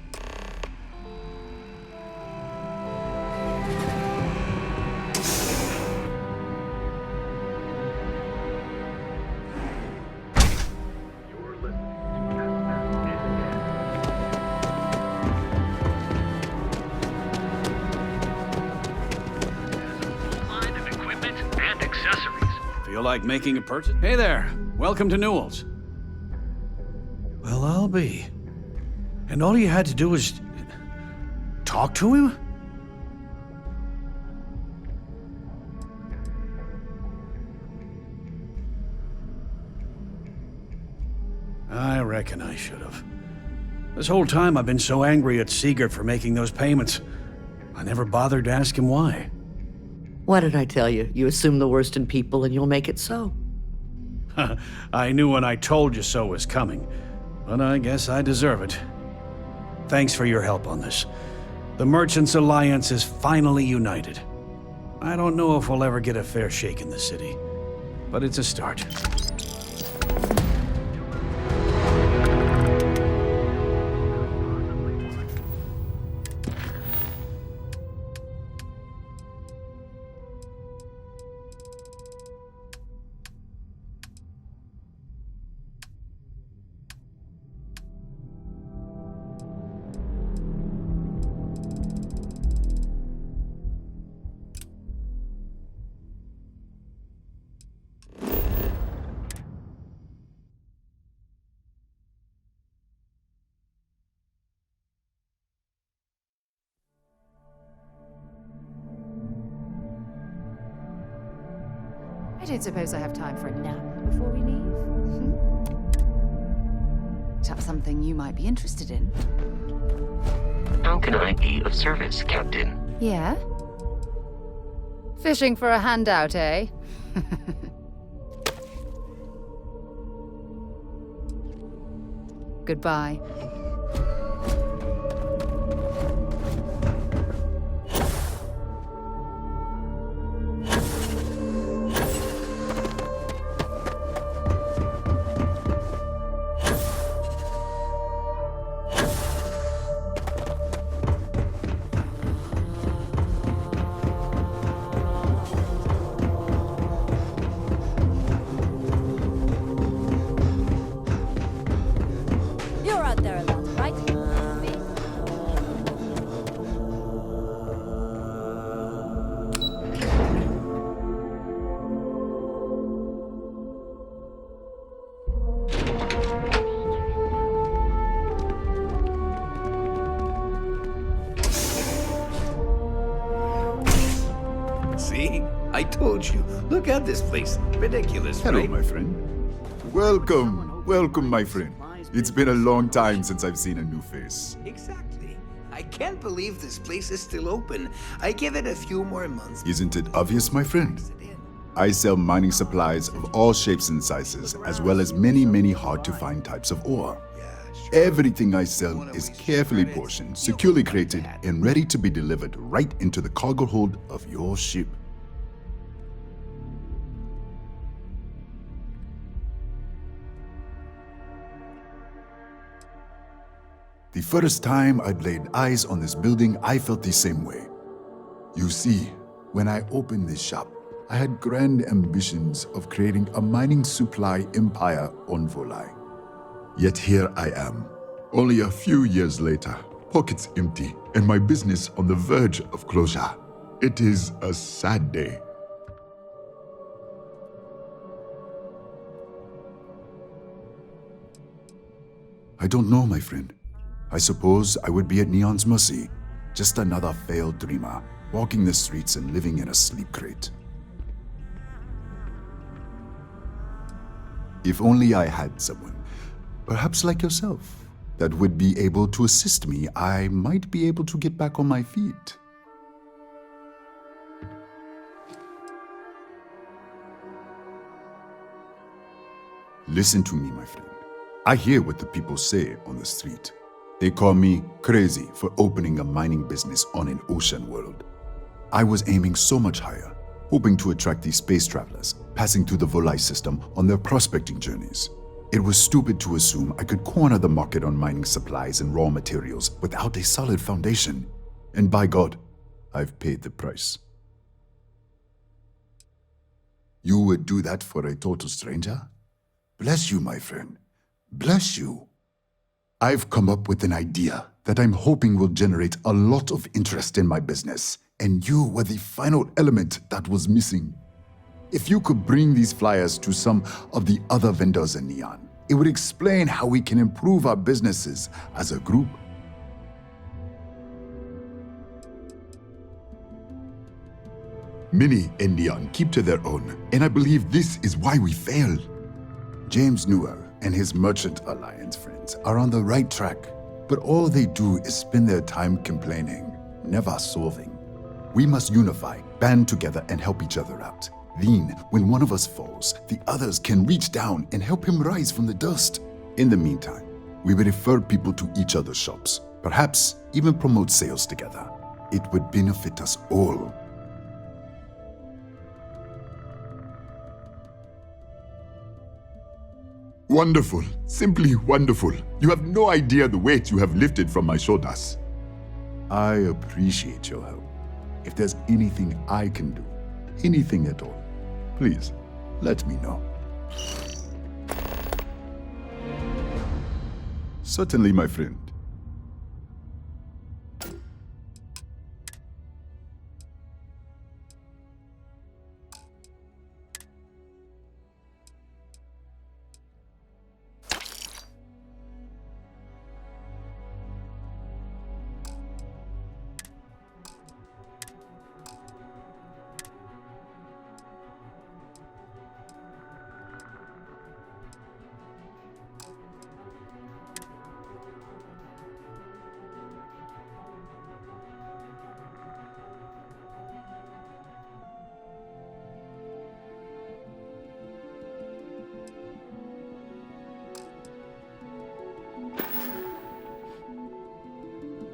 E: Feel like making a purchase? Hey there. Welcome to Newell's. Well, I'll be. And all you had to do was talk to him? I reckon I should have. This whole time I've been so angry at Seeger for making those payments. I never bothered to ask him why.
P: What did I tell you? You assume the worst in people and you'll make it so.
E: I knew when I told you so was coming, but I guess I deserve it. Thanks for your help on this. The Merchants Alliance is finally united. I don't know if we'll ever get a fair shake in the city, but it's a start.
B: I don't suppose I have time for a nap before we leave. Perhaps something you might be interested in.
O: How can I be of service, Captain?
B: Yeah? Fishing for a handout, eh? Goodbye.
Q: You're out there a lot, right?
R: See? I told you. Look at this place. Ridiculous,
W: Hello,
R: right?
W: my friend. Welcome, welcome, my friend. It's been a long time since I've seen a new face.
R: Exactly. I can't believe this place is still open. I give it a few more months.
W: Isn't it obvious, my friend? I sell mining supplies of all shapes and sizes, as well as many, many hard-to-find types of ore. Everything I sell is carefully portioned, securely crated, and ready to be delivered right into the cargo hold of your ship. The first time I'd laid eyes on this building, I felt the same way. You see, when I opened this shop, I had grand ambitions of creating a mining supply empire on Volai. Yet here I am, only a few years later, pockets empty, and my business on the verge of closure. It is a sad day. I don't know, my friend. I suppose I would be at Neon's mercy, just another failed dreamer, walking the streets and living in a sleep crate. If only I had someone, perhaps like yourself, that would be able to assist me, I might be able to get back on my feet. Listen to me, my friend. I hear what the people say on the street. They call me crazy for opening a mining business on an ocean world. I was aiming so much higher, hoping to attract these space travelers passing through the Volai system on their prospecting journeys. It was stupid to assume I could corner the market on mining supplies and raw materials without a solid foundation. And by God, I've paid the price. You would do that for a total stranger? Bless you, my friend. Bless you. I've come up with an idea that I'm hoping will generate a lot of interest in my business, and you were the final element that was missing. If you could bring these flyers to some of the other vendors in Neon, it would explain how we can improve our businesses as a group. Many in Neon keep to their own, and I believe this is why we fail. James Newell and his Merchant Alliance friends are on the right track, but all they do is spend their time complaining, never solving. We must unify, band together, and help each other out. Then, when one of us falls, the others can reach down and help him rise from the dust. In the meantime, we will refer people to each other's shops, perhaps even promote sales together. It would benefit us all. Wonderful, simply wonderful. You have no idea the weight you have lifted from my shoulders. I appreciate your help. If there's anything I can do, anything at all, please let me know. Certainly, my friend.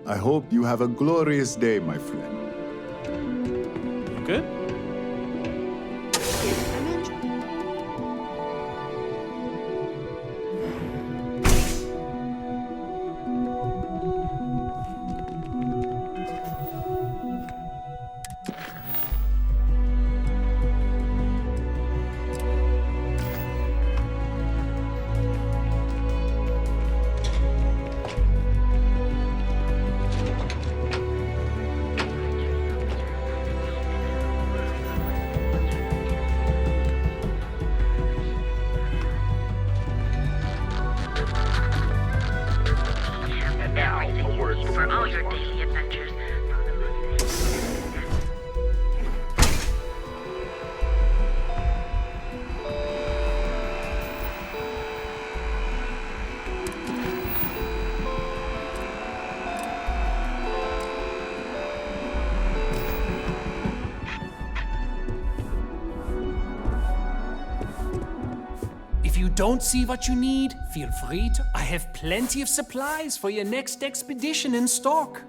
W: I hope you have a glorious day, my friend.
E: Good?
L: For all your daily adventures.
D: If you don't see what you need, feel free to. I have plenty of supplies for your next expedition in stock.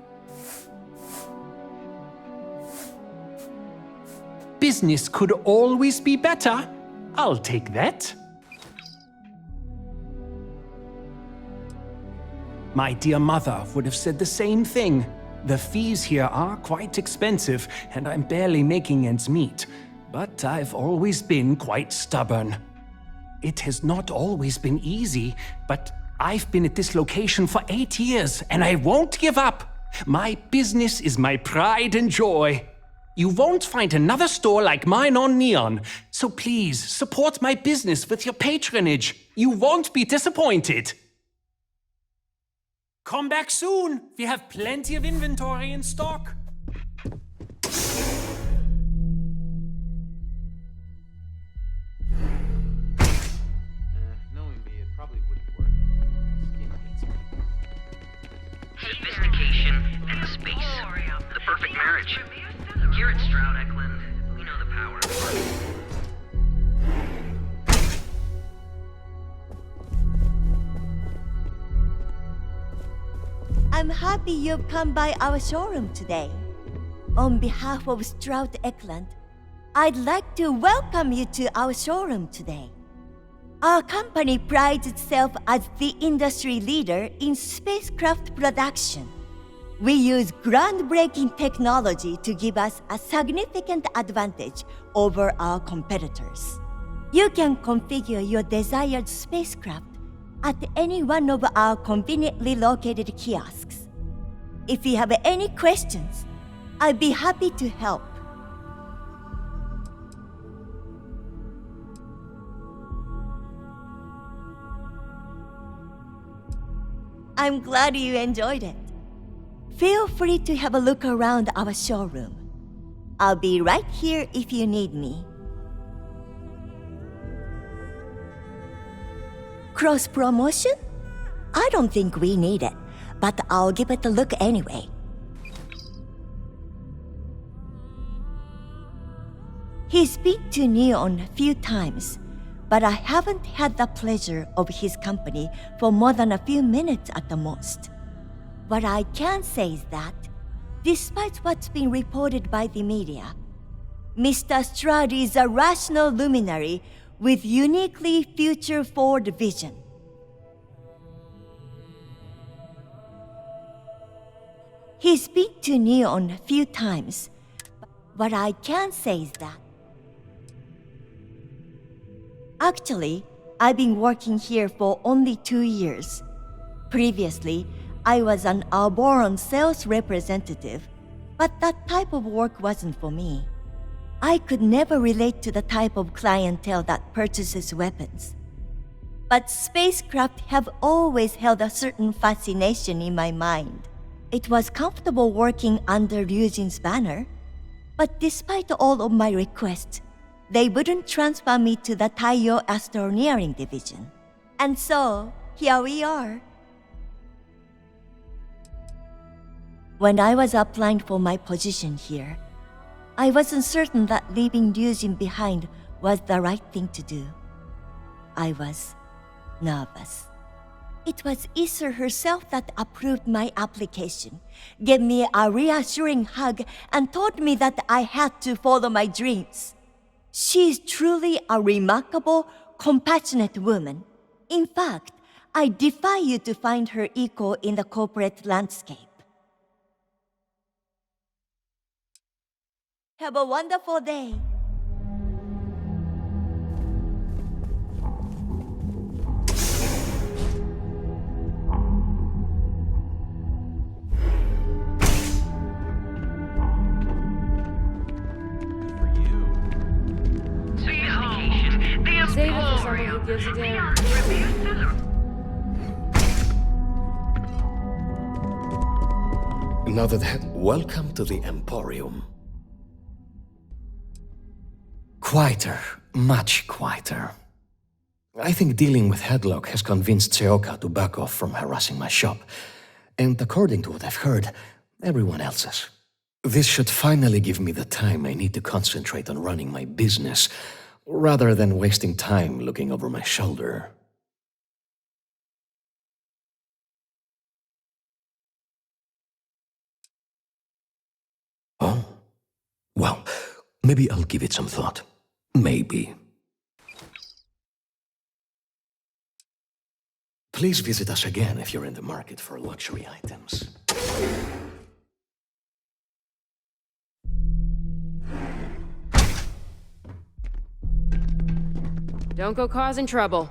D: Business could always be better. I'll take that. My dear mother would have said the same thing. The fees here are quite expensive, and I'm barely making ends meet. But I've always been quite stubborn. It has not always been easy, but I've been at this location for 8 years, and I won't give up. My business is my pride and joy. You won't find another store like mine on Neon, so please support my business with your patronage. You won't be disappointed. Come back soon. We have plenty of inventory in stock.
A: Sophistication and space. The perfect marriage. Here at Stroud Eklund, we know the power of art.
G: I'm happy you've come by our showroom today. On behalf of Stroud Eklund, I'd like to welcome you to our showroom today. Our company prides itself as the industry leader in spacecraft production. We use groundbreaking technology to give us a significant advantage over our competitors. You can configure your desired spacecraft at any one of our conveniently located kiosks. If you have any questions, I'd be happy to help. I'm glad you enjoyed it. Feel free to have a look around our showroom. I'll be right here if you need me. Cross-promotion? I don't think we need it, but I'll give it a look anyway. He's been to Neon a few times, but I haven't had the pleasure of his company for more than a few minutes at the most. What I can say is that, despite what's been reported by the media, Mr. Stroud is a rational luminary with uniquely future-forward vision. He's been to Neon a few times. What I can say is that... Actually, I've been working here for only 2 years. Previously, I was an Arboron sales representative, but that type of work wasn't for me. I could never relate to the type of clientele that purchases weapons. But spacecraft have always held a certain fascination in my mind. It was comfortable working under Ryujin's banner, but despite all of my requests, they wouldn't transfer me to the Taiyo Astroneering Division. And so, here we are. When I was applying for my position here, I wasn't certain that leaving Ryujin behind was the right thing to do. I was nervous. It was Issa herself that approved my application, gave me a reassuring hug, and told me that I had to follow my dreams. She is truly a remarkable, compassionate woman. In fact, I defy you to find her equal in the corporate landscape. Have a wonderful day.
F: Save it for someone who gives a damn.
J: Now that, welcome to the Emporium. Quieter, much quieter. I think dealing with Headlock has convinced Seoka to back off from harassing my shop. And according to what I've heard, everyone else's. This should finally give me the time I need to concentrate on running my business, rather than wasting time looking over my shoulder. Oh? Well, maybe I'll give it some thought. Maybe. Please visit us again if you're in the market for luxury items.
F: Don't go causing trouble.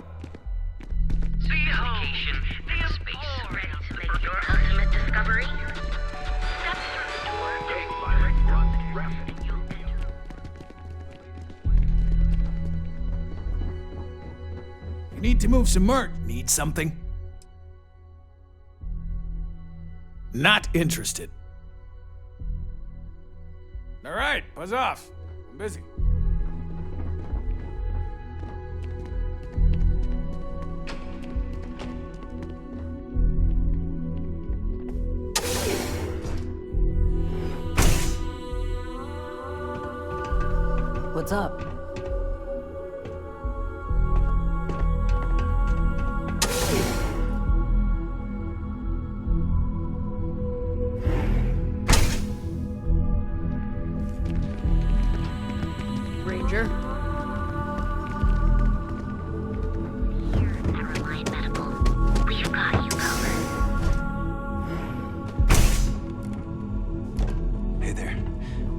L: See location. The space ready to make your ultimate discovery. Step through the door.
E: You need to move some merch. Need something? Not interested. All right, buzz off. I'm busy.
V: What's up? Ranger.
L: Here at Reliant Medical, we've got you covered.
K: Hey there.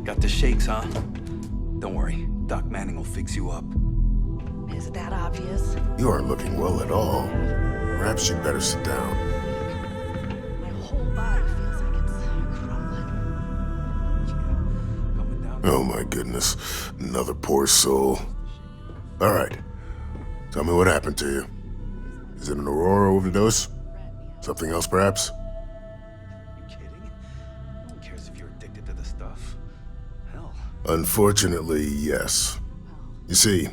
K: Got the shakes, huh? Don't worry. Doc Manning will fix you up.
F: Is it that obvious?
S: You aren't looking well at all. Perhaps you'd better sit down.
F: My whole body feels like it's crumbling.
S: Oh my goodness. Another poor soul. Alright. Tell me what happened to you. Is it an Aurora overdose? Something else, perhaps?
K: Who cares if you're addicted to the stuff? Hell.
S: Unfortunately, yes. You see,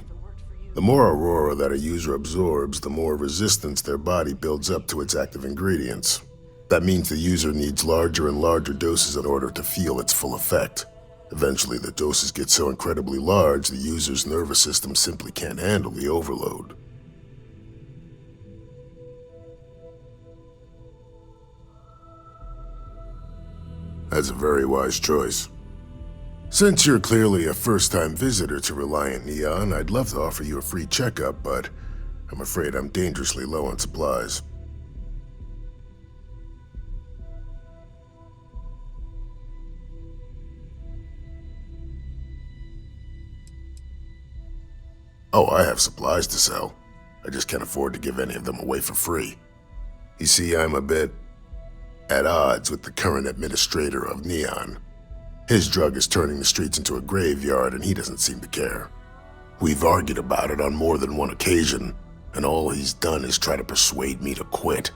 S: the more Aurora that a user absorbs, the more resistance their body builds up to its active ingredients. That means the user needs larger and larger doses in order to feel its full effect. Eventually, the doses get so incredibly large, the user's nervous system simply can't handle the overload. That's a very wise choice. Since you're clearly a first-time visitor to Reliant Neon, I'd love to offer you a free checkup, but I'm afraid I'm dangerously low on supplies. Oh, I have supplies to sell. I just can't afford to give any of them away for free. You see, I'm a bit at odds with the current administrator of Neon. His drug is turning the streets into a graveyard, and he doesn't seem to care. We've argued about it on more than one occasion, and all he's done is try to persuade me to quit.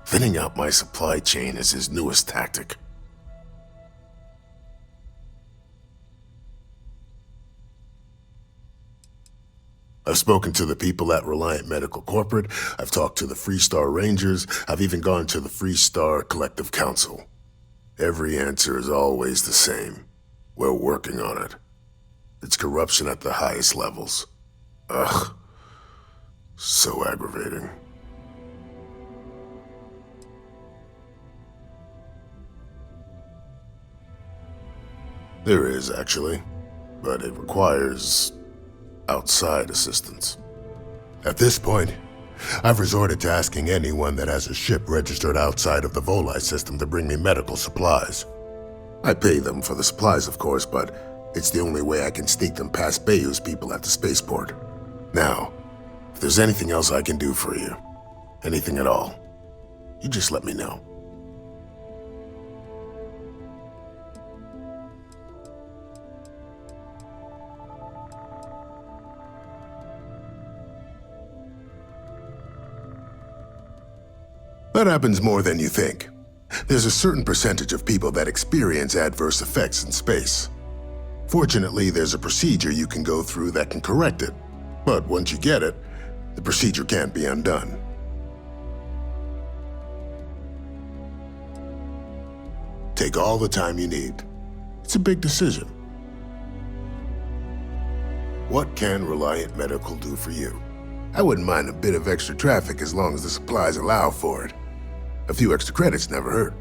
S: Thinning out my supply chain is his newest tactic. I've spoken to the people at Reliant Medical Corporate, I've talked to the Freestar Rangers, I've even gone to the Freestar Collective Council. Every answer is always the same. We're working on it. It's corruption at the highest levels. Ugh. So aggravating. There is, actually. But it requires outside assistance. At this point, I've resorted to asking anyone that has a ship registered outside of the Volii system to bring me medical supplies. I pay them for the supplies, of course, but it's the only way I can sneak them past Bayou's people at the spaceport. Now, if there's anything else I can do for you, anything at all, you just let me know. That happens more than you think. There's a certain percentage of people that experience adverse effects in space. Fortunately, there's a procedure you can go through that can correct it. But once you get it, the procedure can't be undone. Take all the time you need. It's a big decision. What can Reliant Medical do for you? I wouldn't mind a bit of extra traffic as long as the supplies allow for it. A few extra credits never hurt.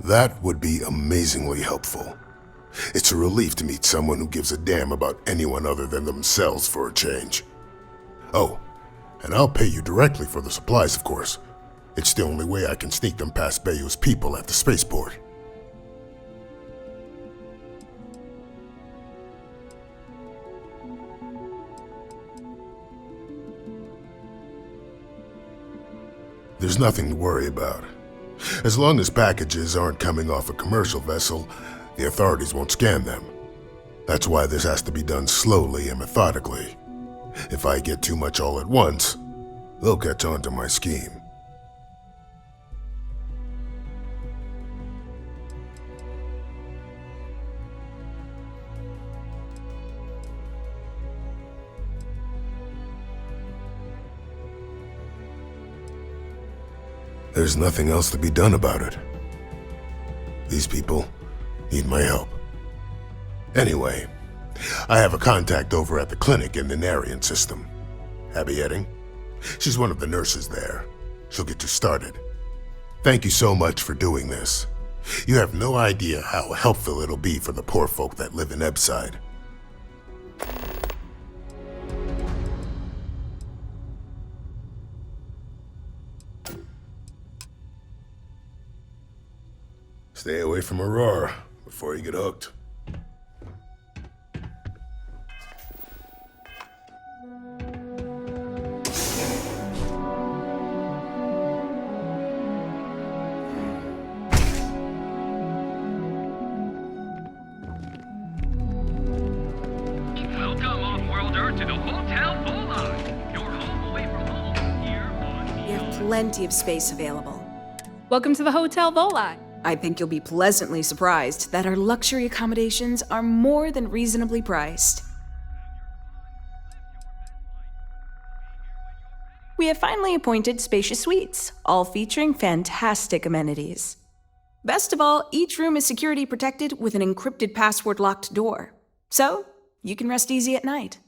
S: That would be amazingly helpful. It's a relief to meet someone who gives a damn about anyone other than themselves for a change. Oh, and I'll pay you directly for the supplies, of course. It's the only way I can sneak them past Bayou's people at the spaceport. There's nothing to worry about. As long as packages aren't coming off a commercial vessel, the authorities won't scan them. That's why this has to be done slowly and methodically. If I get too much all at once, they'll catch on to my scheme. There's nothing else to be done about it. These people need my help. Anyway, I have a contact over at the clinic in the Narian system. Happy heading? She's one of the nurses there. She'll get you started. Thank you so much for doing this. You have no idea how helpful it'll be for the poor folk that live in Ebside. Stay away from Aurora before you get hooked.
A: Welcome off-worlder to the Hotel Vola. Your home away from home here on
P: We have plenty of space available.
I: Welcome to the Hotel Vola.
P: I think you'll be pleasantly surprised that our luxury accommodations are more than reasonably priced. We have finally appointed spacious suites, all featuring fantastic amenities. Best of all, each room is security protected with an encrypted password-locked door. So, you can rest easy at night.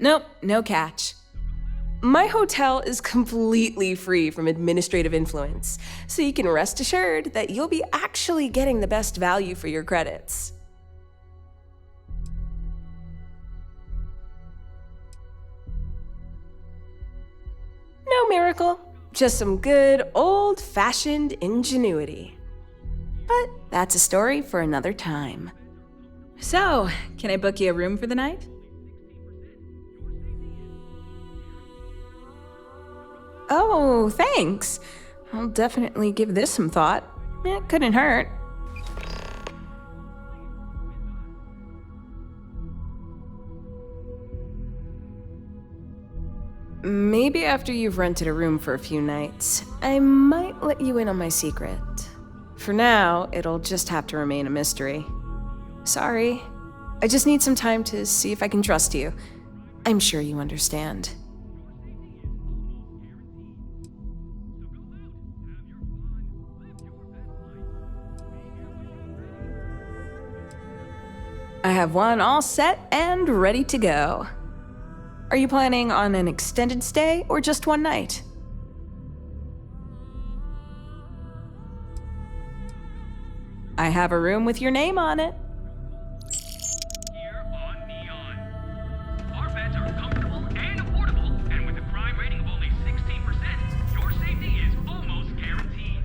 P: Nope, no catch. My hotel is completely free from administrative influence, so you can rest assured that you'll be actually getting the best value for your credits. No miracle, just some good old-fashioned ingenuity. But that's a story for another time. So, can I book you a room for the night? Oh, thanks. I'll definitely give this some thought. It couldn't hurt. Maybe after you've rented a room for a few nights, I might let you in on my secret. For now, it'll just have to remain a mystery. Sorry. I just need some time to see if I can trust you. I'm sure you understand. I have one all set and ready to go. Are you planning on an extended stay or just one night? I have a room with your name on it.
A: here on Neon. Our beds are comfortable and affordable, and with a crime rating of only 16%, your safety is almost guaranteed.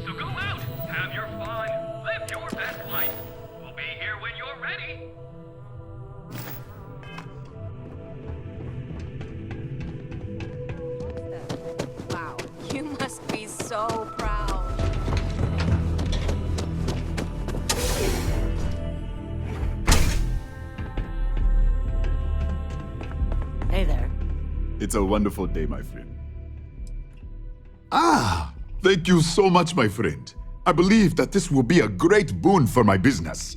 A: So go out, have your fun, live your best life. We'll be here when you're ready.
N: Wow, you must be so proud.
P: Hey there.
W: It's a wonderful day, my friend. Ah, thank you so much, my friend. I believe that this will be a great boon for my business.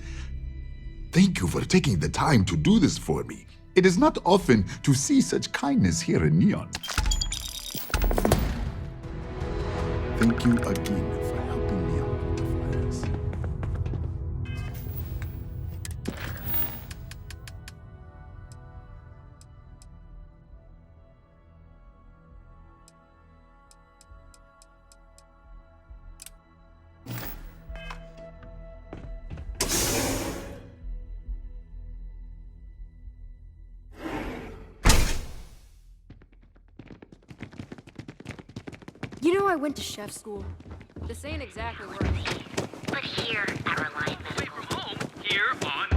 W: Thank you for taking the time to do this for me. It is not often to see such kindness here in Neon. Thank you again for helping me out with the fires.
M: You know I went to chef school.
H: This ain't exactly where I'm
L: But here at Reliant Medical,
A: Here on